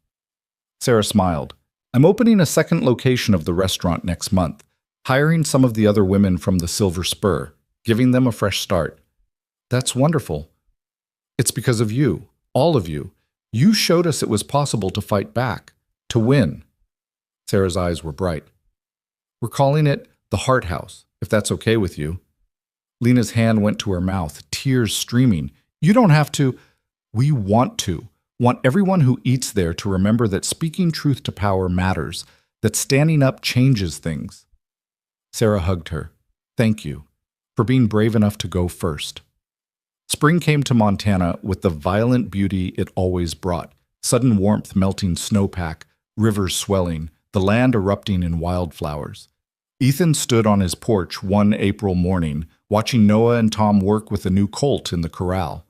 Sarah smiled. I'm opening a second location of the restaurant next month, hiring some of the other women from the Silver Spur, giving them a fresh start. That's wonderful. It's because of you, all of you. You showed us it was possible to fight back, to win. Sarah's eyes were bright. We're calling it the Heart House, if that's okay with you. Lena's hand went to her mouth, tears streaming. You don't have to. We want to. Want everyone who eats there to remember that speaking truth to power matters, that standing up changes things. Sarah hugged her. Thank you for being brave enough to go first. Spring came to Montana with the violent beauty it always brought, sudden warmth melting snowpack, rivers swelling, the land erupting in wildflowers. Ethan stood on his porch one April morning, watching Noah and Tom work with a new colt in the corral.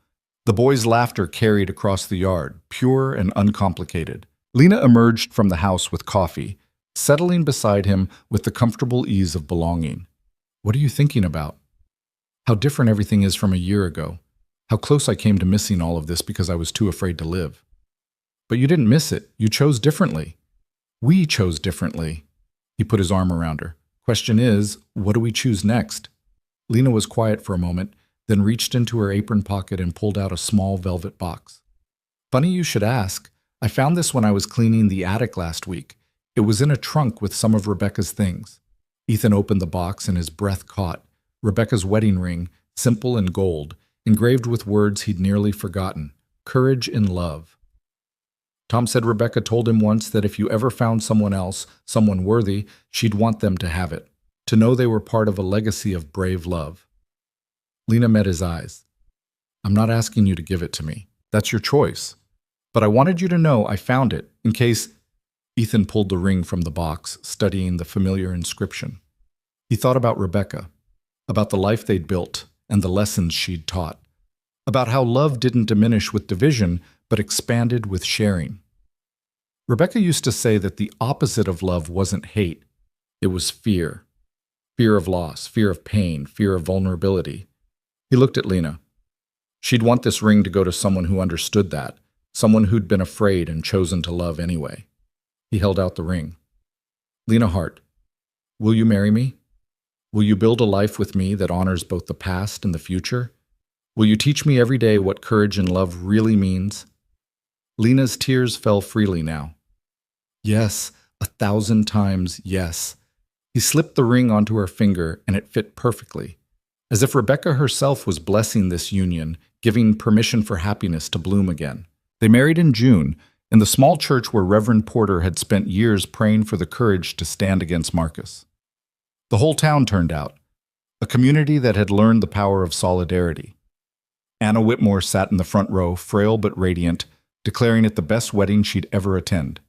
The boys' laughter carried across the yard, pure and uncomplicated. Lena emerged from the house with coffee, settling beside him with the comfortable ease of belonging. What are you thinking about? How different everything is from a year ago. How close I came to missing all of this because I was too afraid to live. But you didn't miss it. You chose differently. We chose differently. He put his arm around her. Question is, what do we choose next? Lena was quiet for a moment, then reached into her apron pocket and pulled out a small velvet box. Funny you should ask. I found this when I was cleaning the attic last week. It was in a trunk with some of Rebecca's things. Ethan opened the box and his breath caught. Rebecca's wedding ring, simple and gold. engraved with words he'd nearly forgotten: courage in love. Tom said Rebecca told him once that if you ever found someone else, someone worthy, she'd want them to have it, to know they were part of a legacy of brave love. Lena met his eyes. I'm not asking you to give it to me. That's your choice. But I wanted you to know I found it, in case... Ethan pulled the ring from the box, studying the familiar inscription. He thought about Rebecca, about the life they'd built and the lessons she'd taught, about how love didn't diminish with division, but expanded with sharing. Rebecca used to say that the opposite of love wasn't hate, it was fear. Fear of loss, fear of pain, fear of vulnerability. He looked at Lena. She'd want this ring to go to someone who understood that, someone who'd been afraid and chosen to love anyway. He held out the ring. Lena Hart, will you marry me? Will you build a life with me that honors both the past and the future? Will you teach me every day what courage and love really means? Lena's tears fell freely now. Yes, 1,000 times yes. He slipped the ring onto her finger, and it fit perfectly, as if Rebecca herself was blessing this union, giving permission for happiness to bloom again. They married in June, in the small church where Reverend Porter had spent years praying for the courage to stand against Marcus. The whole town turned out, a community that had learned the power of solidarity. Anna Whitmore sat in the front row, frail but radiant, declaring it the best wedding she'd ever attend.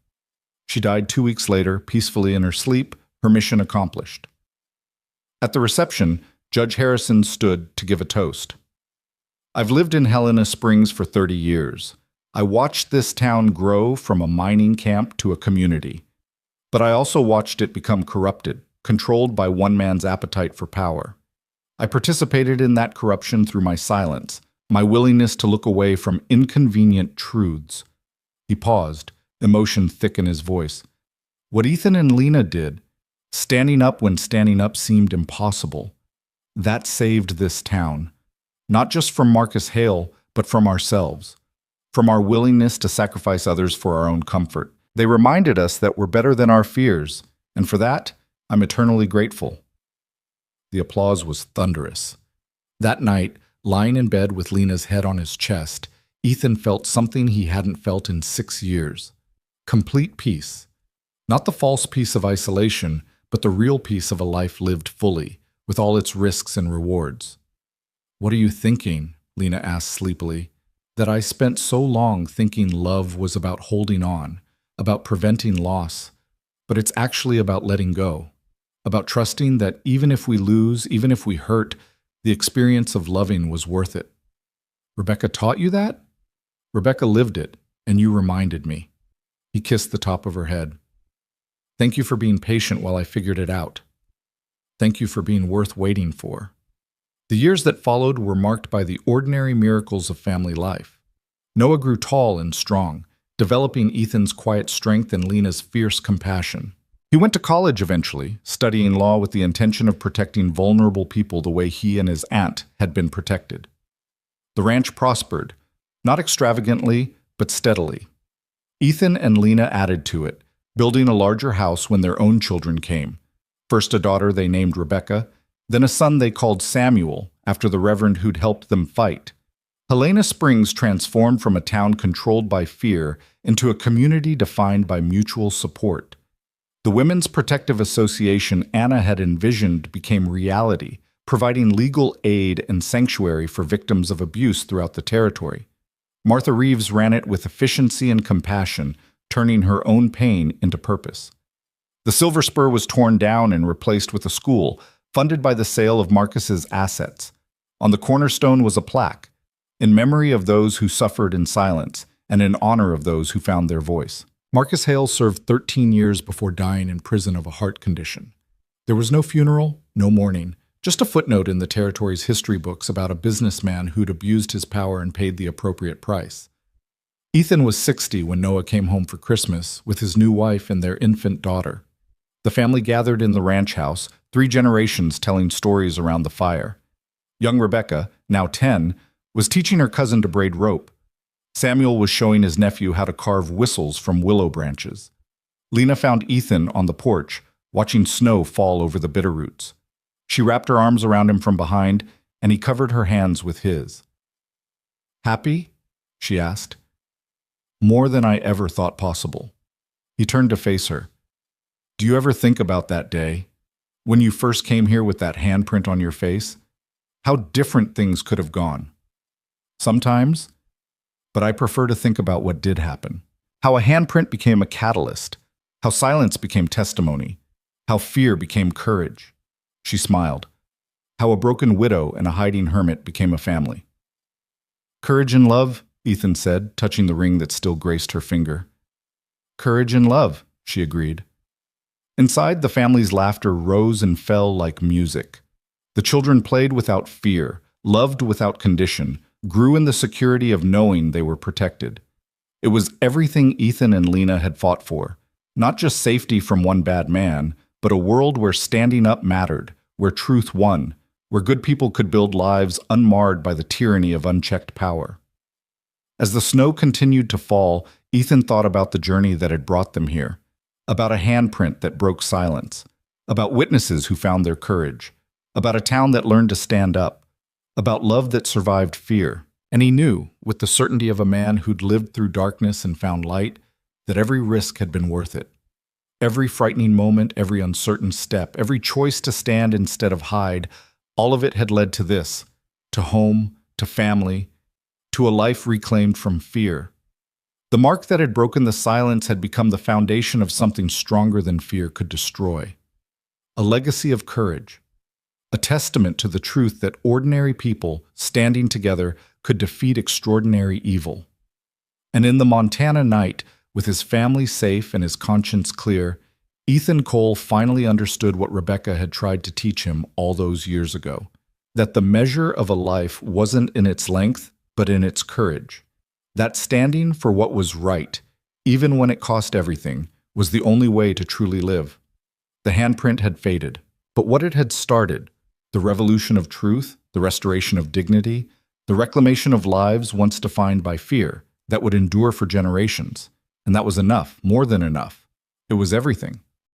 She died 2 weeks later, peacefully in her sleep, her mission accomplished. At the reception, Judge Harrison stood to give a toast. I've lived in Helena Springs for 30 years. I watched this town grow from a mining camp to a community. But I also watched it become corrupted, controlled by one man's appetite for power. I participated in that corruption through my silence, my willingness to look away from inconvenient truths. He paused, emotion thick in his voice. What Ethan and Lena did, standing up when standing up seemed impossible, that saved this town. Not just from Marcus Hale, but from ourselves. From our willingness to sacrifice others for our own comfort. They reminded us that we're better than our fears, and for that, I'm eternally grateful. The applause was thunderous. That night, lying in bed with Lena's head on his chest, Ethan felt something he hadn't felt in 6 years. Complete peace. Not the false peace of isolation, but the real peace of a life lived fully, with all its risks and rewards. What are you thinking? Lena asked sleepily. That I spent so long thinking love was about holding on, about preventing loss, but it's actually about letting go, about trusting that even if we lose, even if we hurt, the experience of loving was worth it. Rebecca taught you that? Rebecca lived it, and you reminded me. He kissed the top of her head. Thank you for being patient while I figured it out. Thank you for being worth waiting for. The years that followed were marked by the ordinary miracles of family life. Noah grew tall and strong, developing Ethan's quiet strength and Lena's fierce compassion. He went to college eventually, studying law with the intention of protecting vulnerable people the way he and his aunt had been protected. The ranch prospered, not extravagantly, but steadily. Ethan and Lena added to it, building a larger house when their own children came. First a daughter they named Rebecca, then a son they called Samuel, after the reverend who'd helped them fight. Helena Springs transformed from a town controlled by fear into a community defined by mutual support. The Women's Protective Association Anna had envisioned became reality, providing legal aid and sanctuary for victims of abuse throughout the territory. Martha Reeves ran it with efficiency and compassion, turning her own pain into purpose. The Silver Spur was torn down and replaced with a school, funded by the sale of Marcus's assets. On the cornerstone was a plaque, in memory of those who suffered in silence and in honor of those who found their voice. Marcus Hale served 13 years before dying in prison of a heart condition. There was no funeral, no mourning, just a footnote in the territory's history books about a businessman who'd abused his power and paid the appropriate price. Ethan was 60 when Noah came home for Christmas with his new wife and their infant daughter. The family gathered in the ranch house, 3 generations telling stories around the fire. Young Rebecca, now 10, was teaching her cousin to braid rope. Samuel was showing his nephew how to carve whistles from willow branches. Lena found Ethan on the porch, watching snow fall over the bitter roots. She wrapped her arms around him from behind, and he covered her hands with his. Happy? She asked. More than I ever thought possible. He turned to face her. Do you ever think about that day? When you first came here with that handprint on your face? How different things could have gone. Sometimes, but I prefer to think about what did happen. How a handprint became a catalyst. How silence became testimony. How fear became courage. She smiled. How a broken widow and a hiding hermit became a family. Courage and love, Ethan said, touching the ring that still graced her finger. Courage and love, she agreed. Inside, the family's laughter rose and fell like music. The children played without fear, loved without condition, grew in the security of knowing they were protected. It was everything Ethan and Lena had fought for. Not just safety from one bad man, but a world where standing up mattered, where truth won, where good people could build lives unmarred by the tyranny of unchecked power. As the snow continued to fall, Ethan thought about the journey that had brought them here, about a handprint that broke silence, about witnesses who found their courage, about a town that learned to stand up, about love that survived fear. And he knew, with the certainty of a man who'd lived through darkness and found light, that every risk had been worth it. Every frightening moment, every uncertain step, every choice to stand instead of hide, all of it had led to this, to home, to family, to a life reclaimed from fear. The mark that had broken the silence had become the foundation of something stronger than fear could destroy. A legacy of courage. A testament to the truth that ordinary people, standing together, could defeat extraordinary evil. And in the Montana night, with his family safe and his conscience clear, Ethan Cole finally understood what Rebecca had tried to teach him all those years ago. That the measure of a life wasn't in its length, but in its courage. That standing for what was right, even when it cost everything, was the only way to truly live. The handprint had faded, but what it had started, the revolution of truth, the restoration of dignity, the reclamation of lives once defined by fear, that would endure for generations. And that was enough, more than enough. It was everything.